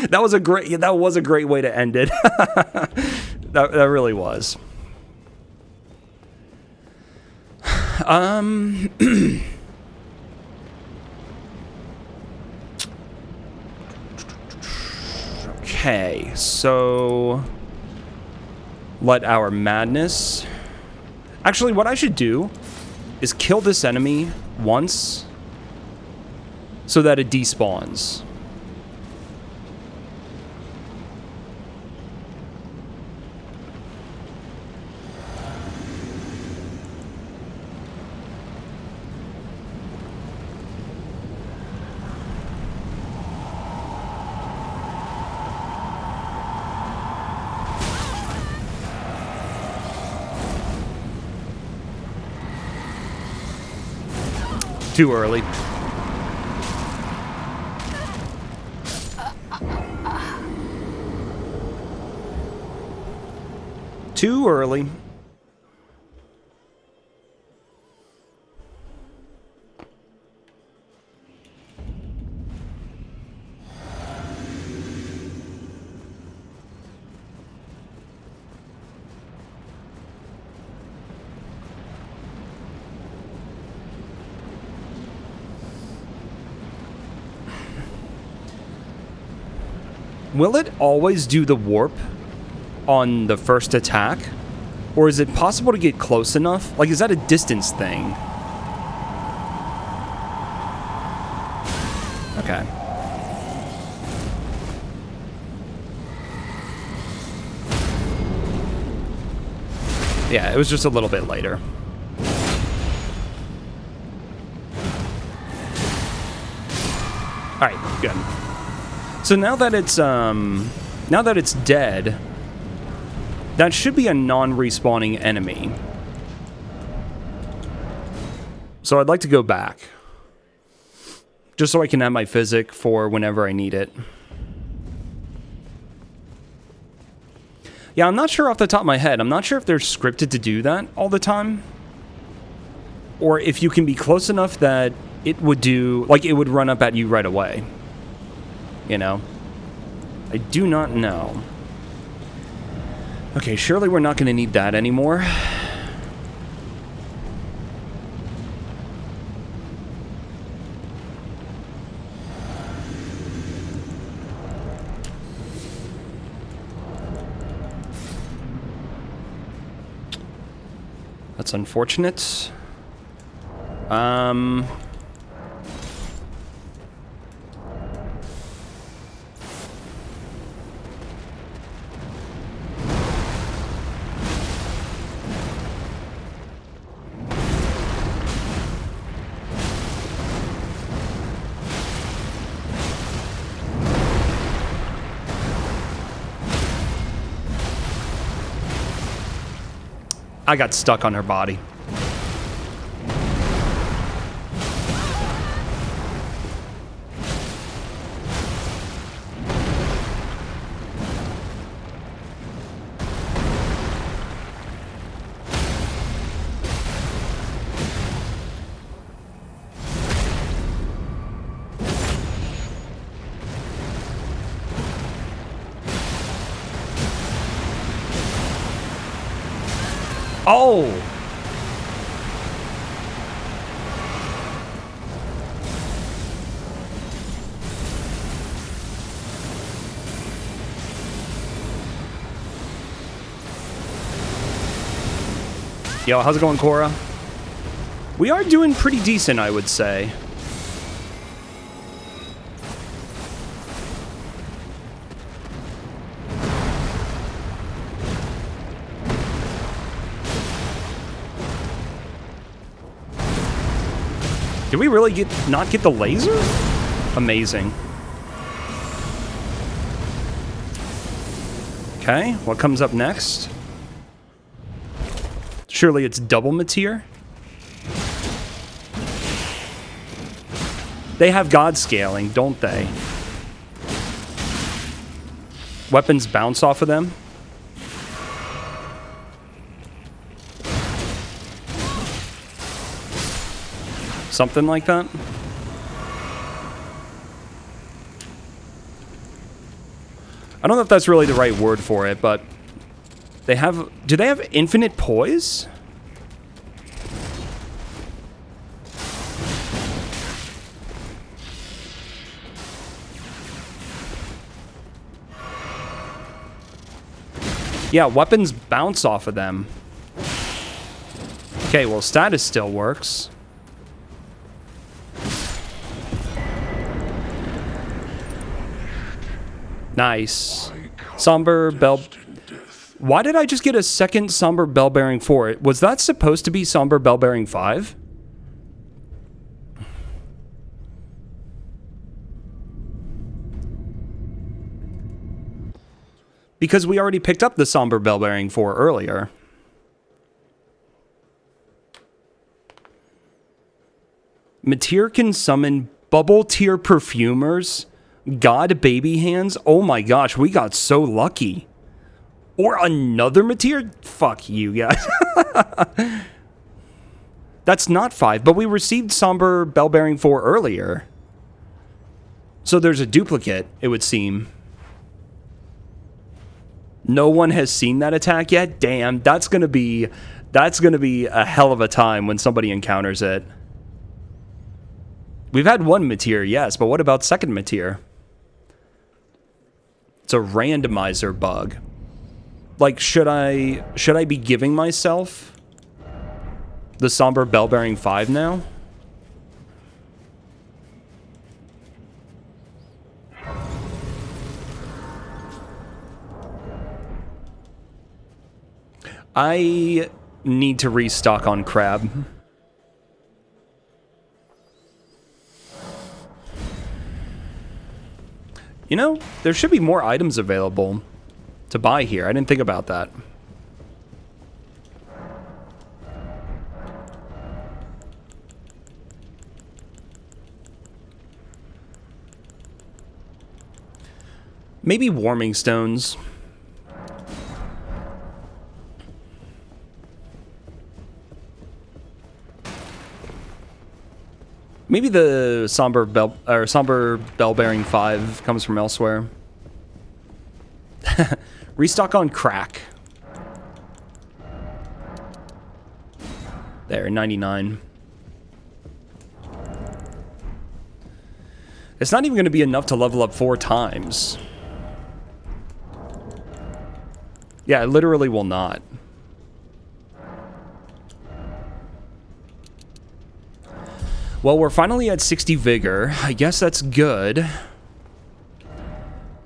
That was a great way to end it. that really was. Okay, so let our madness. Actually, what I should do is kill this enemy once so that it despawns. Too early. Too early. Will it always do the warp on the first attack? Or is it possible to get close enough? Like, is that a distance thing? Okay. Yeah, it was just a little bit later. Alright, good. So now that it's dead, that should be a non-respawning enemy. So I'd like to go back. Just so I can have my physic for whenever I need it. Yeah, I'm not sure off the top of my head. I'm not sure if they're scripted to do that all the time. Or if you can be close enough that it would do... Like, it would run up at you right away. You know? I do not know. Okay, surely we're not going to need that anymore. That's unfortunate. I got stuck on her body. Oh! Yo, how's it going, Cora? We are doing pretty decent, I would say. Did we really not get the laser? Amazing. Okay, what comes up next? Surely it's double mateer? They have God scaling, don't they? Weapons bounce off of them? Something like that? I don't know if that's really the right word for it, but they have... Do they have infinite poise? Yeah, weapons bounce off of them. Okay, well, status still works. Nice. Somber Bell... Why did I just get a second Somber Bell Bearing 4? Was that supposed to be Somber Bell Bearing 5? Because we already picked up the Somber Bell Bearing 4 earlier. Mateer can summon Bubble Tear Perfumers... God baby hands? Oh my gosh, we got so lucky. Or another mateer? Fuck you guys. That's not 5, but we received Somber Bell Bearing 4 earlier. So there's a duplicate, it would seem. No one has seen that attack yet? Damn, that's gonna be a hell of a time when somebody encounters it. We've had one mateer, yes, but what about second mateer? It's a randomizer bug. Like, should I be giving myself the Somber Bellbearing 5 now? I need to restock on crab. You know, there should be more items available to buy here. I didn't think about that. Maybe warming stones. Maybe the Somber Bellbearing 5 comes from elsewhere. Restock on crack. There, 99. It's not even going to be enough to level up 4 times. Yeah, it literally will not. Well, we're finally at 60 vigor. I guess that's good.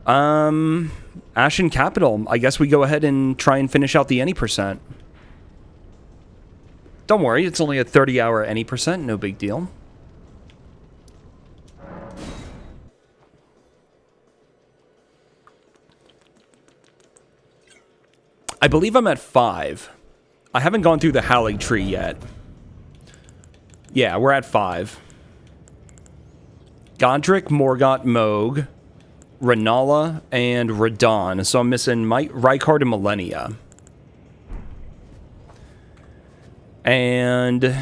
Ashen Capital. I guess we go ahead and try and finish out the any percent. Don't worry, it's only a 30-hour any percent. No big deal. I believe I'm at 5. I haven't gone through the Howling Tree yet. Yeah, we're at 5. Godric, Morgott, Moog, Renala, and Radon. So I'm missing Rykard and Millennia. And...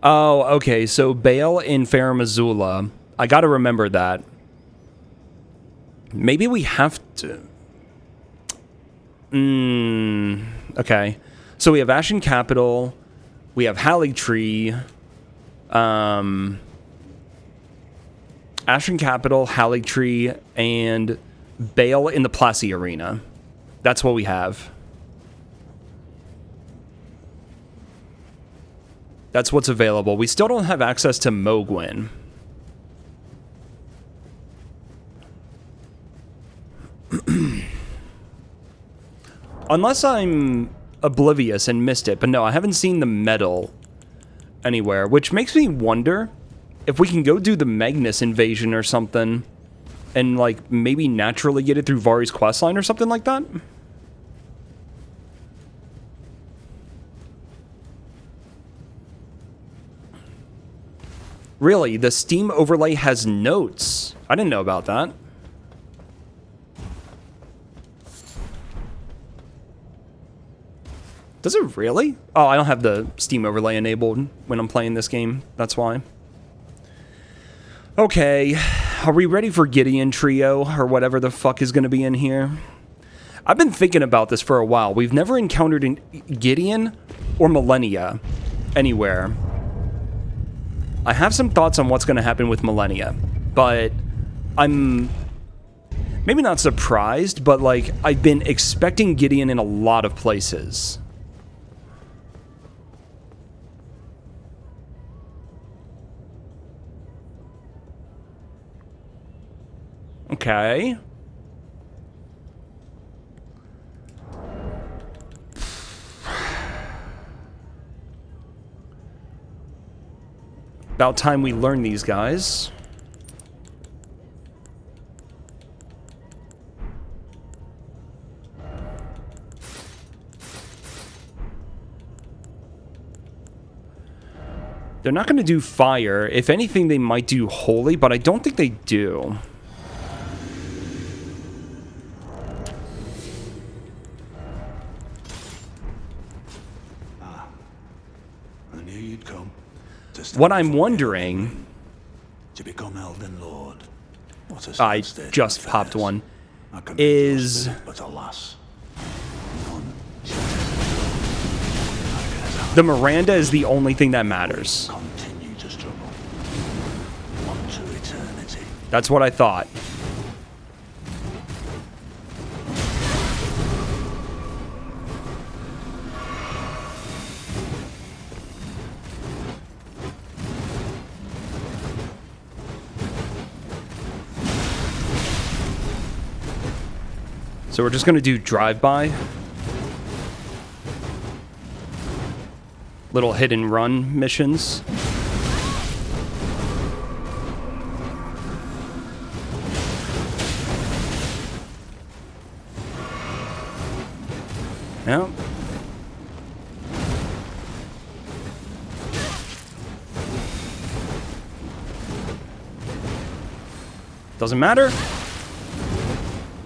oh, okay, so Bale in Farum Azula. I gotta remember that. Maybe we have to... okay. So we have Ashen Capital... we have Haligtree, Ashen Capital, Haligtree, and Bale in the Plassey Arena. That's what we have. That's what's available. We still don't have access to Mohgwyn. Unless I'm oblivious and missed it, but no, I haven't seen the medal anywhere, which makes me wonder if we can go do the Magnus invasion or something and like maybe naturally get it through Vari's questline or something like that. Really, the Steam overlay has notes. I didn't know about that. Does it really? Oh, I don't have the Steam overlay enabled when I'm playing this game. That's why. Okay, are we ready for Gideon Trio or whatever the fuck is going to be in here? I've been thinking about this for a while. We've never encountered Gideon or Millennia anywhere. I have some thoughts on what's going to happen with Millennia, but I'm maybe not surprised, but like I've been expecting Gideon in a lot of places. Okay. About time we learn these guys. They're not going to do fire. If anything, they might do holy, but I don't think they do. What I'm wondering... to become Elden Lord. I just popped one. Is... but alas, the Miranda is the only thing that matters. continue to struggle. On to eternity. That's what I thought. So we're just going to do drive-by. Little hit and run missions. Yep. Doesn't matter.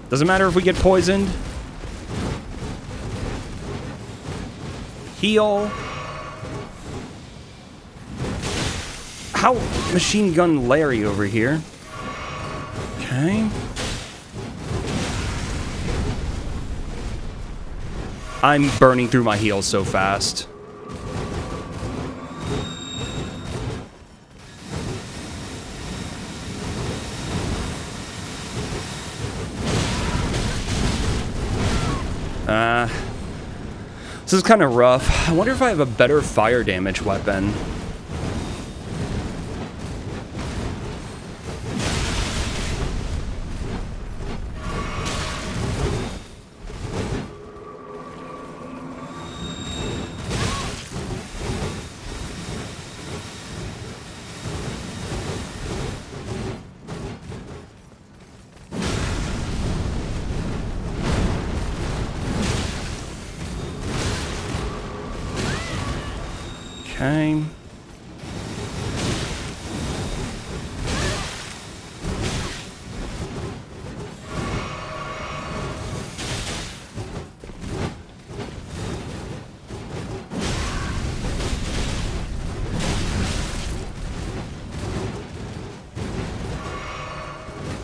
Doesn't matter if we get poisoned. Heal. How? Machine Gun Larry over here. Okay. I'm burning through my heals so fast. This is kind of rough. I wonder if I have a better fire damage weapon. Okay.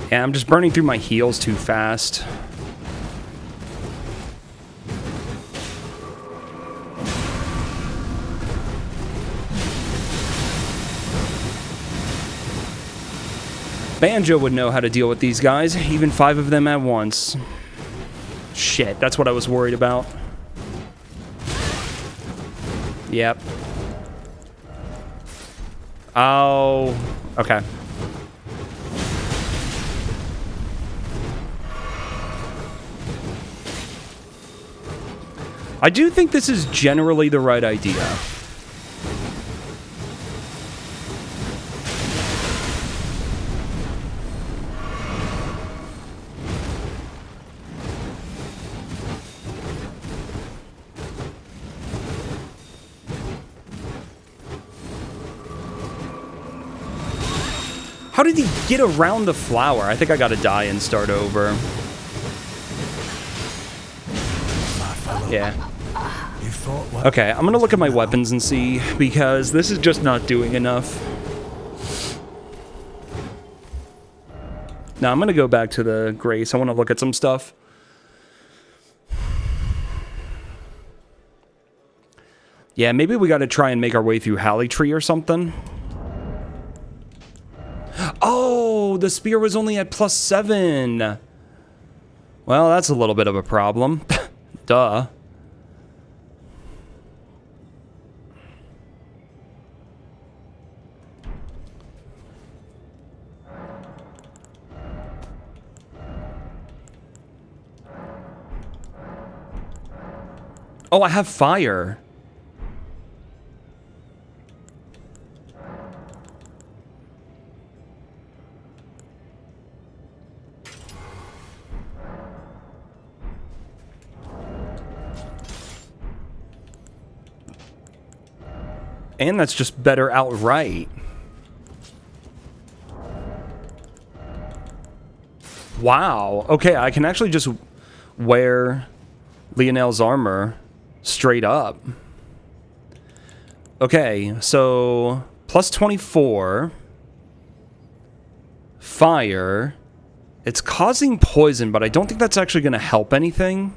Yeah, I'm just burning through my heals too fast. Banjo would know how to deal with these guys, even 5 of them at once. Shit, that's what I was worried about. Yep. Oh, okay. I do think this is generally the right idea. How did he get around the flower? I think I gotta die and start over. Yeah. Okay, I'm gonna look at my weapons and see, because this is just not doing enough. Now I'm gonna go back to the Grace. I want to look at some stuff. Yeah, maybe we gotta try and make our way through Hallitree or something. Oh, the spear was only at +7. Well, that's a little bit of a problem. Duh. Oh, I have fire. And that's just better outright. Wow. Okay, I can actually just wear Lionel's armor straight up. Okay, so +24. Fire. It's causing poison, but I don't think that's actually going to help anything.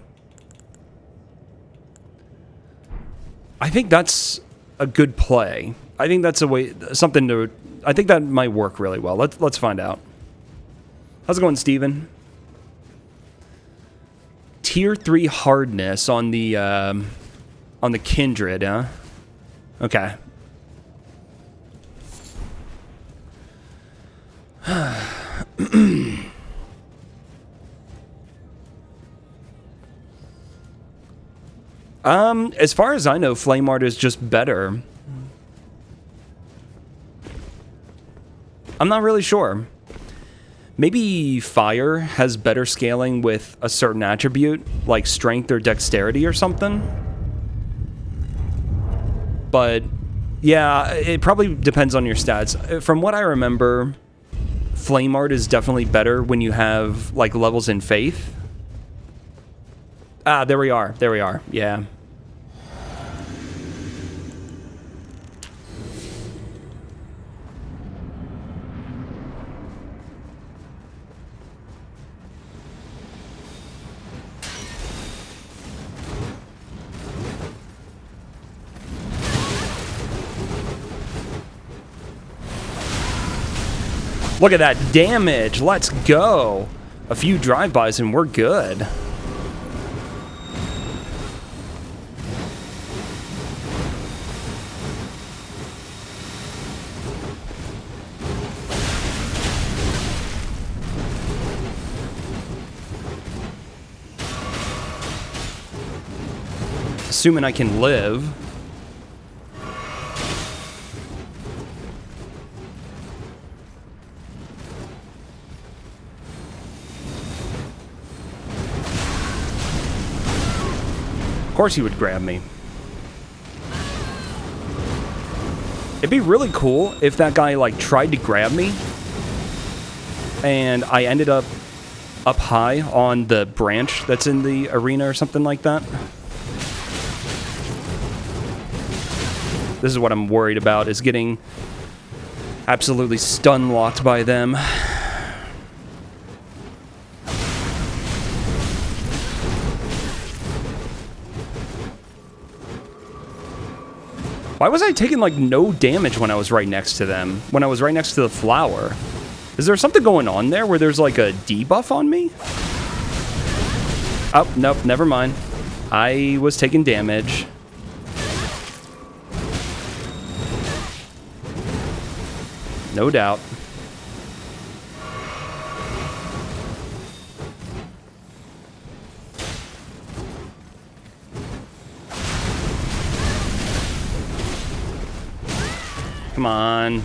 I think that's a good play. I think that's a way, something to, I think that might work really well. Let's find out. How's it going, Steven? Tier 3 hardness on the Kindred, huh? Okay. As far as I know, Flame Art is just better. I'm not really sure. Maybe Fire has better scaling with a certain attribute, like Strength or Dexterity or something. But, yeah, it probably depends on your stats. From what I remember, Flame Art is definitely better when you have, like, levels in Faith. Ah, there we are. There we are. Yeah. Look at that damage. Let's go. A few drive-bys and we're good. Assuming I can live. Of course he would grab me. It'd be really cool if that guy, like, tried to grab me and I ended up high on the branch that's in the arena or something like that. This is what I'm worried about, is getting absolutely stun locked by them. Why was I taking, like, no damage when I was right next to them? When I was right next to the flower? Is there something going on there where there's, like, a debuff on me? Oh, nope, never mind. I was taking damage. No doubt. Come on.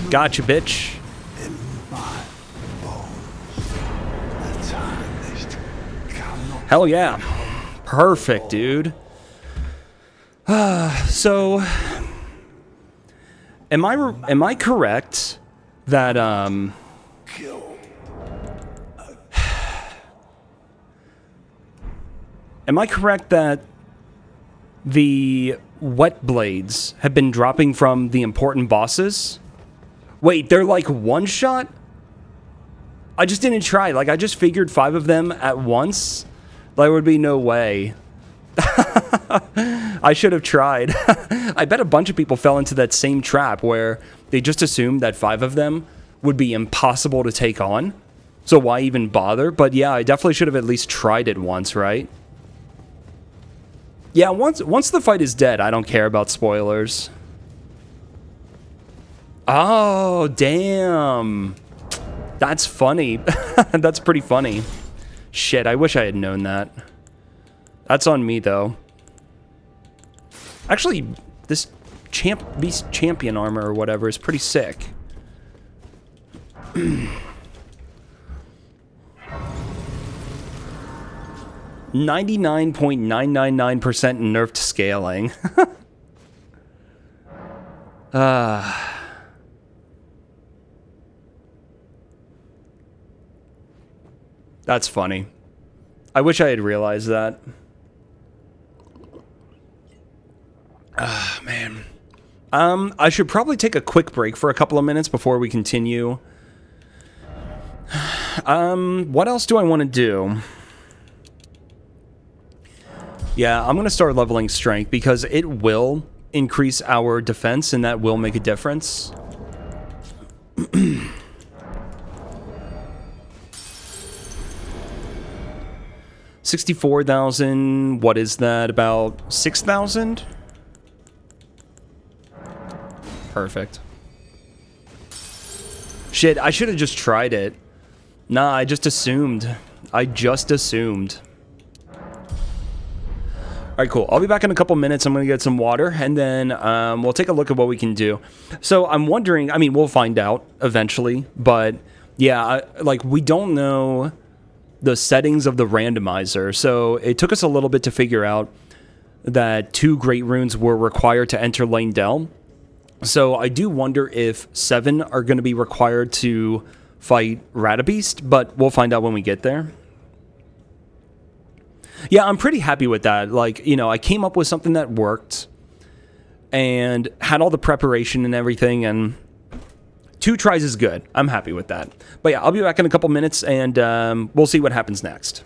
Gotcha, bitch. In my bones. The tarnished cannot. Hell yeah. Perfect, dude. So, am I correct that Kill. am I correct that the wet blades have been dropping from the important bosses? Wait, they're like one shot? I just didn't try. Like, I just figured 5 of them at once. There would be no way. I should have tried. I bet a bunch of people fell into that same trap where they just assumed that 5 of them would be impossible to take on. So why even bother? But yeah, I definitely should have at least tried it once, right? Yeah, once the fight is dead, I don't care about spoilers. Oh, damn. That's funny. That's pretty funny. Shit, I wish I had known that. That's on me, though. Actually, this Beast Champion armor or whatever is pretty sick. 99.999% nerfed scaling. That's funny. I wish I had realized that. Ah, man. I should probably take a quick break for a couple of minutes before we continue. What else do I want to do? Yeah, I'm going to start leveling strength because it will increase our defense and that will make a difference. 64,000. What is that? About 6,000? Perfect. Shit, I should have just tried it. Nah, I just assumed. Alright, cool. I'll be back in a couple minutes. I'm going to get some water, and then we'll take a look at what we can do. So I'm wondering, I mean, we'll find out eventually, but yeah, like, we don't know the settings of the randomizer, so it took us a little bit to figure out that 2 Great Runes were required to enter Leyndell. So I do wonder if 7 are going to be required to fight Radabeast, but we'll find out when we get there. Yeah, I'm pretty happy with that. Like, you know, I came up with something that worked and had all the preparation and everything, and 2 tries is good. I'm happy with that. But yeah, I'll be back in a couple minutes, and we'll see what happens next.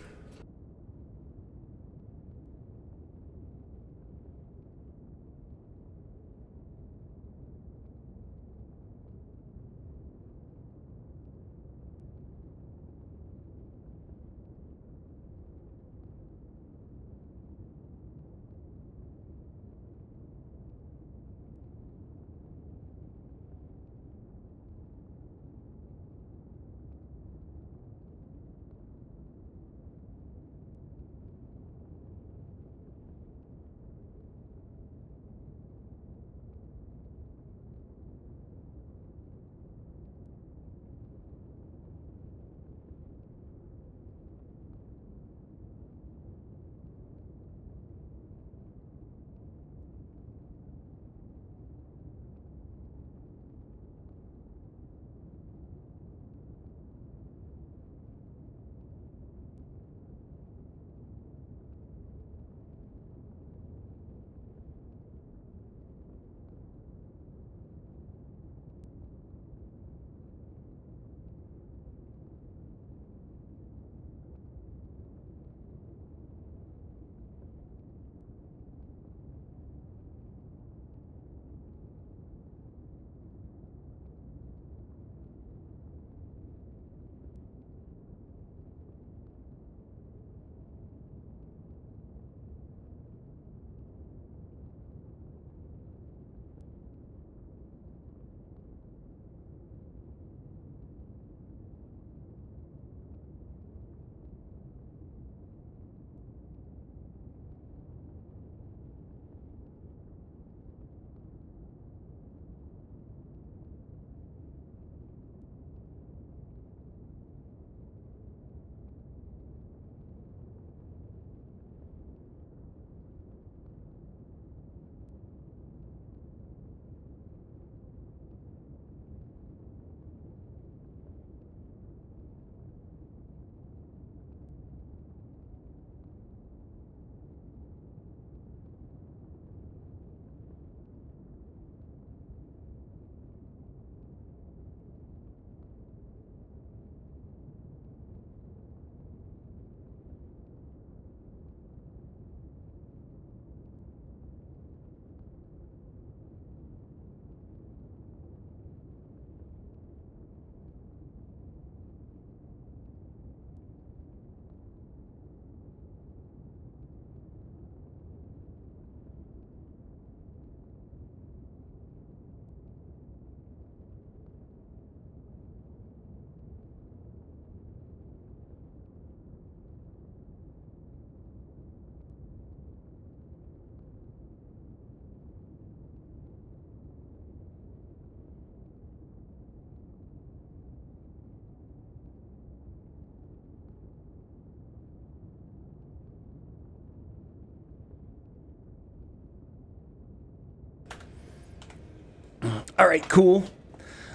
All right, cool.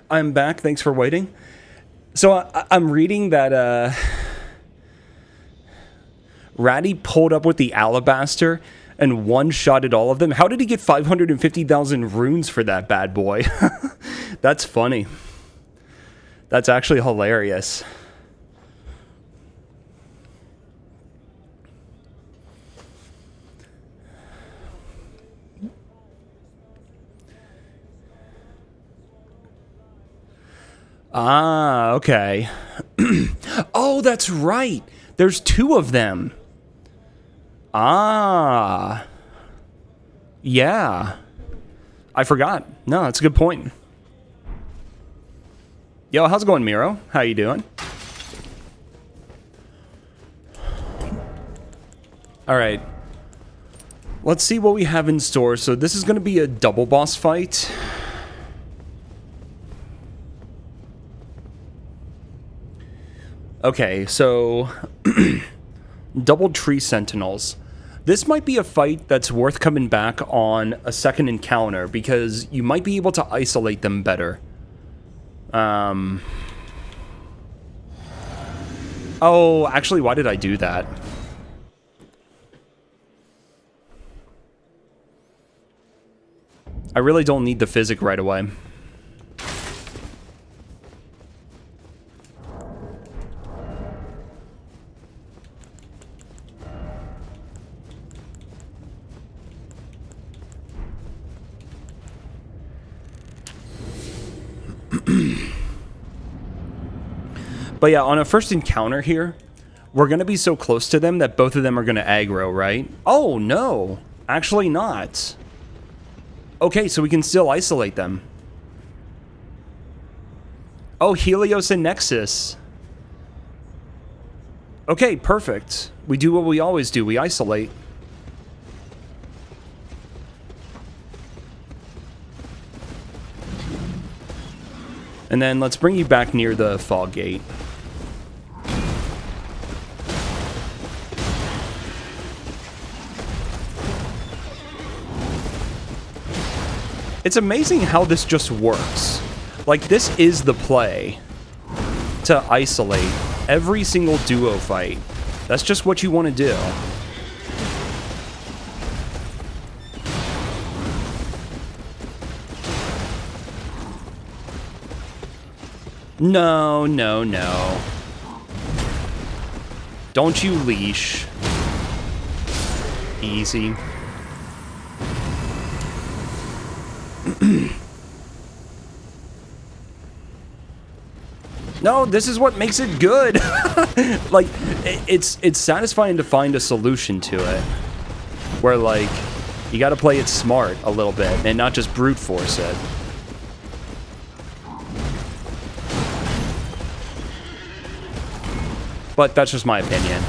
I'm back. Thanks for waiting. So I'm reading that Ratty pulled up with the Alabaster and one-shotted all of them. How did he get 550,000 runes for that bad boy? That's funny. That's actually hilarious. Ah, okay. Oh, that's right. There's 2 of them. Ah. Yeah. I forgot. No, that's a good point. Yo, how's it going, Miro? How you doing? All right. Let's see what we have in store. So this is going to be a double boss fight. Okay, so double tree sentinels. This might be a fight that's worth coming back on a second encounter because you might be able to isolate them better. Oh, actually, why did I do that? I really don't need the physic right away. But yeah, on a first encounter here, we're going to be so close to them that both of them are going to aggro, right? Oh, no. Actually not. Okay, so we can still isolate them. Oh, Helios and Nexus. Okay, perfect. We do what we always do. We isolate. And then let's bring you back near the fog gate. It's amazing how this just works. Like, this is the play to isolate every single duo fight. That's just what you want to do. No, no, no. Don't you leash. Easy. No, this is what makes it good. Like, it's satisfying to find a solution to it. Where, like, you gotta play it smart a little bit and not just brute force it. But that's just my opinion.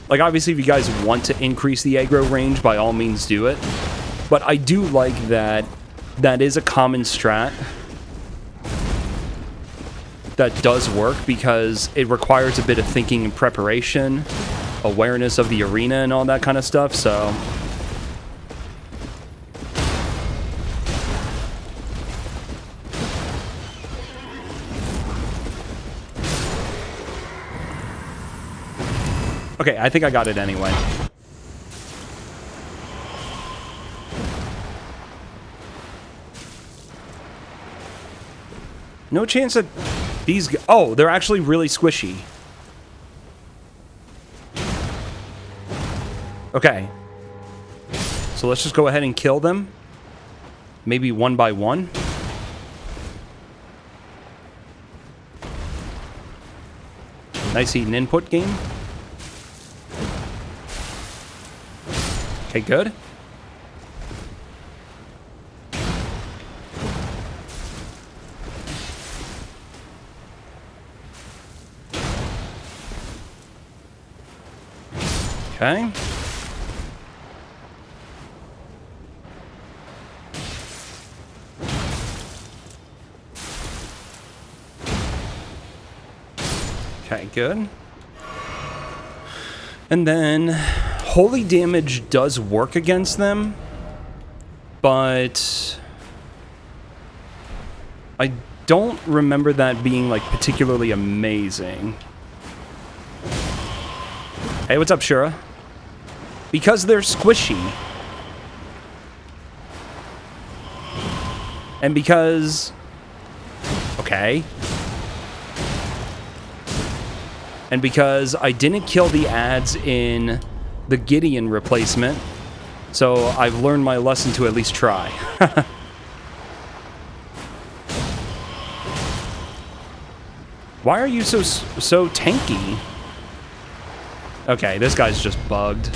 Like, obviously, if you guys want to increase the aggro range, by all means do it. But I do like that that is a common strat that does work because it requires a bit of thinking and preparation, awareness of the arena and all that kind of stuff, so... Okay, I think I got it anyway. No chance that these... Oh, they're actually really squishy. Okay. So let's just go ahead and kill them. Maybe one by one. Nice eating input game. Okay, good. Okay. Okay, good. And then holy damage does work against them, but I don't remember that being like particularly amazing. Hey, what's up, Shura? Because they're squishy. And because... Okay. And because I didn't kill the ads in the Gideon replacement, so I've learned my lesson to at least try. Why are you so tanky? Okay, this guy's just bugged.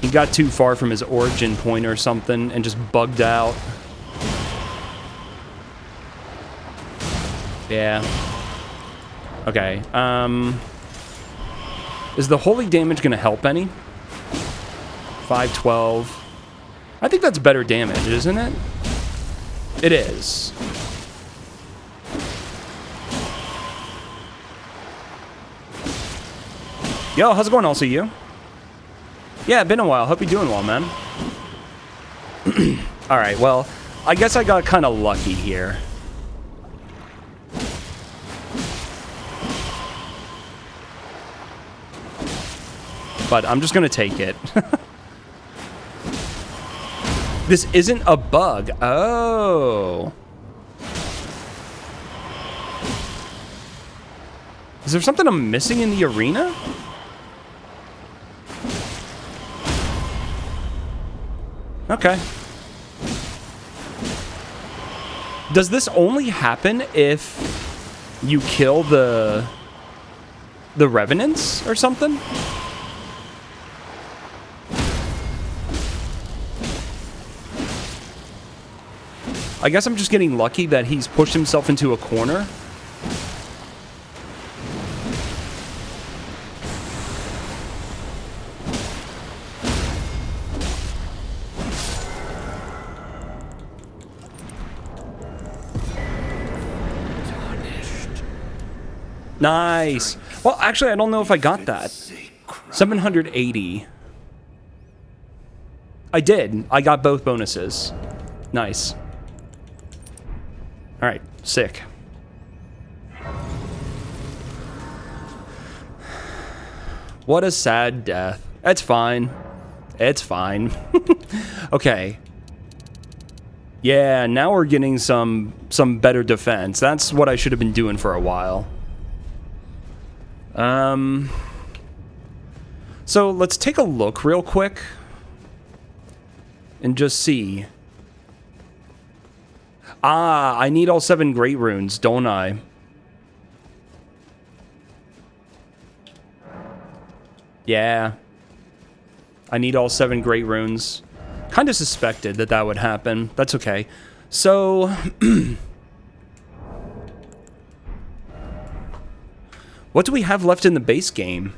He got too far from his origin point or something and just bugged out. Yeah. Okay, is the holy damage gonna help any? 512. I think that's better damage, isn't it? It is. Yo, how's it going, also you? Yeah, been a while. Hope you're doing well, man. Alright, well, I guess I got kind of lucky here. But I'm just gonna take it. This isn't a bug. Oh. Is there something I'm missing in the arena? Okay. Does this only happen if you kill the revenants or something? I guess I'm just getting lucky that he's pushed himself into a corner. Nice. Well, actually, I don't know if I got that. 780. I did. I got both bonuses. Nice. All right, sick. What a sad death. It's fine. It's fine. Okay. Yeah, now we're getting some better defense. That's what I should have been doing for a while. So let's take a look real quick and just see. Ah, I need all 7 great runes, don't I? Yeah. I need all 7 great runes. Kind of suspected that that would happen. That's okay. So... what do we have left in the base game?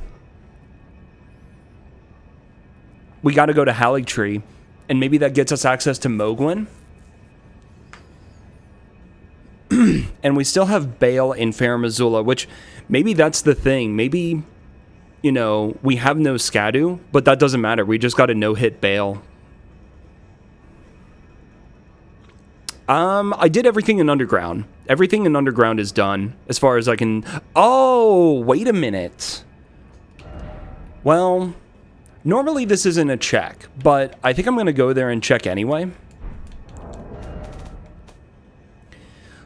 We gotta go to Haligtree, and maybe that gets us access to Mohgwyn. And we still have Bale in Farum Azula, which maybe that's the thing. Maybe, you know, we have no Scadu, but that doesn't matter. We just got a no-hit Bale. I did everything in Underground. Everything in Underground is done, as far as I can... Oh, wait a minute. Well, normally this isn't a check, but I think I'm going to go there and check anyway.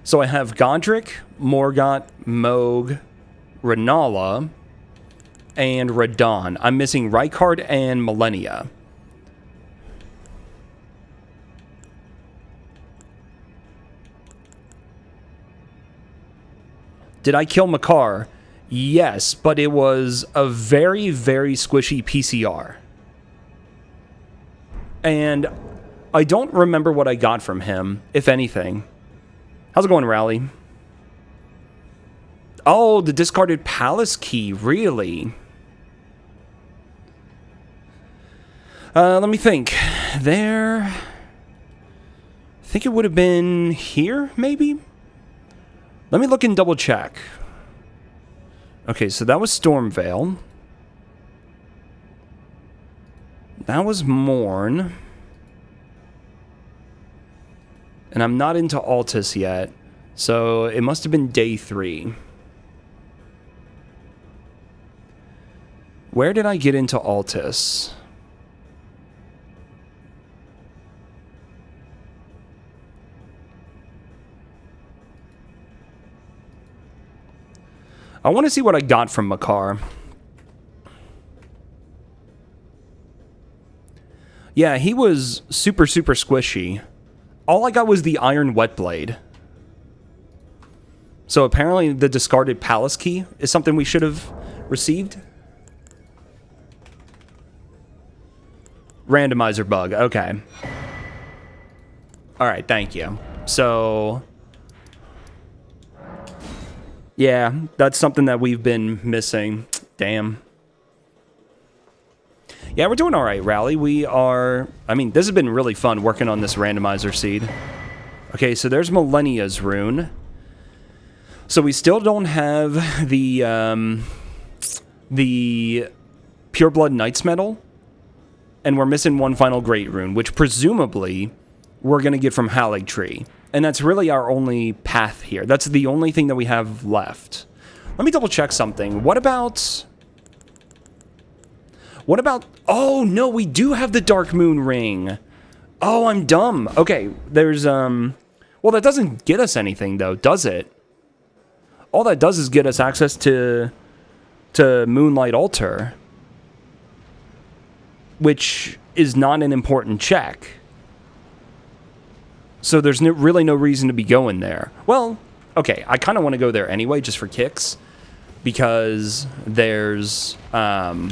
So I have Godric, Morgott, Mohg, Rennala, and Radahn. I'm missing Rykard and Malenia. Did I kill Makar? Yes, but it was a very, very squishy PCR. And I don't remember what I got from him, if anything. How's it going, Rally? Oh, the discarded palace key, really? Let me think. There... I think it would have been here, maybe? Let me look and double check. Okay, so that was Stormveil. That was Morn. And I'm not into Altus yet, so it must have been day 3. Where did I get into Altus? I want to see what I got from Makar. Yeah, he was super, super squishy. All I got was the Iron Whetblade. So apparently the discarded palace key is something we should have received. Randomizer bug. Okay. All right, thank you. So, yeah, that's something that we've been missing. Damn. Yeah, we're doing all right, Rally. We are... I mean, this has been really fun working on this randomizer seed. Okay, so there's Millennia's rune. So we still don't have the Pureblood Knight's Medal. And we're missing one final Great Rune, which presumably we're going to get from Haligtree. And that's really our only path here. That's the only thing that we have left. Let me double check something. What about... Oh, no, we do have the Dark Moon Ring. Oh, I'm dumb. Okay, there's, well, that doesn't get us anything, though, does it? All that does is get us access to Moonlight Altar, which is not an important check. So there's really no reason to be going there. Well, okay, I kind of want to go there anyway, just for kicks, because there's, okay,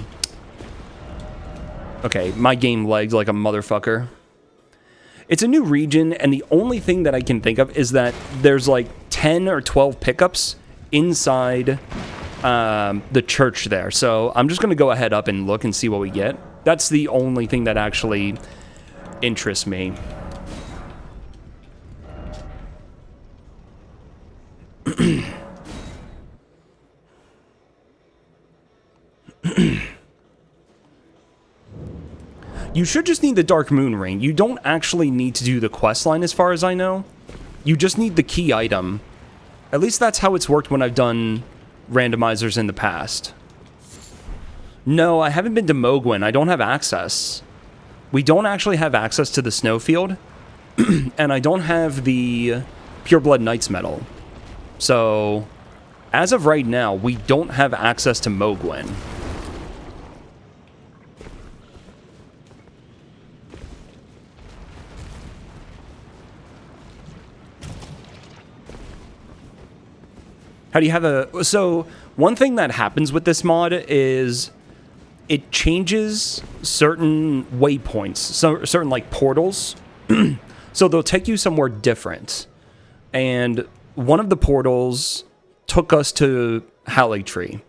my game lagged like a motherfucker. It's a new region, and the only thing that I can think of is that there's like 10 or 12 pickups inside the church there. So I'm just going to go ahead up and look and see what we get. That's the only thing that actually interests me. You should just need the Dark Moon Ring. You don't actually need to do the quest line as far as I know. You just need the key item. At least that's how it's worked when I've done randomizers in the past. No, I haven't been to Mohgwyn. I don't have access. We don't actually have access to the Snowfield. And I don't have the Pureblood Knight's Medal. So, as of right now, we don't have access to Mohgwyn. How do you have a... So, one thing that happens with this mod is it changes certain waypoints, so certain, like, portals. So they'll take you somewhere different. And one of the portals took us to Haligtree.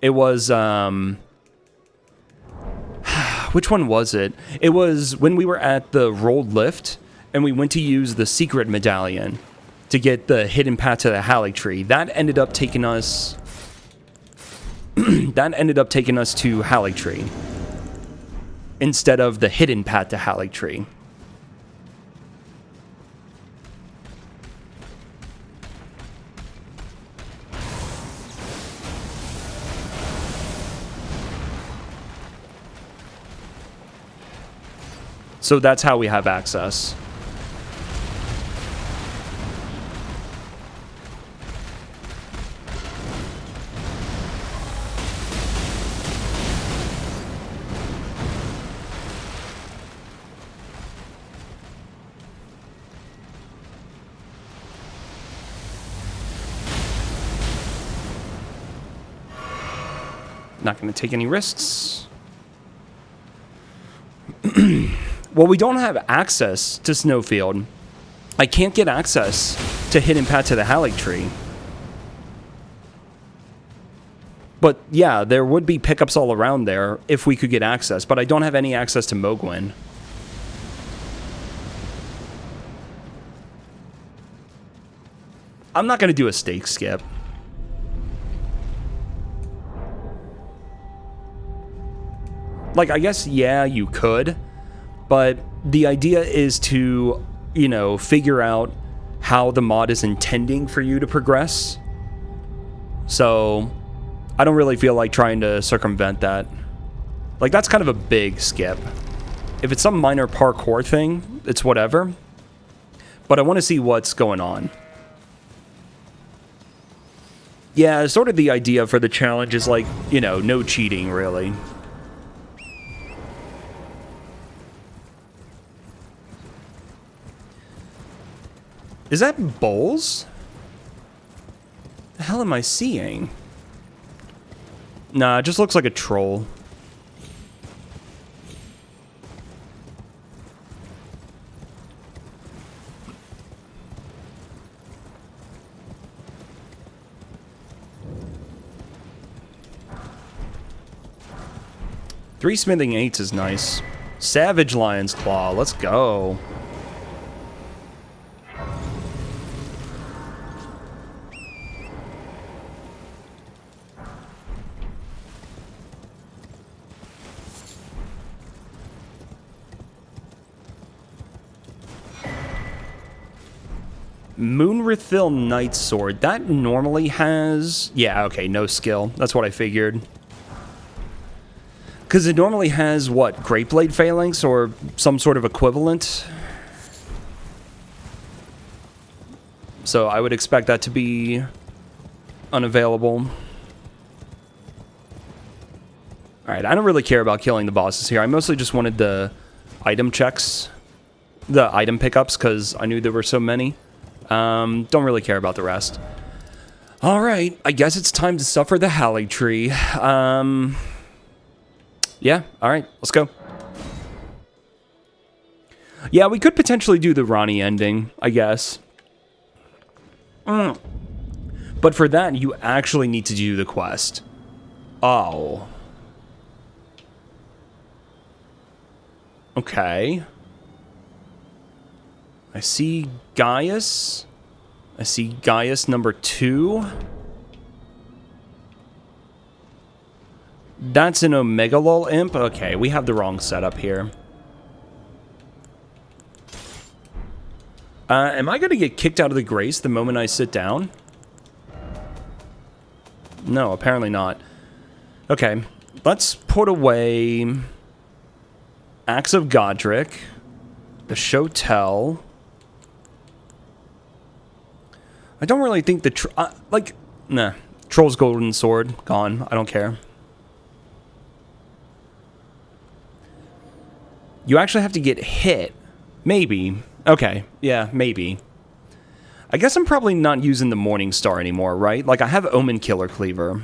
It was, which one was it? It was when we were at the Rolled Lift, and we went to use the secret medallion to get the hidden path to the Haligtree. That ended up taking us... that ended up taking us to Haligtree instead of the hidden path to Haligtree. So that's how we have access. Not going to take any risks. Well, we don't have access to Snowfield. I can't get access to Hidden Path to the Haligtree. But yeah, there would be pickups all around there if we could get access, but I don't have any access to Mohgwyn. I'm not going to do a stake skip. Like, I guess, yeah, you could, but the idea is to, you know, figure out how the mod is intending for you to progress. So, I don't really feel like trying to circumvent that. Like, that's kind of a big skip. If it's some minor parkour thing, it's whatever. But I want to see what's going on. Yeah, sort of the idea for the challenge is like, you know, no cheating, really. Is that Bowls? The hell am I seeing? Nah, it just looks like a troll. Three smithing 8s is nice. Savage Lion's Claw, let's go. Moonrithil Night Sword. That normally has... Yeah, okay, no skill. That's what I figured. Because it normally has, what, Great Blade Phalanx or some sort of equivalent? So I would expect that to be unavailable. Alright, I don't really care about killing the bosses here. I mostly just wanted the item checks. The item pickups, because I knew there were so many. Don't really care about the rest. Alright, I guess it's time to suffer the Haligtree. Yeah, alright, let's go. Yeah, we could potentially do the Ronnie ending, I guess. But for that, you actually need to do the quest. Oh. Okay. I see Gaius. I see Gaius number 2. That's an Omegalol imp? Okay, we have the wrong setup here. Am I going to get kicked out of the Grace the moment I sit down? No, apparently not. Okay, let's put away Axe of Godric, the Shotel. I don't really think the... nah. Troll's Golden Sword, gone. I don't care. You actually have to get hit. Maybe. Okay, yeah, maybe. I guess I'm probably not using the Morning Star anymore, right? Like, I have Omen Killer Cleaver.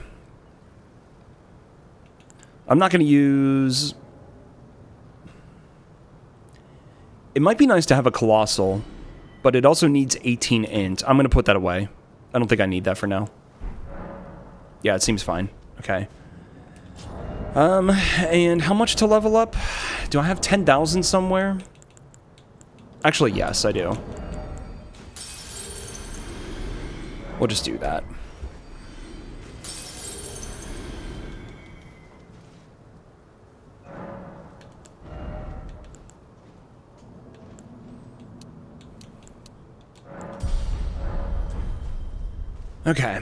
I'm not going to use... It might be nice to have a Colossal, but it also needs 18 int. I'm going to put that away. I don't think I need that for now. Yeah, it seems fine. Okay. And how much to level up? Do I have 10,000 somewhere? Actually, yes, I do. We'll just do that. Okay.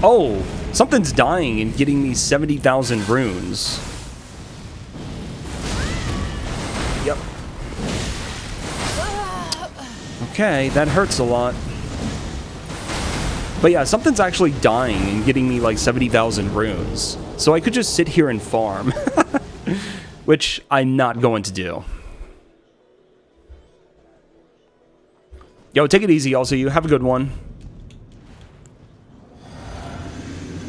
Oh, something's dying and getting me 70,000 runes. Yep. Okay, that hurts a lot. But yeah, something's actually dying and getting me like 70,000 runes. So I could just sit here and farm. Which I'm not going to do. Yo, take it easy also, you have a good one.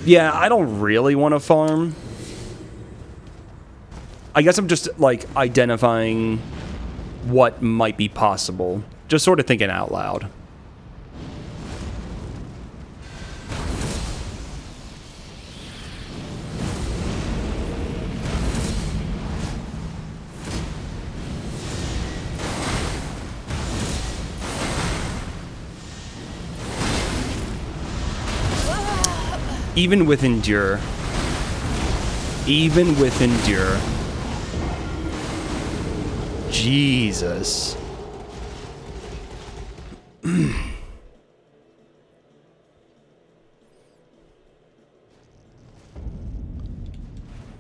Yeah, I don't really want to farm. I guess I'm just, like, identifying what might be possible. Just sort of thinking out loud. Even with Endure. Even with Endure. Jesus.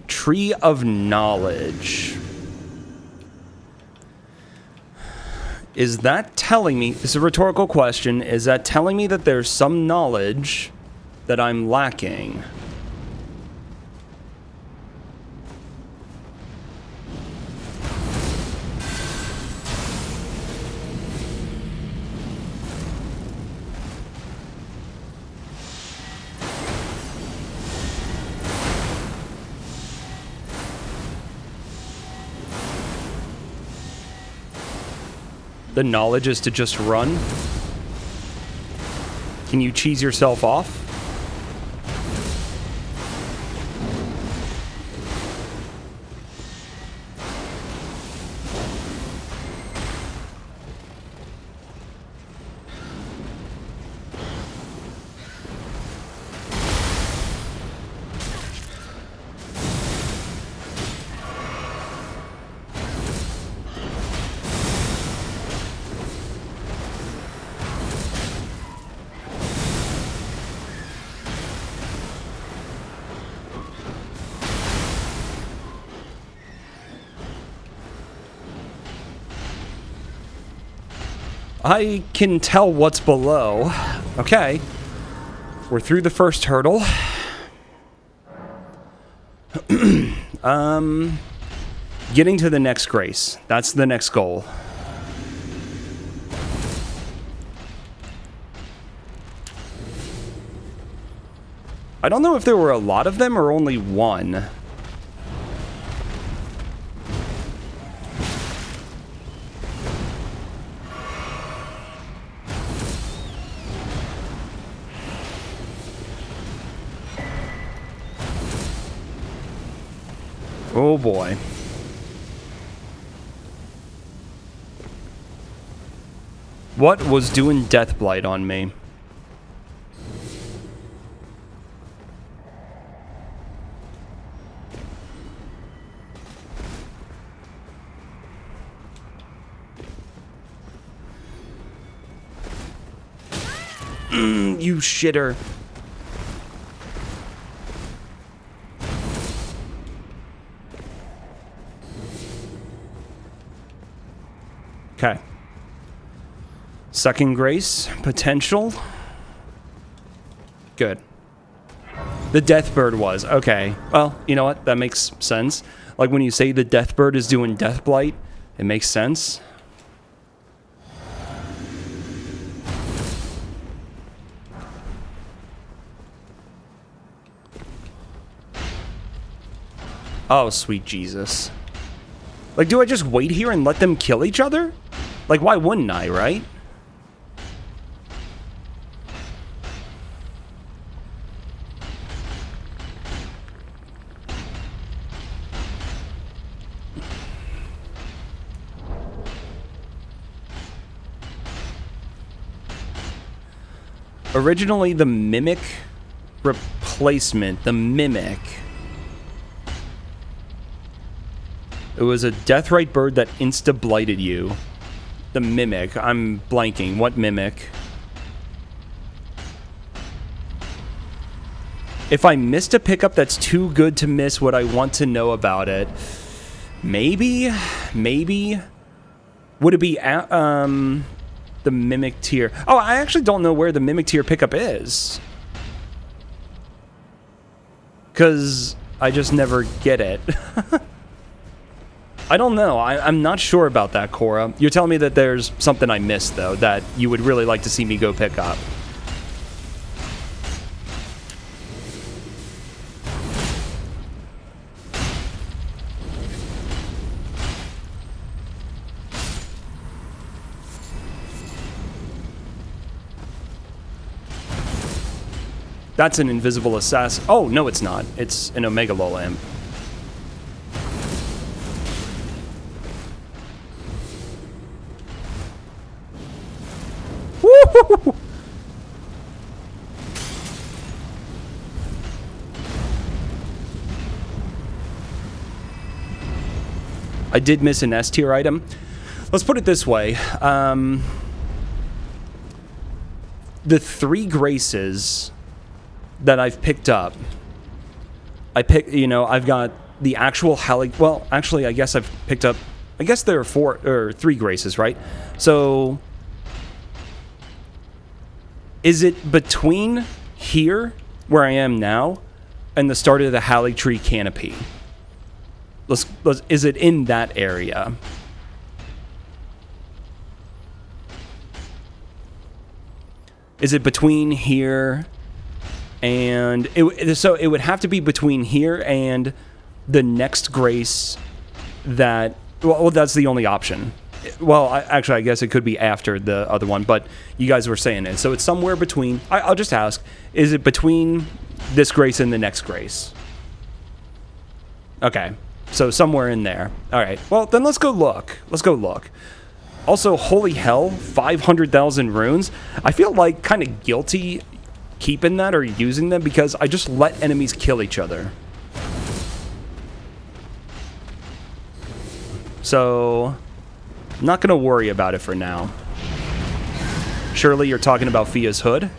Tree of Knowledge. is that telling me, this is a rhetorical question, is that telling me that there's some knowledge that I'm lacking? The knowledge is to just run? Can you cheese yourself off? I can tell what's below. Okay. We're through the first hurdle. Getting to the next grace. That's the next goal. I don't know if there were a lot of them or only one. Oh boy. What was doing Deathblight on me? You shitter. Okay. Second grace, potential. Good. The Deathbird was. Okay. Well, you know what? That makes sense. Like when you say the Deathbird is doing Deathblight, it makes sense. Oh, sweet Jesus. Like, do I just wait here and let them kill each other? Like, why wouldn't I, right? Originally, the Mimic replacement, the Mimic. It was a Deathrite bird that insta-blighted you. The Mimic. I'm blanking. What Mimic? If I missed a pickup that's too good to miss what I want to know about it. Maybe? Maybe? Would it be the Mimic tier? Oh, I actually don't know where the Mimic tier pickup is. Because I just never get it. I don't know. I'm not sure about that, Cora. You're telling me that there's something I missed, though, that you would really like to see me go pick up. That's an invisible assassin. Oh, no, it's not. It's an Omega Lolamp. Woo! I did miss an S tier item. Let's put it this way. The 3 graces that I've picked up, I've got the actual well, actually, I guess I've picked up I guess there are 4 or 3 graces, right? So is it between here, where I am now, and the start of the Halley Tree canopy? Is it in that area? Is it between here and... so it would have to be between here and the next grace that... Well, that's the only option. Well, actually, I guess it could be after the other one, but you guys were saying it. So it's somewhere between... I'll just ask, is it between this grace and the next grace? Okay, so somewhere in there. All right, well, then let's go look. Let's go look. Also, holy hell, 500,000 runes. I feel like kind of guilty keeping that or using them because I just let enemies kill each other. So, I'm not going to worry about it for now. Surely you're talking about Fia's hood?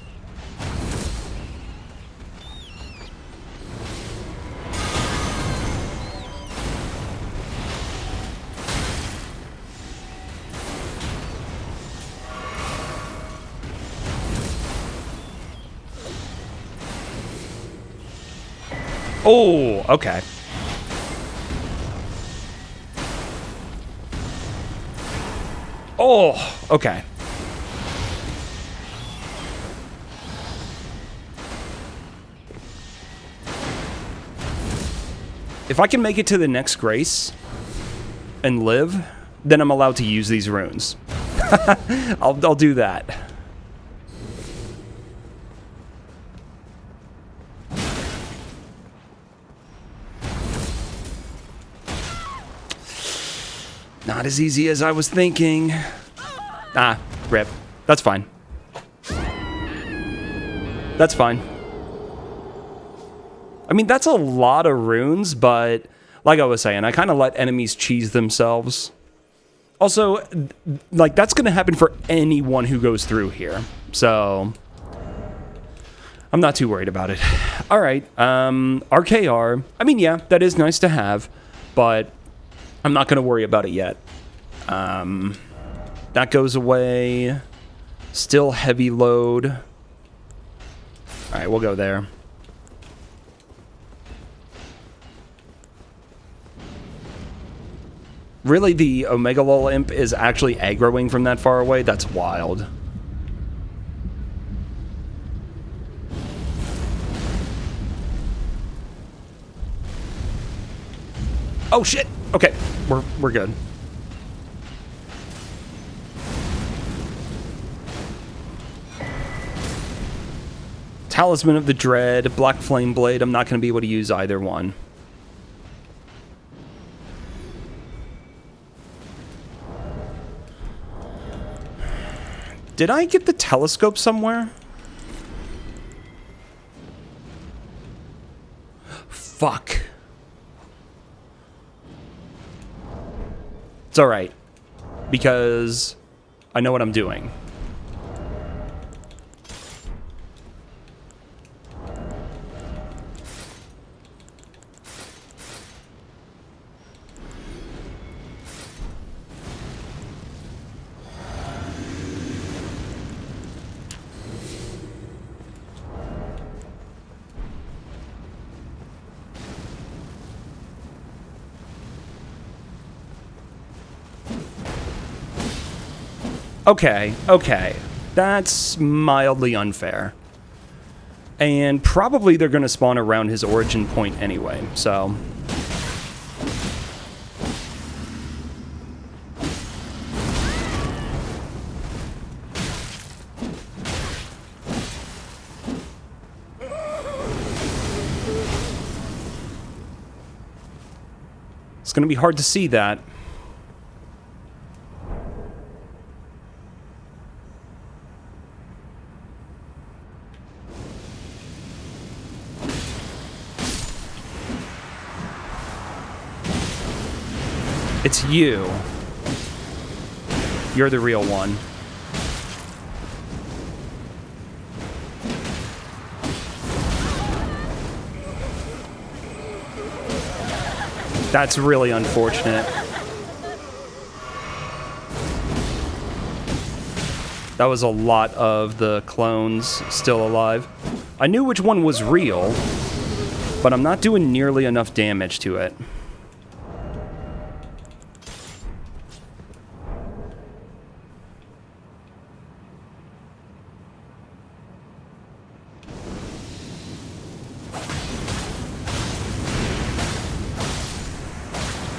Oh, okay. Oh, okay. If I can make it to the next grace and live, then I'm allowed to use these runes. I'll do that. Not as easy as I was thinking. Ah, rip. That's fine. That's fine. I mean, that's a lot of runes, but like I was saying, I kind of let enemies cheese themselves. Also, like, that's going to happen for anyone who goes through here. So, I'm not too worried about it. All right, RKR. I mean, yeah, that is nice to have, but I'm not going to worry about it yet. That goes away. Still heavy load. All right, we'll go there. Really, the Omega Lol Imp is actually aggroing from that far away? That's wild. Oh, shit! Okay, we're good. Talisman of the Dread, Black Flame Blade. I'm not going to be able to use either one. Did I get the telescope somewhere? Fuck. It's alright. Because I know what I'm doing. Okay, okay. That's mildly unfair. And probably they're going to spawn around his origin point anyway, so... It's going to be hard to see that. It's you. You're the real one. That's really unfortunate. That was a lot of the clones still alive. I knew which one was real, but I'm not doing nearly enough damage to it.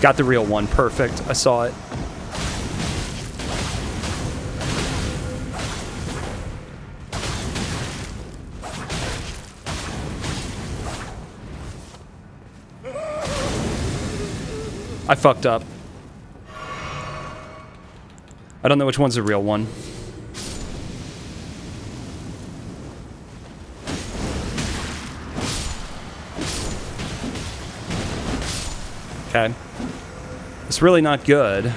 Got the real one. Perfect. I saw it. I fucked up. I don't know which one's the real one. Okay. It's really not good.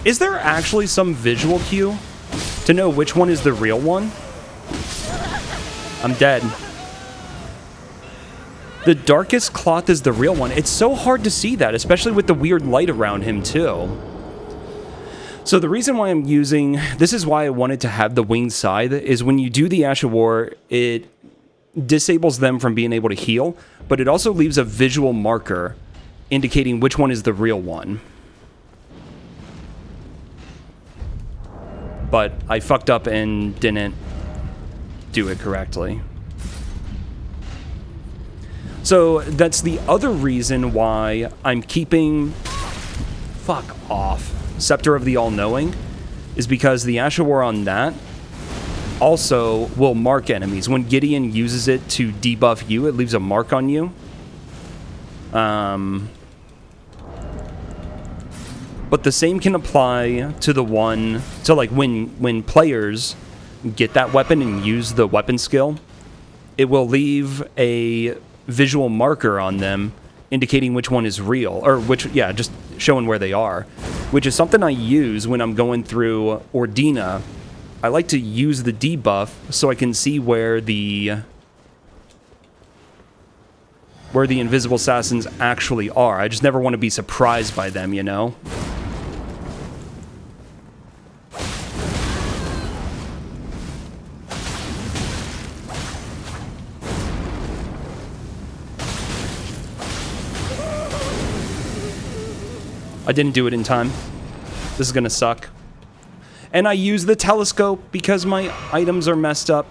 Is there actually some visual cue to know which one is the real one? I'm dead. The darkest cloth is the real one. It's so hard to see that, especially with the weird light around him, too. So the reason why I'm using... This is why I wanted to have the winged scythe, is when you do the Ash of War, it disables them from being able to heal, but it also leaves a visual marker indicating which one is the real one. But I fucked up and didn't do it correctly. So that's the other reason why I'm keeping... Fuck off. Scepter of the All-Knowing, is because the Ash of War on that also will mark enemies. When Gideon uses it to debuff you, it leaves a mark on you. But the same can apply to the one... So like when players get that weapon and use the weapon skill, it will leave a visual marker on them indicating which one is real, or which, yeah, just showing where they are, which is something I use when I'm going through Ordina. I like to use the debuff so I can see where the invisible assassins actually are. I just never want to be surprised by them, you know? I didn't do it in time. This is gonna suck. And I use the telescope because my items are messed up.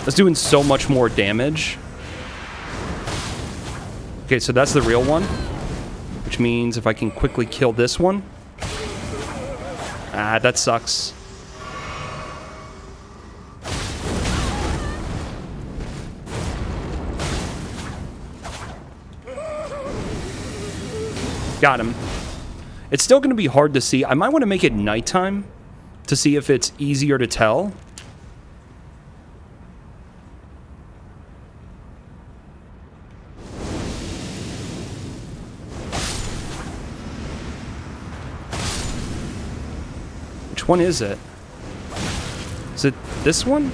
That's doing so much more damage. Okay, so that's the real one. Which means if I can quickly kill this one... Ah, that sucks. Got him. It's still going to be hard to see. I might want to make it nighttime to see if it's easier to tell. Which one is it? Is it this one?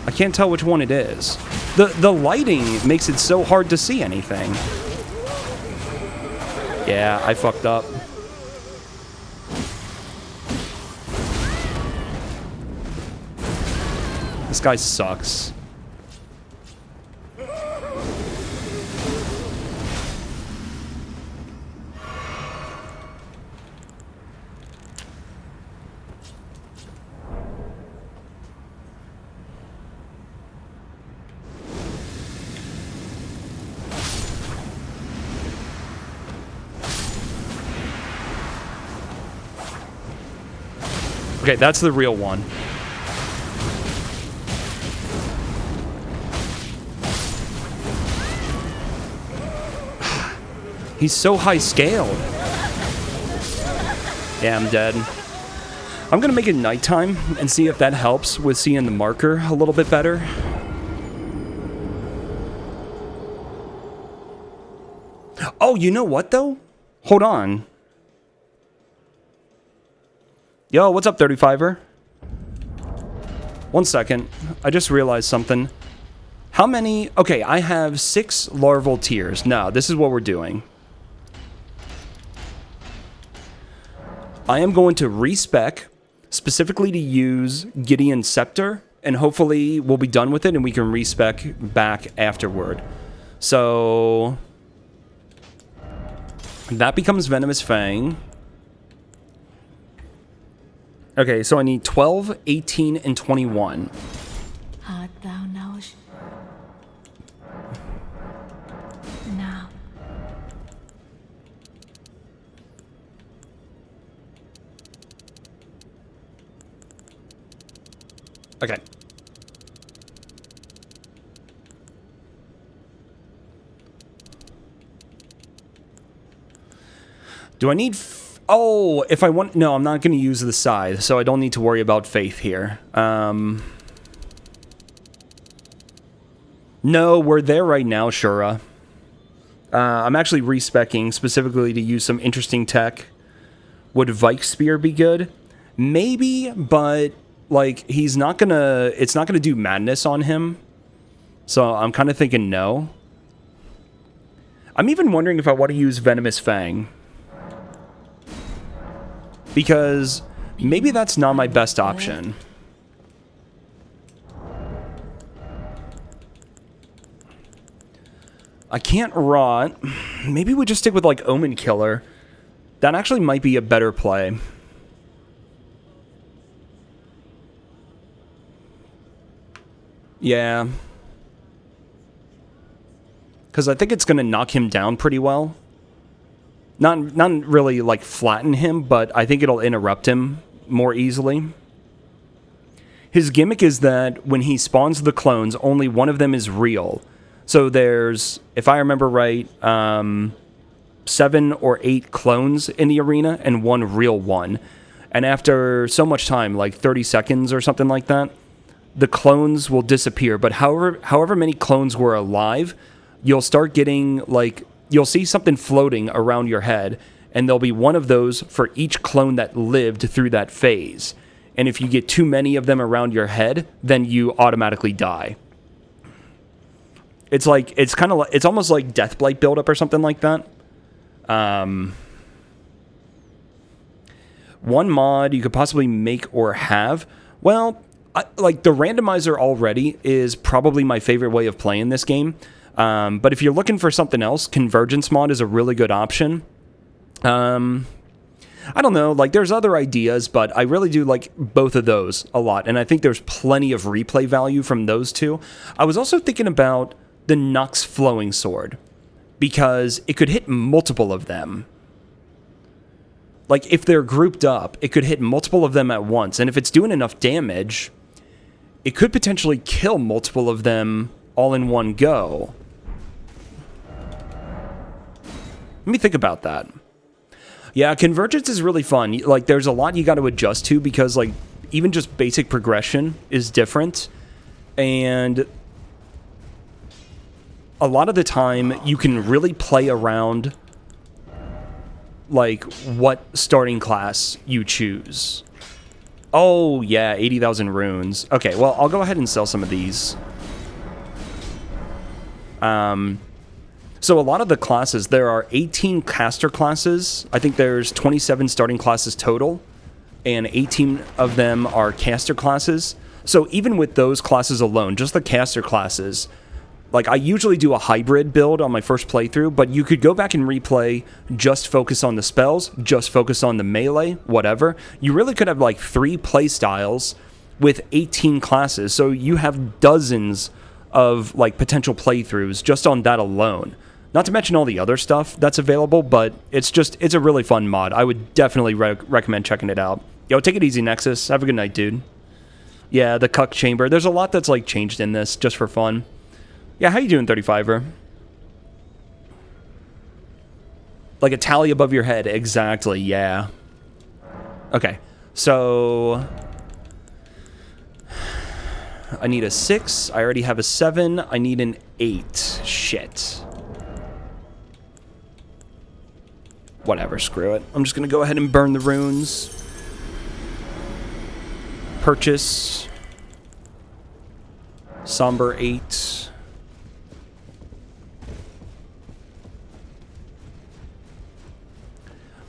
I can't tell which one it is. The lighting makes it so hard to see anything. Yeah, I fucked up. This guy sucks. Okay, that's the real one. He's so high scaled. Yeah, I'm dead. I'm gonna make it nighttime and see if that helps with seeing the marker a little bit better. Oh, you know what though? Hold on. Yo, what's up, 35er? 1 second. I just realized something. How many... Okay, I have 6 larval tiers. Now, this is what we're doing. I am going to respec specifically to use Gideon Scepter, and hopefully we'll be done with it and we can respec back afterward. So... that becomes Venomous Fang. Okay, so I need 12, 18, and 21. Art thou knowest? Now. Okay. Do I need... Oh, if I want... No, I'm not going to use the scythe, so I don't need to worry about faith here. No, we're there right now, Shura. I'm actually respecking specifically to use some interesting tech. Would Vike Spear be good? Maybe, but, like, he's not gonna... It's not gonna do madness on him. So I'm kind of thinking no. I'm even wondering if I want to use Venomous Fang. Because maybe that's not my best option. I can't rot. Maybe we just stick with, like, Omen Killer. That actually might be a better play. Yeah. Because I think it's going to knock him down pretty well. Not really, like, flatten him, but I think it'll interrupt him more easily. His gimmick is that when he spawns the clones, only one of them is real. So there's, if I remember right, 7 or 8 clones in the arena and 1 real one. And after so much time, like 30 seconds or something like that, the clones will disappear. But however many clones were alive, you'll start getting, like... You'll see something floating around your head, and there'll be one of those for each clone that lived through that phase. And if you get too many of them around your head, then you automatically die. It's like, it's kind of like, it's almost like Deathblight buildup or something like that. One mod you could possibly make or have. Well, like the randomizer already is probably my favorite way of playing this game. But if you're looking for something else, Convergence mod is a really good option. I don't know, like there's other ideas, but I really do like both of those a lot. And I think there's plenty of replay value from those two. I was also thinking about the Nox Flowing Sword, because it could hit multiple of them. Like if they're grouped up, it could hit multiple of them at once. And if it's doing enough damage, it could potentially kill multiple of them all in one go. Let me think about that. Yeah, Convergence is really fun. Like, there's a lot you got to adjust to because, like, even just basic progression is different. And a lot of the time, you can really play around, like, what starting class you choose. Oh, yeah, 80,000 runes. Okay, well, I'll go ahead and sell some of these. So a lot of the classes, there are 18 caster classes. I think there's 27 starting classes total, and 18 of them are caster classes. So even with those classes alone, just the caster classes, like I usually do a hybrid build on my first playthrough, but you could go back and replay, just focus on the spells, just focus on the melee, whatever. You really could have like 3 play styles with 18 classes. So you have dozens of like potential playthroughs just on that alone. Not to mention all the other stuff that's available, but it's a really fun mod. I would definitely recommend checking it out. Yo, take it easy, Nexus. Have a good night, dude. Yeah, the Cuck Chamber. There's a lot that's like changed in this just for fun. Yeah, how you doing, 35er? Like a tally above your head. Exactly, yeah. Okay, so I need a 6. I already have a 7. I need an 8. Shit. Whatever, screw it. I'm just going to go ahead and burn the runes. Purchase. Somber 8.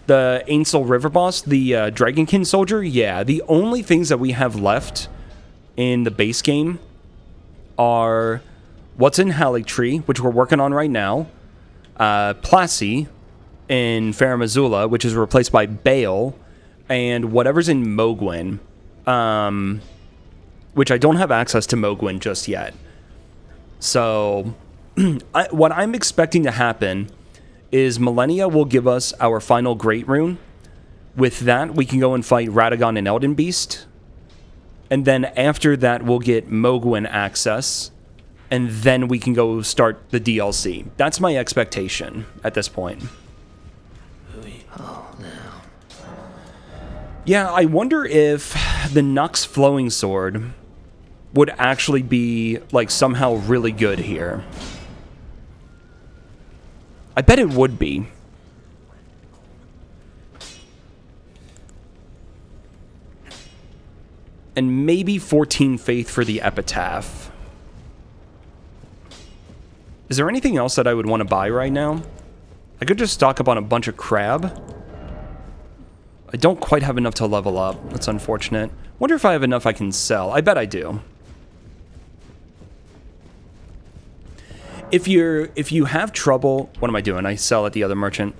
The Ainsel River boss, the Dragonkin soldier, yeah. The only things that we have left in the base game are what's in Haligtree, which we're working on right now, Plassey in Farum Azula, which is replaced by Bale, and whatever's in Mohgwyn, which I don't have access to Mohgwyn just yet. So, what I'm expecting to happen is Millennia will give us our final Great Rune. With that, we can go and fight Radagon and Elden Beast. And then after that, we'll get Mohgwyn access. And then we can go start the DLC. That's my expectation at this point. Yeah, I wonder if the Nux Flowing Sword would actually be, like, somehow really good here. I bet it would be. And maybe 14 Faith for the Epitaph. Is there anything else that I would want to buy right now? I could just stock up on a bunch of crab. I don't quite have enough to level up. That's unfortunate. Wonder if I have enough I can sell. I bet I do. If you have trouble, what am I doing? I sell at the other merchant.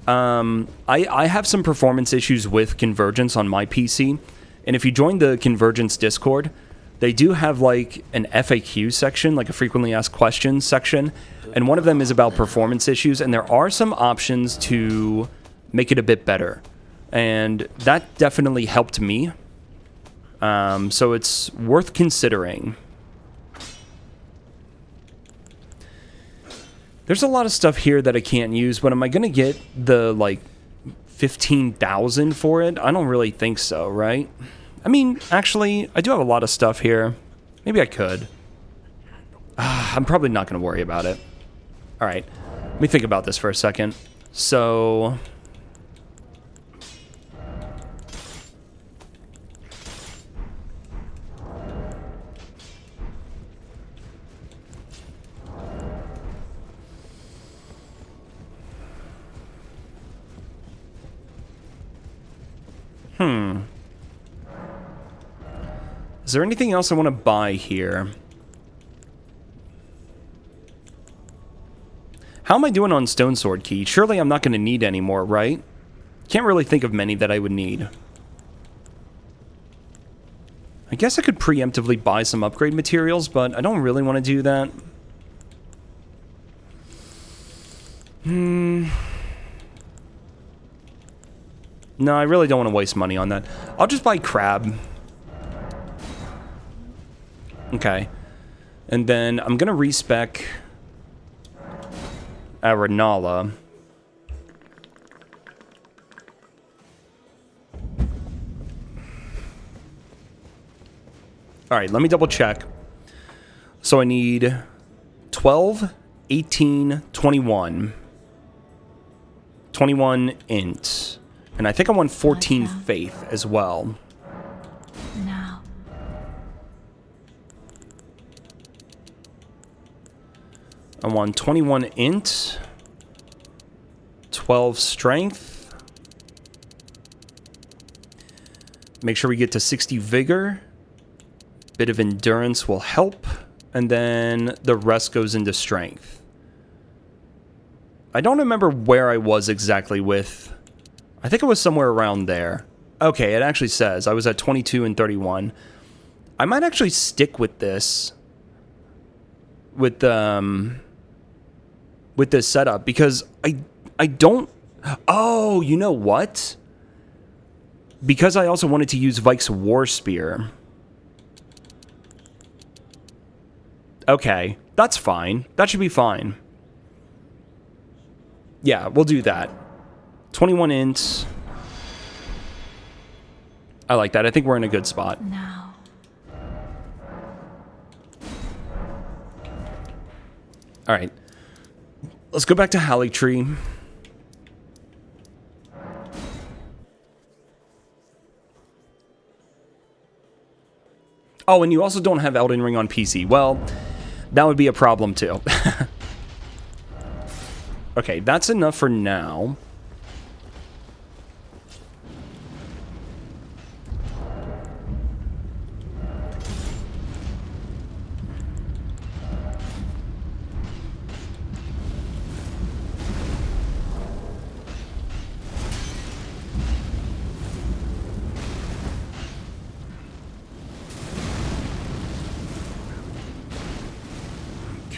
I have some performance issues with Convergence on my PC, and if you join the Convergence Discord, they do have like an FAQ section, like a frequently asked questions section, and one of them is about performance issues, and there are some options to make it a bit better, and that definitely helped me. So it's worth considering. There's a lot of stuff here that I can't use, but am I going to get the, like, 15,000 for it? I don't really think so, right? I mean, actually, I do have a lot of stuff here. Maybe I could. I'm probably not going to worry about it. All right. Let me think about this for a second. So... Is there anything else I want to buy here? How am I doing on Stone Sword Key? Surely I'm not going to need any more, right? Can't really think of many that I would need. I guess I could preemptively buy some upgrade materials, but I don't really want to do that. No, I really don't want to waste money on that. I'll just buy crab. Okay. And then I'm going to respec Arenala. Alright, let me double check. So I need 12, 18, 21. 21 int. And I think I want 14 faith as well. Now. I want 21 int. 12 strength. Make sure we get to 60 vigor. Bit of endurance will help. And then the rest goes into strength. I don't remember where I was exactly with... I think it was somewhere around there. Okay, it actually says I was at 22 and 31. I might actually stick with this. With this setup, because I don't... Oh, you know what? Because I also wanted to use Vike's War Spear. Okay, that's fine. That should be fine. Yeah, we'll do that. 21 ints. I like that. I think we're in a good spot. Now. All right. Let's go back to Haligtree. Oh, and you also don't have Elden Ring on PC. Well, that would be a problem too. Okay, that's enough for now.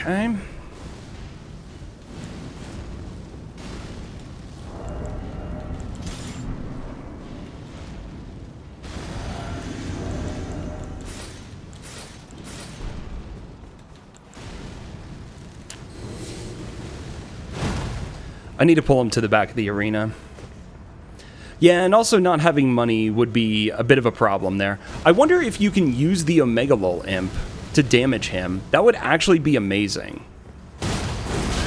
Okay. I need to pull him to the back of the arena. Yeah, and also not having money would be a bit of a problem there. I wonder if you can use the Omega Lol Imp to damage him. That would actually be amazing.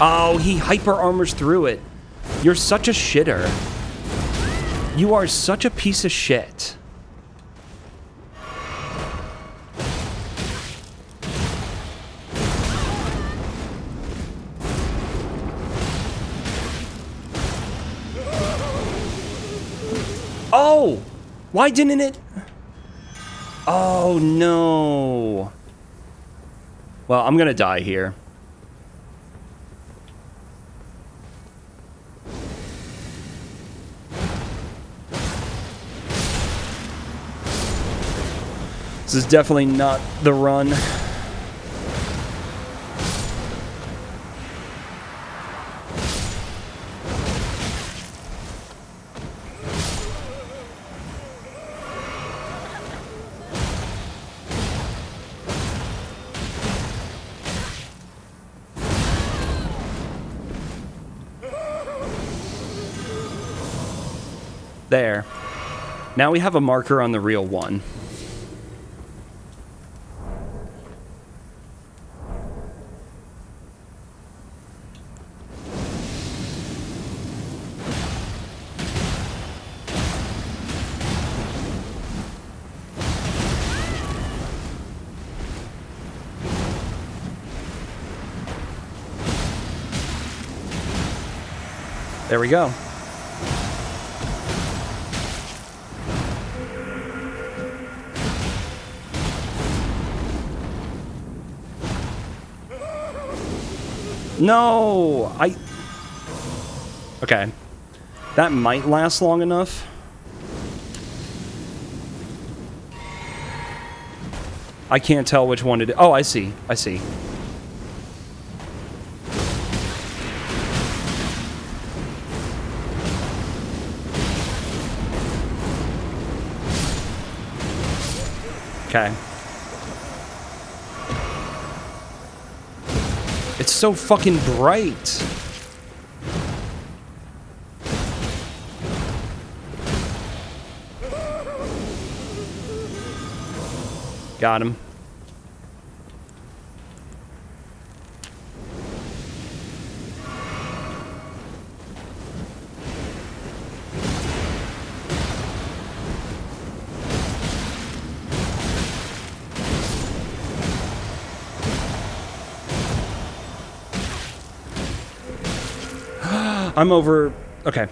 Oh, he hyper armors through it. You're such a shitter. You are such a piece of shit. Oh! Why didn't it? Oh, no. Well, I'm gonna die here. This is definitely not the run. There. Now we have a marker on the real one. There we go. No! Okay. That might last long enough. I can't tell which one to do. Oh, I see. I see. Okay. It's so fucking bright. Got him. I'm over... Okay.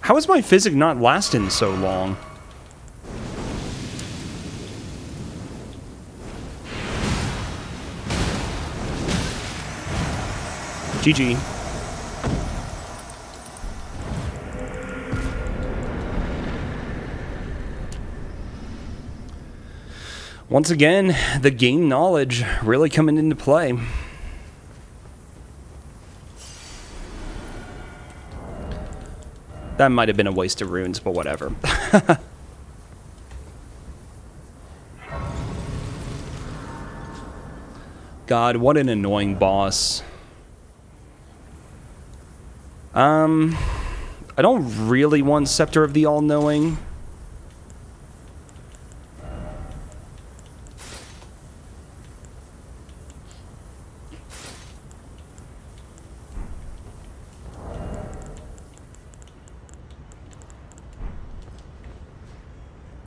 How is my physic not lasting so long? GG. Once again, the game knowledge really coming into play. That might have been a waste of runes, but whatever. God, what an annoying boss. I don't really want Scepter of the All-Knowing.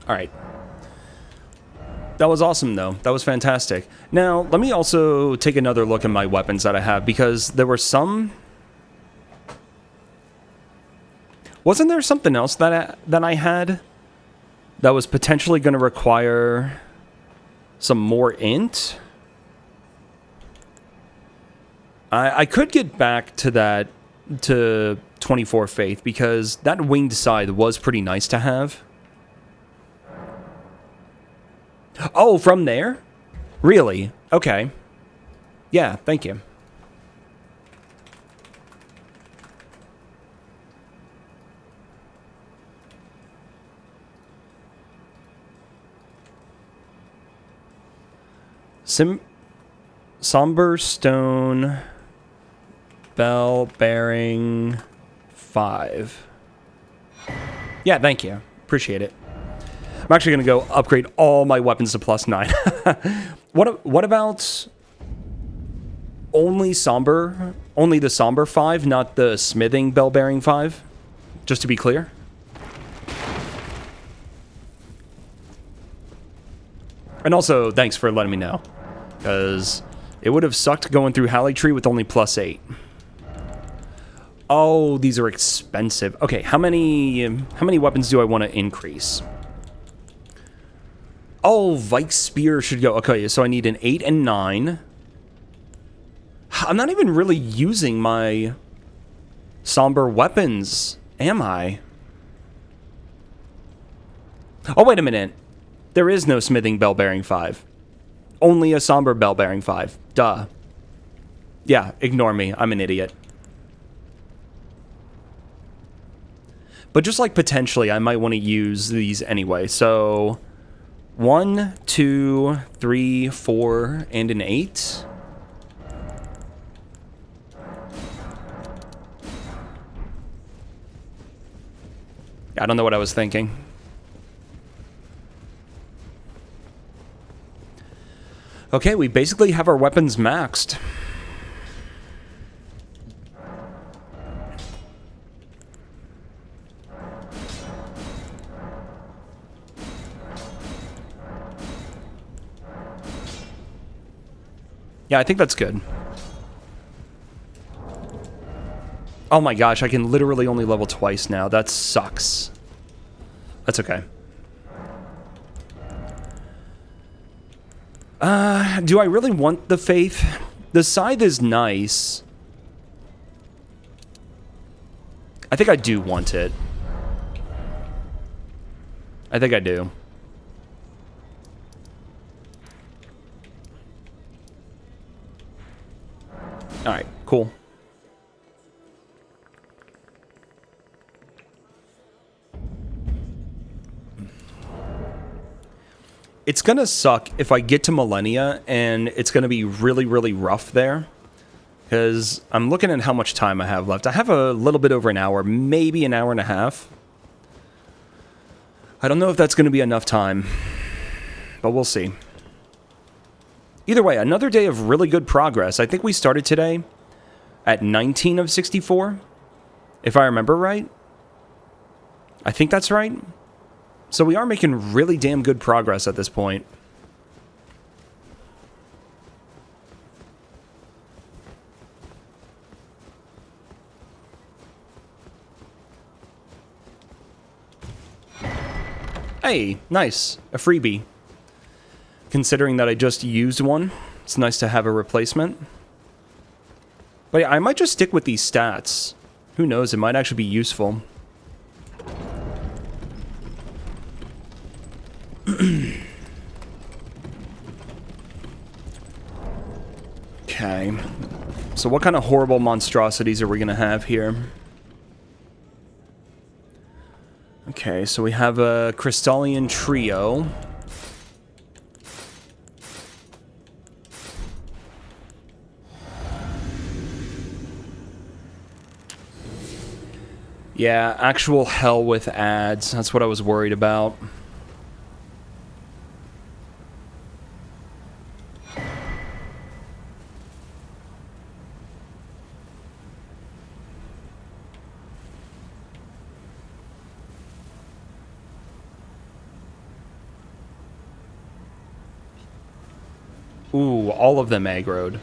All right. That was awesome, though. That was fantastic. Now, let me also take another look at my weapons that I have, because there were some... Wasn't there something else that I had that was potentially going to require some more int? I could get back to that, to 24 Faith, because that winged side was pretty nice to have. Oh, from there? Really? Okay. Yeah, thank you. Somber Stone Bell Bearing 5. Yeah, thank you. Appreciate it. I'm actually going to go upgrade all my weapons to +9. What about only Somber? Only the Somber 5, not the Smithing Bell Bearing 5? Just to be clear. And also, thanks for letting me know, because it would have sucked going through Hallitree with only +8. Oh, these are expensive. Okay, how many weapons do I want to increase? Oh, Vike Spear should go. Okay, so I need an 8 and 9. I'm not even really using my Somber weapons, am I? Oh, wait a minute. There is no Smithing Bell Bearing 5. Only a Somber Bell Bearing 5. Duh. Yeah, ignore me. I'm an idiot. But just like potentially, I might want to use these anyway. So 1, 2, 3, 4, and an 8. I don't know what I was thinking. Okay, we basically have our weapons maxed. Yeah, I think that's good. Oh my gosh, I can literally only level twice now. That sucks. That's okay. Do I really want the Faith? The Scythe is nice. I think I do want it. I think I do. Alright, cool. It's gonna suck if I get to Millennia and it's gonna be really, really rough there. Because I'm looking at how much time I have left. I have a little bit over an hour, maybe an hour and a half. I don't know if that's gonna be enough time, but we'll see. Either way, another day of really good progress. I think we started today at 19 of 64, if I remember right. I think that's right. So we are making really damn good progress at this point. Hey, nice. A freebie. Considering that I just used one, it's nice to have a replacement. But yeah, I might just stick with these stats. Who knows, it might actually be useful. Okay. So what kind of horrible monstrosities are we going to have here? Okay, so we have a Crystallian Trio. Yeah, actual hell with ads. That's what I was worried about. Ooh, all of them aggroed.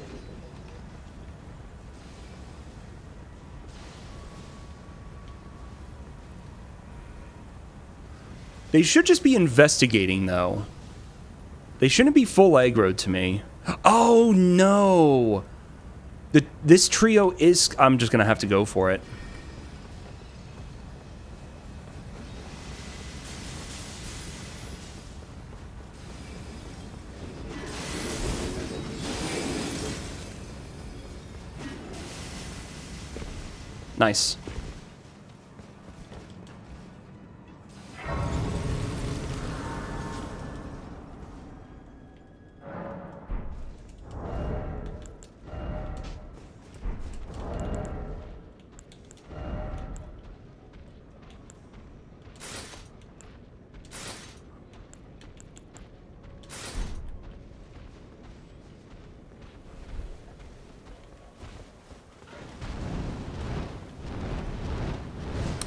They should just be investigating, though. They shouldn't be full aggroed to me. Oh, no! This trio is... I'm just gonna have to go for it. Nice.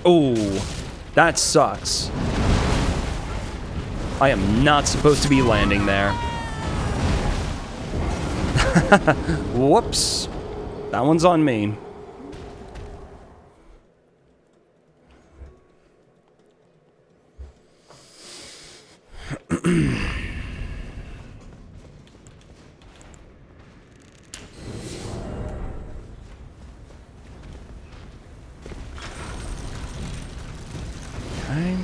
Oh, that sucks. I am not supposed to be landing there. Whoops. That one's on me. Okay.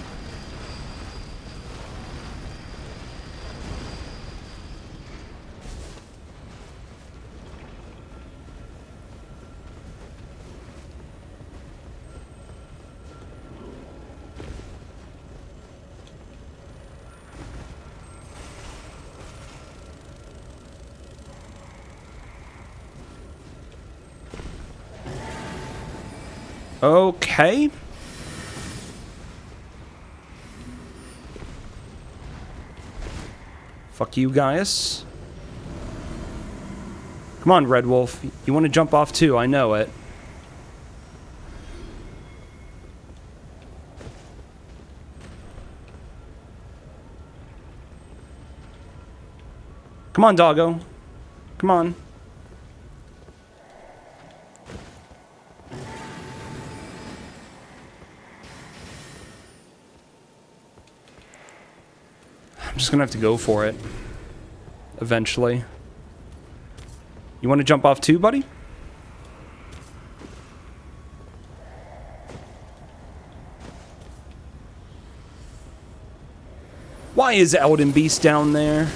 Okay. Fuck you, Gaius. Come on, Red Wolf. You want to jump off too, I know it. Come on, doggo. Come on. I'm just gonna have to go for it. Eventually. You want to jump off too, buddy? Why is Elden Beast down there?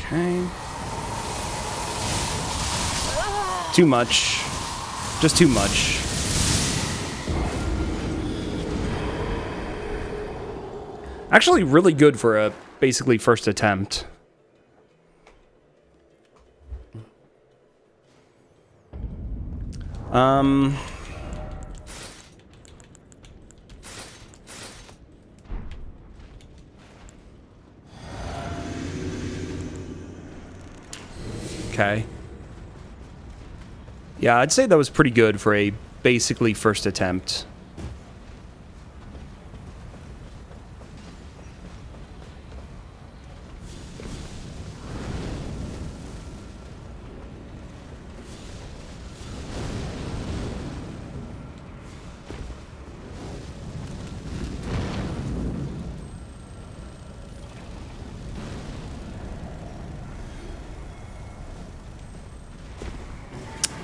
Okay. Too much. Just too much. Actually really good for a basically first attempt. Okay. Yeah, I'd say that was pretty good for a basically first attempt.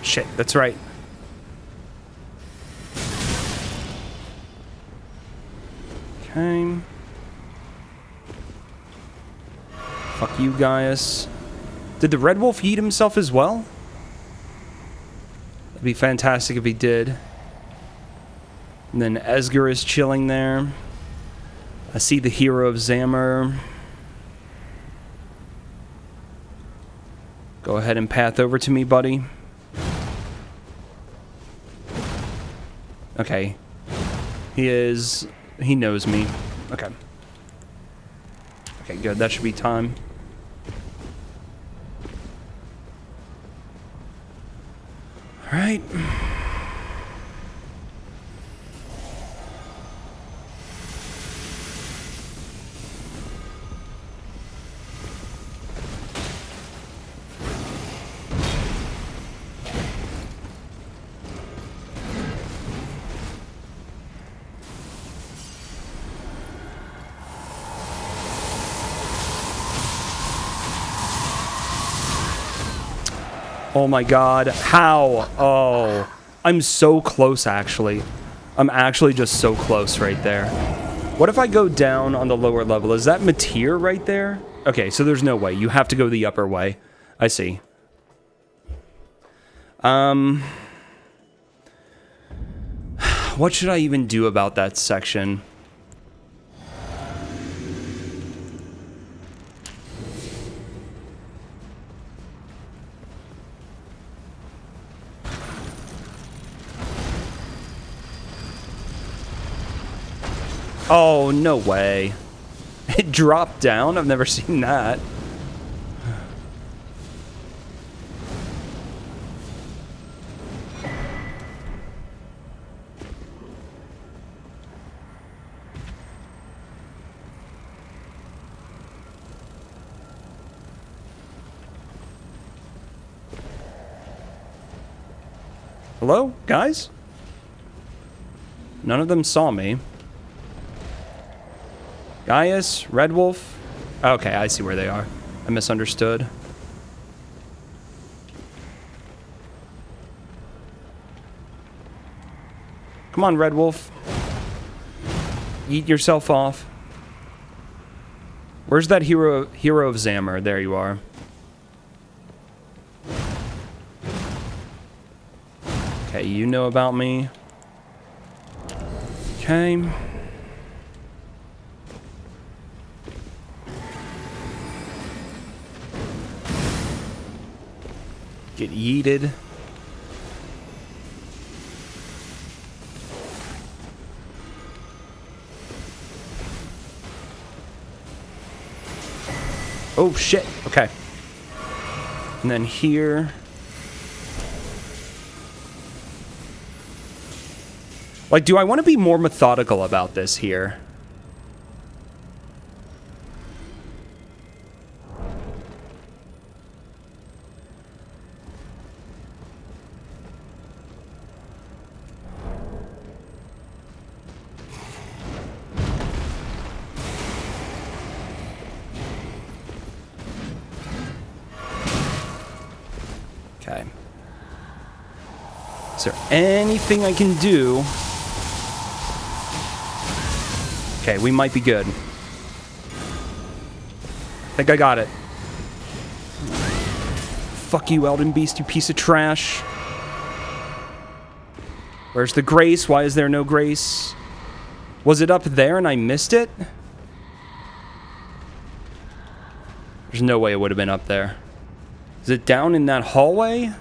Shit, that's right. Okay. Fuck you, Gaius. Did the Red Wolf eat himself as well? That'd be fantastic if he did. And then Esger is chilling there. I see the hero of Zamor. Go ahead and path over to me, buddy. Okay. He knows me. Okay. Okay, good. That should be time. All right. Oh my god, how? Oh, I'm so close, actually. I'm actually just so close right there. What if I go down on the lower level? Is that Mateer right there? Okay, so there's no way. You have to go the upper way. I see. What should I even do about that section? Oh, no way. It dropped down? I've never seen that. Hello, guys? None of them saw me. Gaius, Red Wolf. Okay, I see where they are. I misunderstood. Come on, Red Wolf. Eat yourself off. Where's that hero of Zamor? There you are. Okay, you know about me. Okay. Get yeeted. Oh shit, okay. And then here. Like, do I want to be more methodical about this here? Okay. Is there anything I can do? Okay, we might be good. I think I got it. Fuck you, Elden Beast, you piece of trash. Where's the grace? Why is there no grace? Was it up there and I missed it? There's no way it would have been up there. Is it down in that hallway?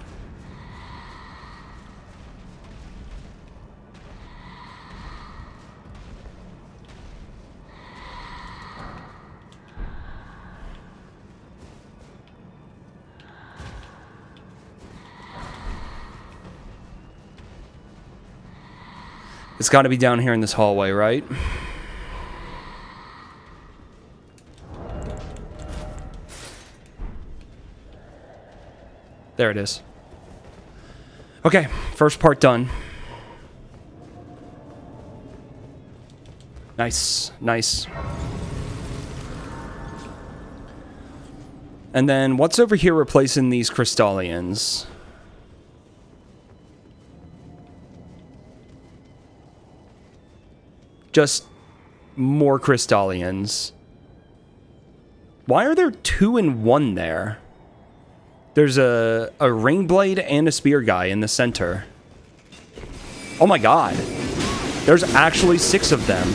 It's got to be down here in this hallway, right? There it is. Okay, first part done. Nice, nice. And then what's over here replacing these Crystallians? Just more Crystallians. Why are there 2 in 1 there? There's a ring blade and a spear guy in the center. Oh my god. There's actually 6 of them.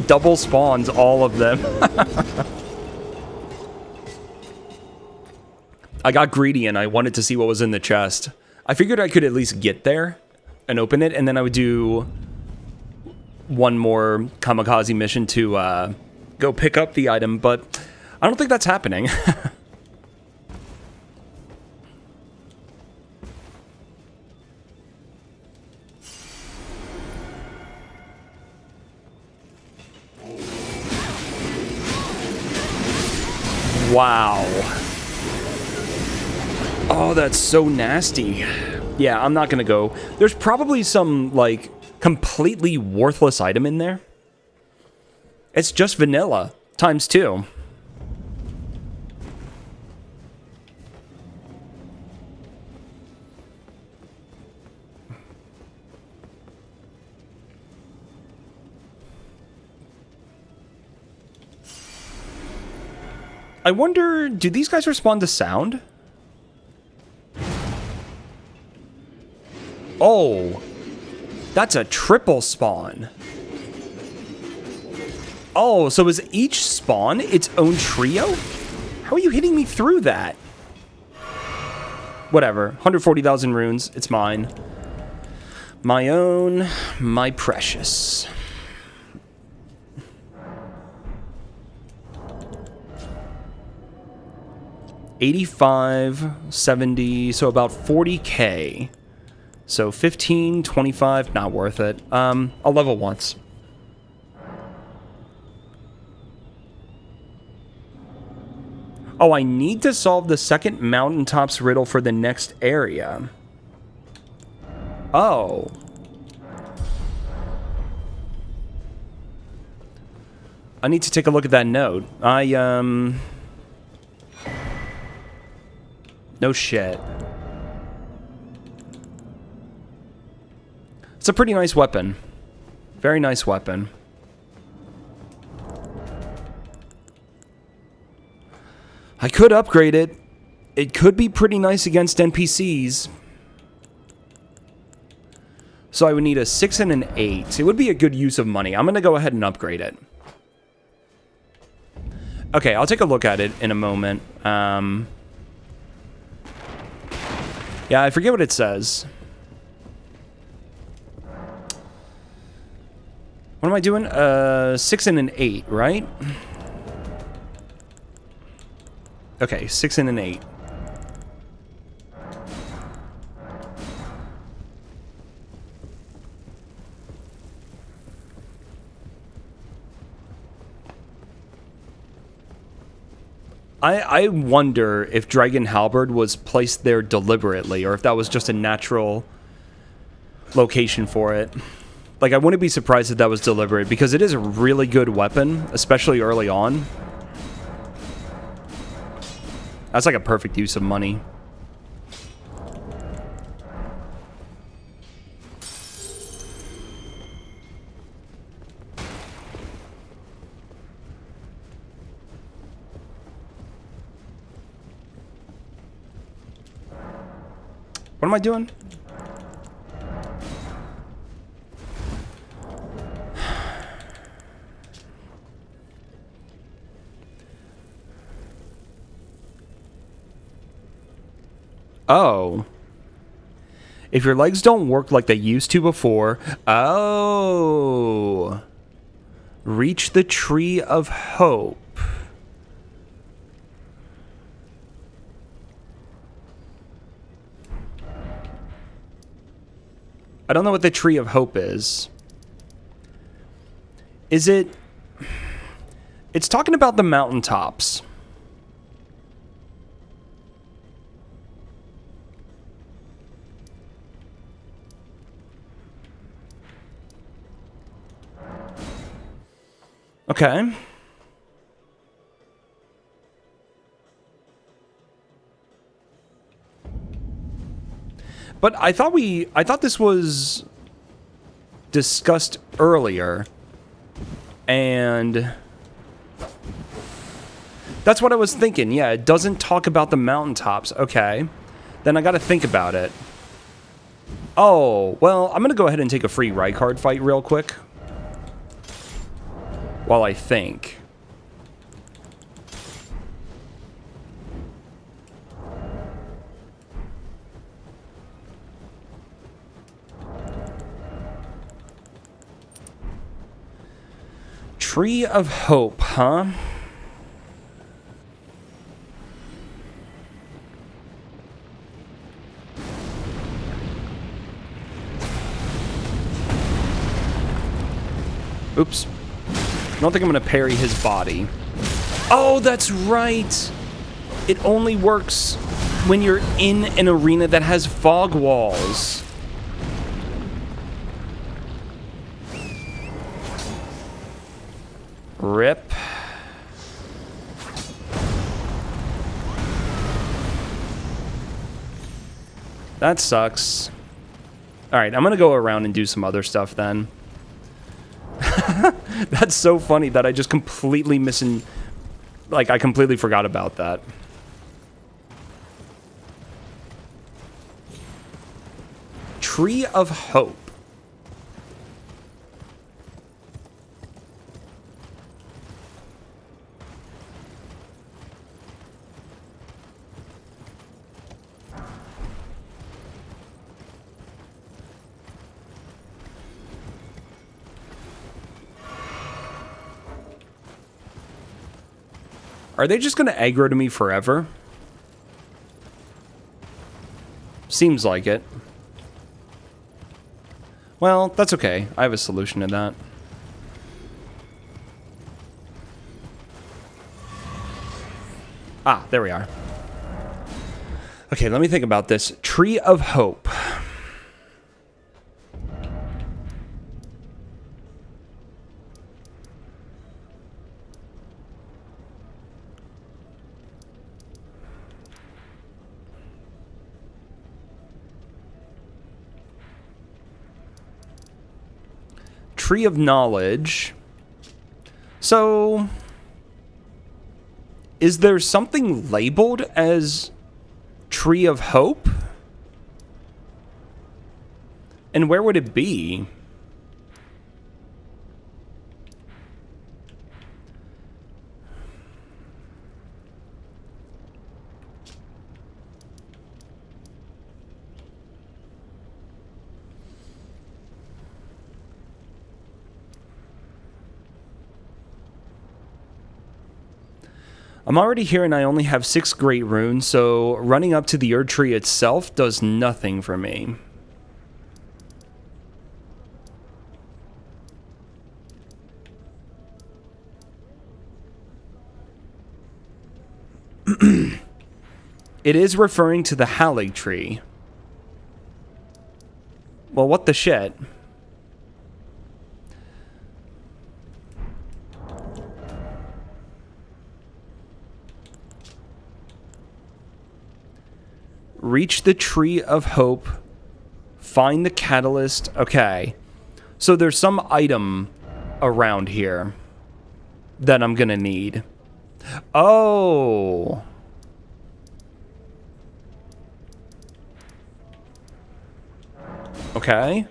double spawns all of them. I got greedy and I wanted to see what was in the chest. I figured I could at least get there and open it, and then I would do one more kamikaze mission to go pick up the item, but I don't think that's happening. Wow. Oh, that's so nasty. Yeah, I'm not gonna go. There's probably some, like, completely worthless item in there. It's just vanilla times 2. I wonder, do these guys respond to sound? Oh, that's a triple spawn. Oh, so is each spawn its own trio? How are you hitting me through that? Whatever, 140,000 runes, it's mine. My own, my precious. $85, 70, so about 40k. So 15, 25, not worth it. I'll level once. Oh, I need to solve the second mountaintops riddle for the next area. Oh. I need to take a look at that note. No shit. It's a pretty nice weapon. Very nice weapon. I could upgrade it. It could be pretty nice against NPCs. So I would need a 6 and an 8. It would be a good use of money. I'm going to go ahead and upgrade it. Okay, I'll take a look at it in a moment. Yeah, I forget what it says. What am I doing? 6 and an 8, right? Okay, 6 and an 8. I wonder if Dragon Halberd was placed there deliberately, or if that was just a natural location for it. Like, I wouldn't be surprised if that was deliberate, because it is a really good weapon, especially early on. That's like a perfect use of money. What am I doing? Oh. If your legs don't work like they used to before... Oh. Reach the Tree of Hope. I don't know what the Tree of Hope is. Is it... It's talking about the mountaintops. Okay. But I thought this was discussed earlier, and that's what I was thinking. Yeah, it doesn't talk about the mountaintops. Okay, then I got to think about it. Oh, well, I'm gonna go ahead and take a free Rykard fight real quick. while I think. Tree of Hope, huh? Oops. I don't think I'm going to parry his body. Oh, that's right. It only works when you're in an arena that has fog walls. Rip. That sucks. Alright, I'm gonna go around and do some other stuff then. That's so funny that I just completely I completely forgot about that. Tree of Hope. Are they just going to aggro to me forever? Seems like it. Well, that's okay. I have a solution to that. Ah, there we are. Okay, let me think about this. Tree of Hope. Tree of Knowledge. So, is there something labeled as Tree of Hope? And where would it be? I'm already here and I only have 6 Great Runes, so running up to the Erd Tree itself does nothing for me. It is referring to the Halig Tree. Well, what the shit? Reach the Tree of Hope. Find the catalyst. Okay. So there's some item around here that I'm gonna need. Oh. Okay.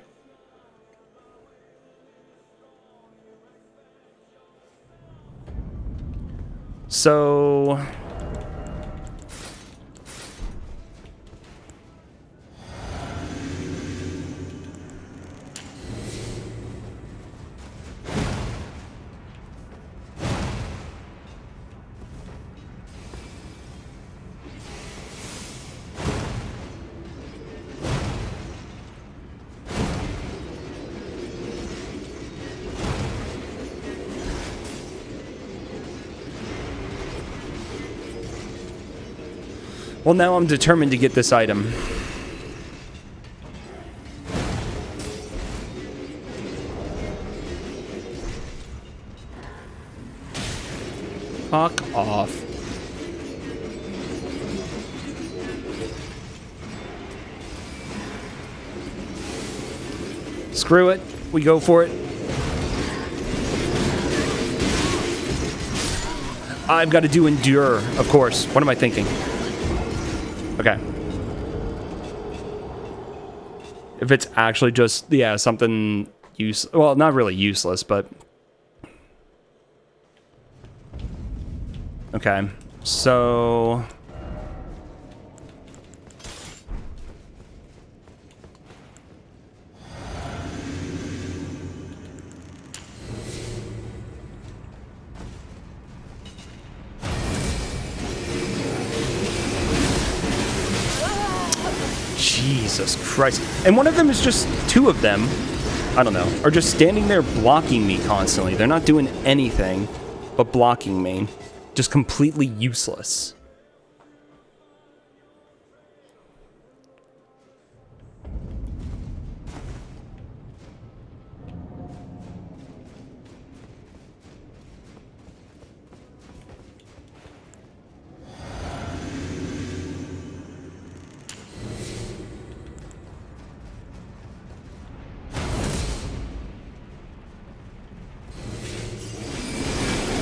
So... Well, now I'm determined to get this item. Fuck off. Screw it. We go for it. I've got to do endure, of course. What am I thinking? Okay. If it's actually just, yeah, something well, not really useless, but Okay, so... Jesus Christ. And one of them is just, two of them, I don't know, are just standing there blocking me constantly. They're not doing anything but blocking me. Just completely useless.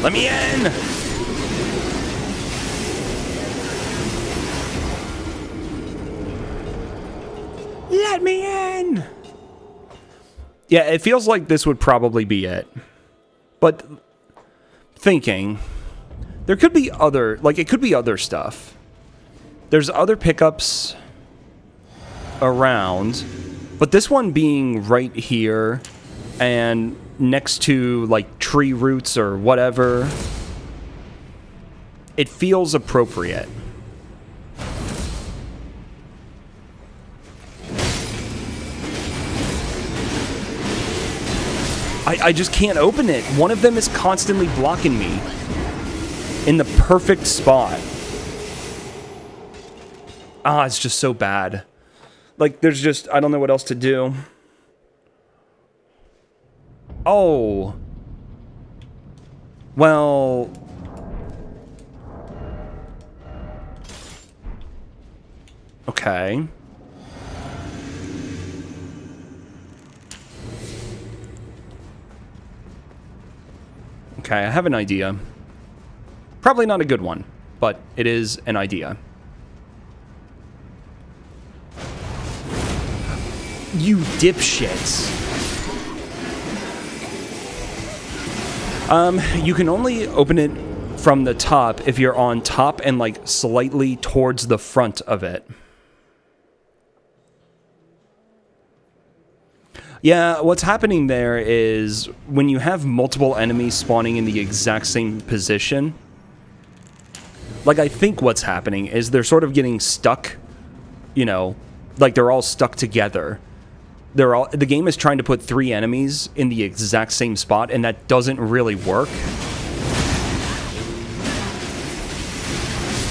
Let me in! Let me in! Yeah, it feels like this would probably be it. But thinking, there could be other, like, it could be other stuff. There's other pickups around, but this one being right here and next to, like, tree roots or whatever, it feels appropriate. I just can't open it. One of them is constantly blocking me in the perfect spot. Ah, it's just so bad. Like, there's just, I don't know what else to do. Oh. Well. Okay. Okay, I have an idea. Probably not a good one, but it is an idea. You dipshits. You can only open it from the top if you're on top and, like, slightly towards the front of it. Yeah, what's happening there is when you have multiple enemies spawning in the exact same position, like, I think what's happening is they're sort of getting stuck, you know, like they're all stuck together. The game is trying to put 3 enemies in the exact same spot, and that doesn't really work.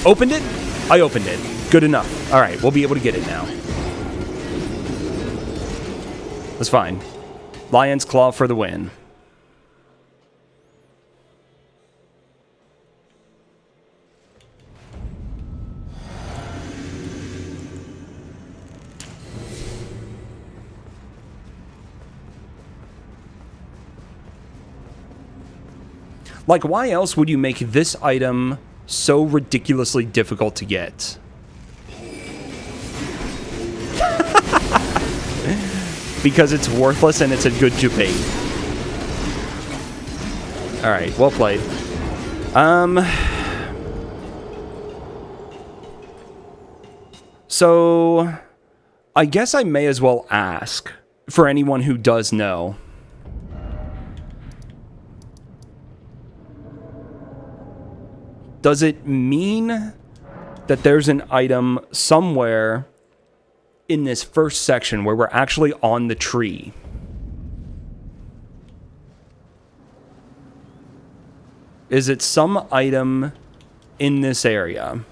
Opened it? I opened it. Good enough. All right, we'll be able to get it now. That's fine. Lion's Claw for the win. Like, why else would you make this item so ridiculously difficult to get? Because it's worthless and it's a good debate. Alright, well played. So, I guess I may as well ask, for anyone who does know. Does it mean that there's an item somewhere in this first section where we're actually on the tree? Is it some item in this area?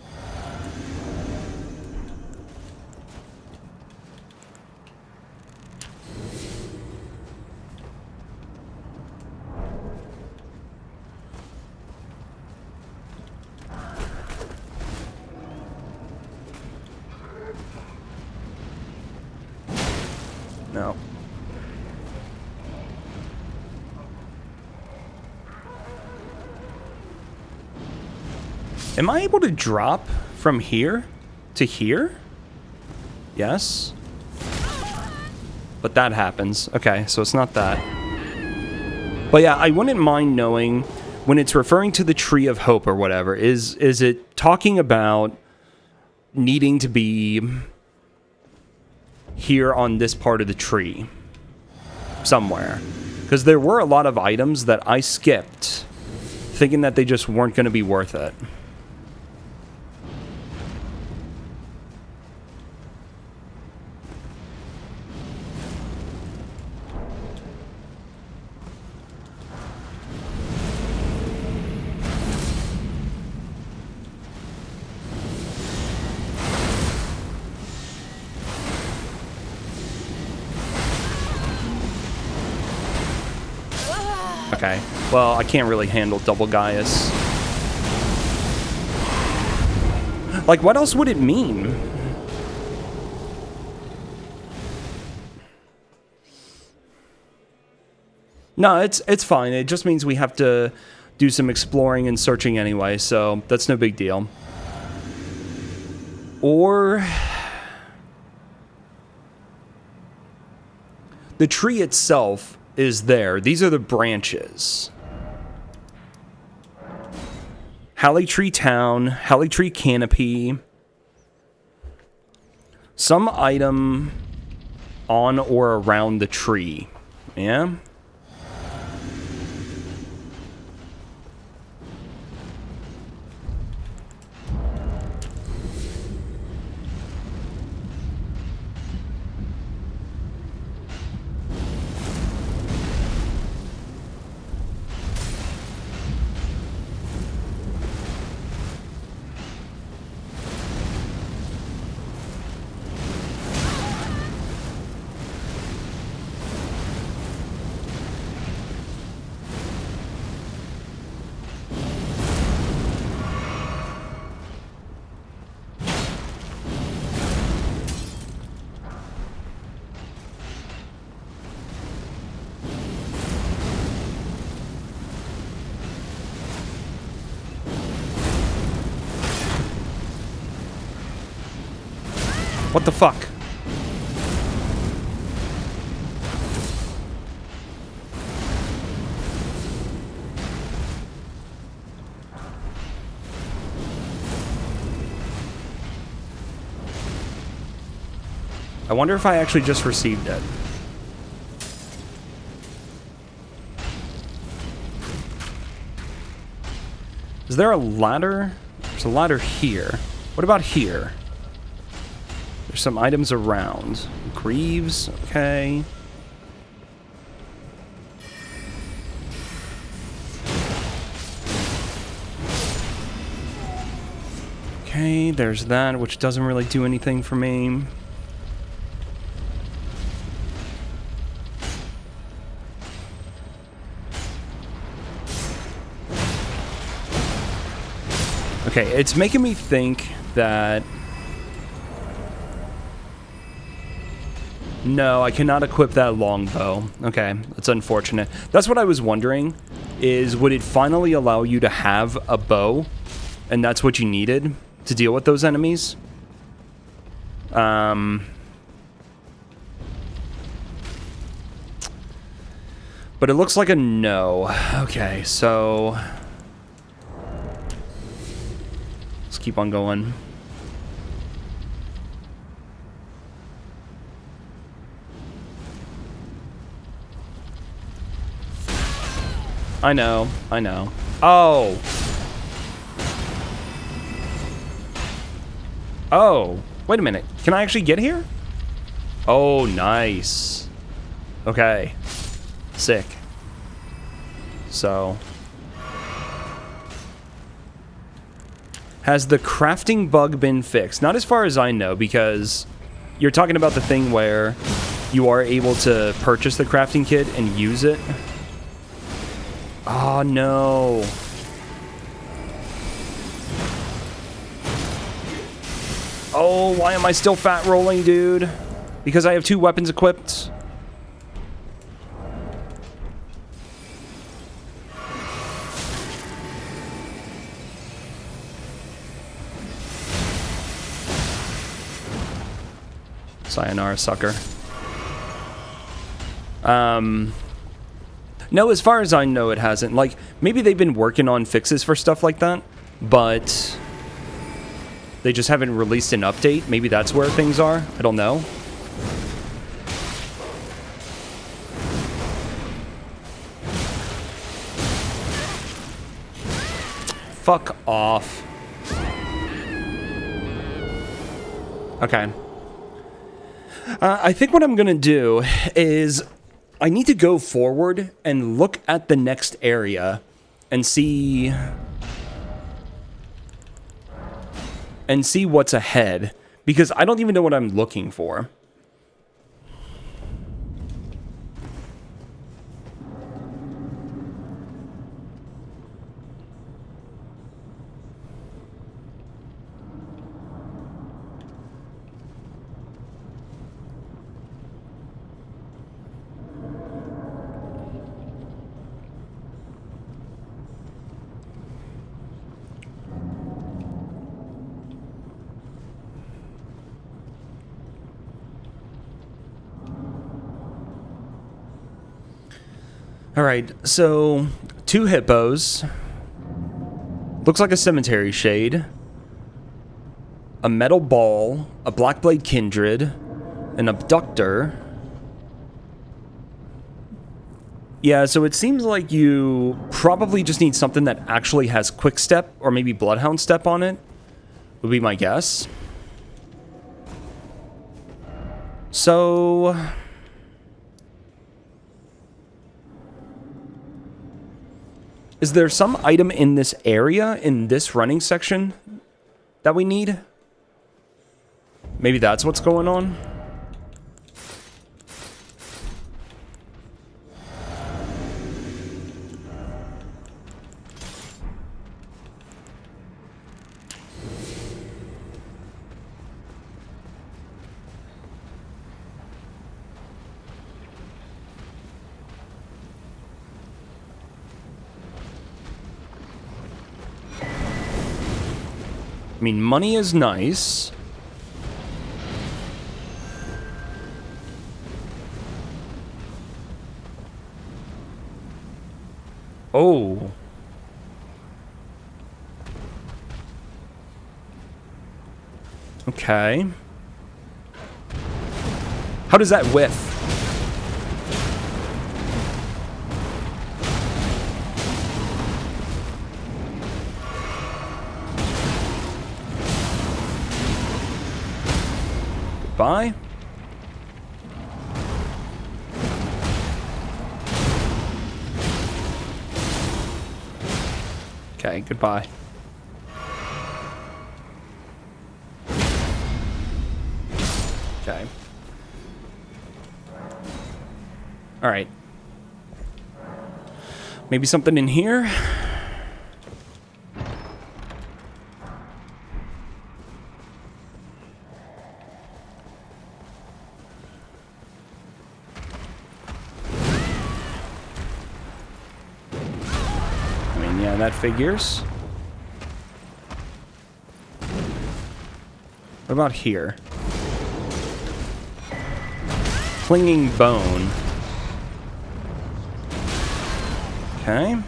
No. Am I able to drop from here to here? Yes. But that happens. Okay, so it's not that. But yeah, I wouldn't mind knowing when it's referring to the Tree of Hope or whatever, is it talking about needing to be here on this part of the tree somewhere? Because there were a lot of items that I skipped, thinking that they just weren't going to be worth it. Okay, well, I can't really handle double Gaius. Like, what else would it mean? No, it's fine. It just means we have to do some exploring and searching anyway, so that's no big deal. Or the tree itself is there. These are the branches. Hallitree Town, Hallitree Canopy. Some item on or around the tree. Yeah? What the fuck? I wonder if I actually just received it. Is there a ladder? There's a ladder here. What about here? There's some items around. Greaves, okay. Okay, there's that, which doesn't really do anything for me. Okay, it's making me think that... No, I cannot equip that longbow. Okay, that's unfortunate. That's what I was wondering, is would it finally allow you to have a bow? And that's what you needed to deal with those enemies? But it looks like a no. Okay, so... let's keep on going. I know, I know. Oh! Oh, wait a minute. Can I actually get here? Oh, nice. Okay. Sick. So... has the crafting bug been fixed? Not as far as I know, because you're talking about the thing where you are able to purchase the crafting kit and use it. Oh, no. Oh, why am I still fat rolling, dude? Because I have 2 weapons equipped? Sayonara, sucker. No, as far as I know, it hasn't. Like, maybe they've been working on fixes for stuff like that, but they just haven't released an update. Maybe that's where things are. I don't know. Fuck off. Okay. I think what I'm gonna do is I need to go forward and look at the next area and see what's ahead, because I don't even know what I'm looking for. All right, so 2 hippos. Looks like a cemetery shade. A metal ball, a Blackblade Kindred, an abductor. Yeah, so it seems like you probably just need something that actually has Quick Step or maybe Bloodhound Step on it, would be my guess. So is there some item in this area, in this running section, that we need? Maybe that's what's going on? I mean, money is nice. Oh. Okay. How does that whiff? Goodbye. Okay, goodbye. Okay. All right. Maybe something in here? That figures. What about here? Clinging bone. Okay.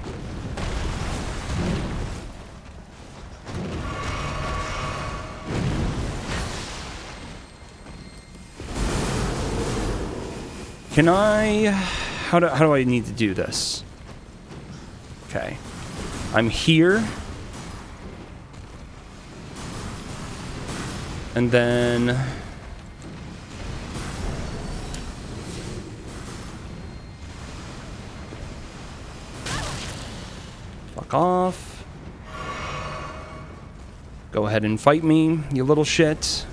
Can I... How do I need to do this? Okay. I'm here. And then... Fuck off. Go ahead and fight me, you little shit.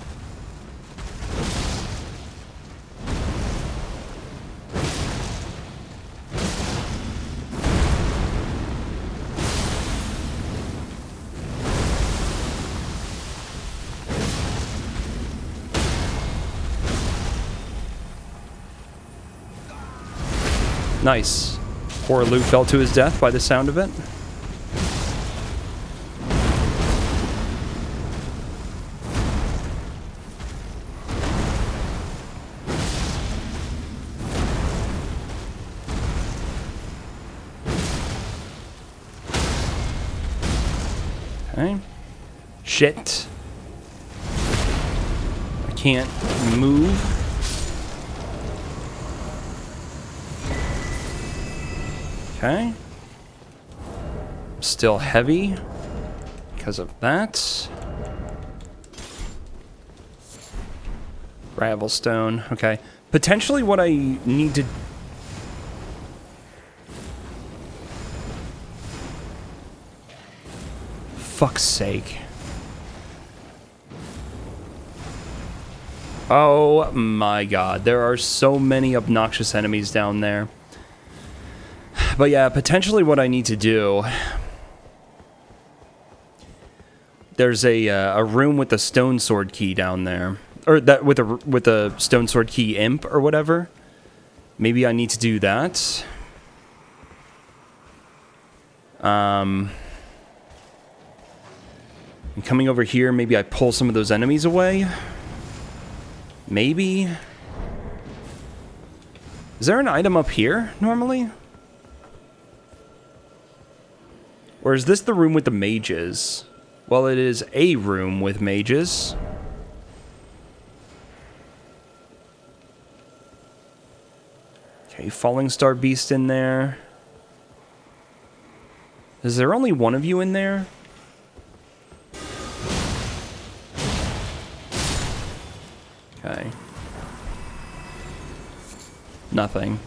Nice. Poor Luke fell to his death by the sound of it. Okay. Shit. I can't move. Okay. Still heavy because of that. Gravelstone. Okay. Potentially what I need to... Fuck's sake. Oh my god. There are so many obnoxious enemies down there. But yeah, potentially what I need to do... There's a room with a stone sword key down there. Or that with a stone sword key imp or whatever. Maybe I need to do that. And coming over here, maybe I pull some of those enemies away. Maybe. Is there an item up here normally? Or is this the room with the mages? Well, it is a room with mages. Okay, Falling Star Beast in there. Is there only one of you in there? Okay. Nothing.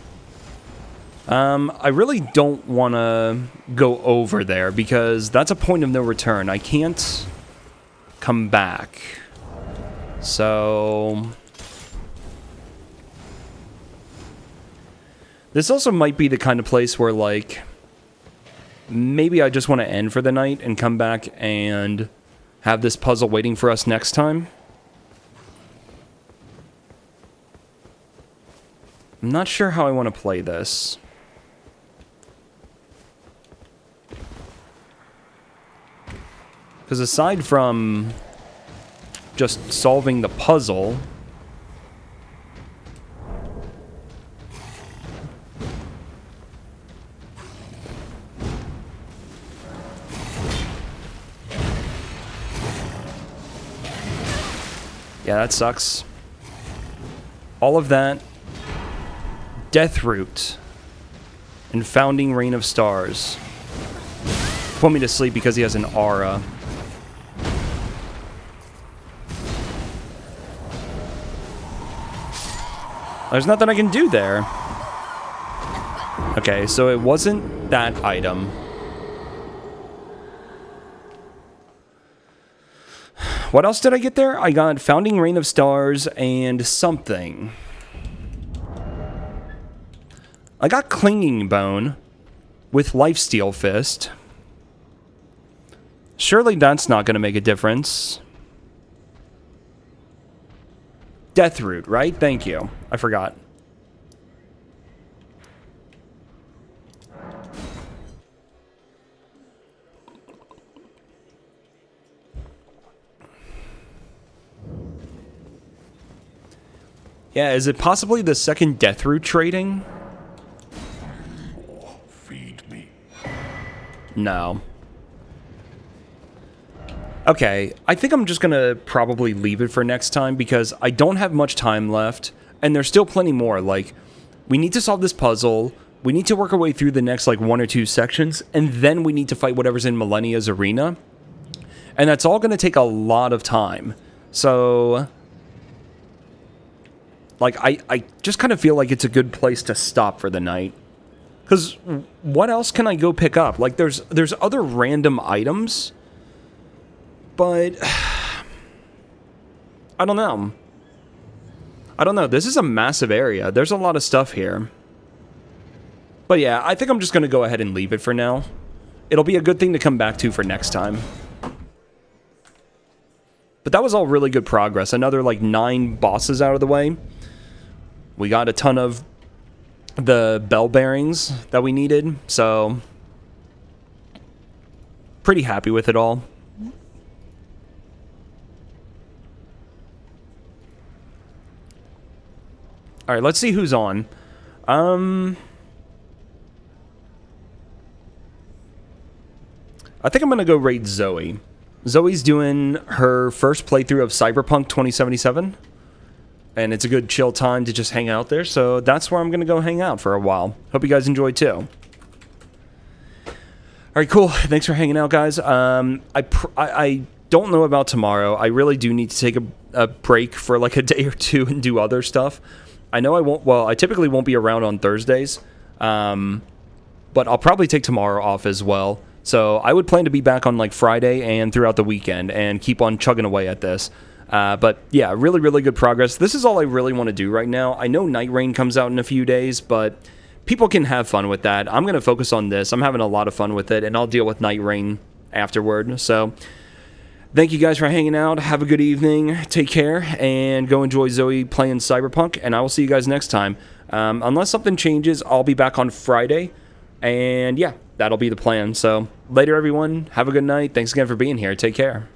I really don't want to go over there because that's a point of no return. I can't come back. So... This also might be the kind of place where, like, maybe I just want to end for the night and come back and have this puzzle waiting for us next time. I'm not sure how I want to play this. Because aside from just solving the puzzle... Yeah, that sucks. All of that. Deathroot. And Founding Rain of Stars. Put me to sleep because he has an aura. There's nothing I can do there. Okay, so it wasn't that item. What else did I get there? I got Founding Rain of Stars and something. I got Clinging Bone with Lifesteal Fist. Surely that's not going to make a difference. Deathroot, right? Thank you. I forgot. Yeah, is it possibly the second Deathroot trading? Feed me. No. Okay, I think I'm just gonna probably leave it for next time because I don't have much time left, and there's still plenty more. Like, we need to solve this puzzle, we need to work our way through the next, like, 1 or 2 sections, and then we need to fight whatever's in Millennia's arena. And that's all gonna take a lot of time. So... Like, I just kind of feel like it's a good place to stop for the night. Because what else can I go pick up? Like, there's other random items. But... I don't know. I don't know. This is a massive area. There's a lot of stuff here. But yeah, I think I'm just going to go ahead and leave it for now. It'll be a good thing to come back to for next time. But that was all really good progress. Another, like, 9 bosses out of the way. We got a ton of the bell bearings that we needed, so pretty happy with it all. All right, let's see who's on. I think I'm gonna go raid Zoe. Zoe's doing her first playthrough of Cyberpunk 2077. And it's a good chill time to just hang out there. So that's where I'm going to go hang out for a while. Hope you guys enjoy too. All right, cool. Thanks for hanging out, guys. I don't know about tomorrow. I really do need to take a break for like a day or two and do other stuff. I know I won't. Well, I typically won't be around on Thursdays, but I'll probably take tomorrow off as well. So I would plan to be back on like Friday and throughout the weekend and keep on chugging away at this. But yeah, really, really good progress. This is all I really want to do right now. I know Night Rain comes out in a few days, but people can have fun with that. I'm going to focus on this. I'm having a lot of fun with it, and I'll deal with Night Rain afterward. So thank you guys for hanging out. Have a good evening. Take care, and go enjoy Zoe playing Cyberpunk, and I will see you guys next time. Unless something changes, I'll be back on Friday, and yeah, that'll be the plan. So later, everyone. Have a good night. Thanks again for being here. Take care.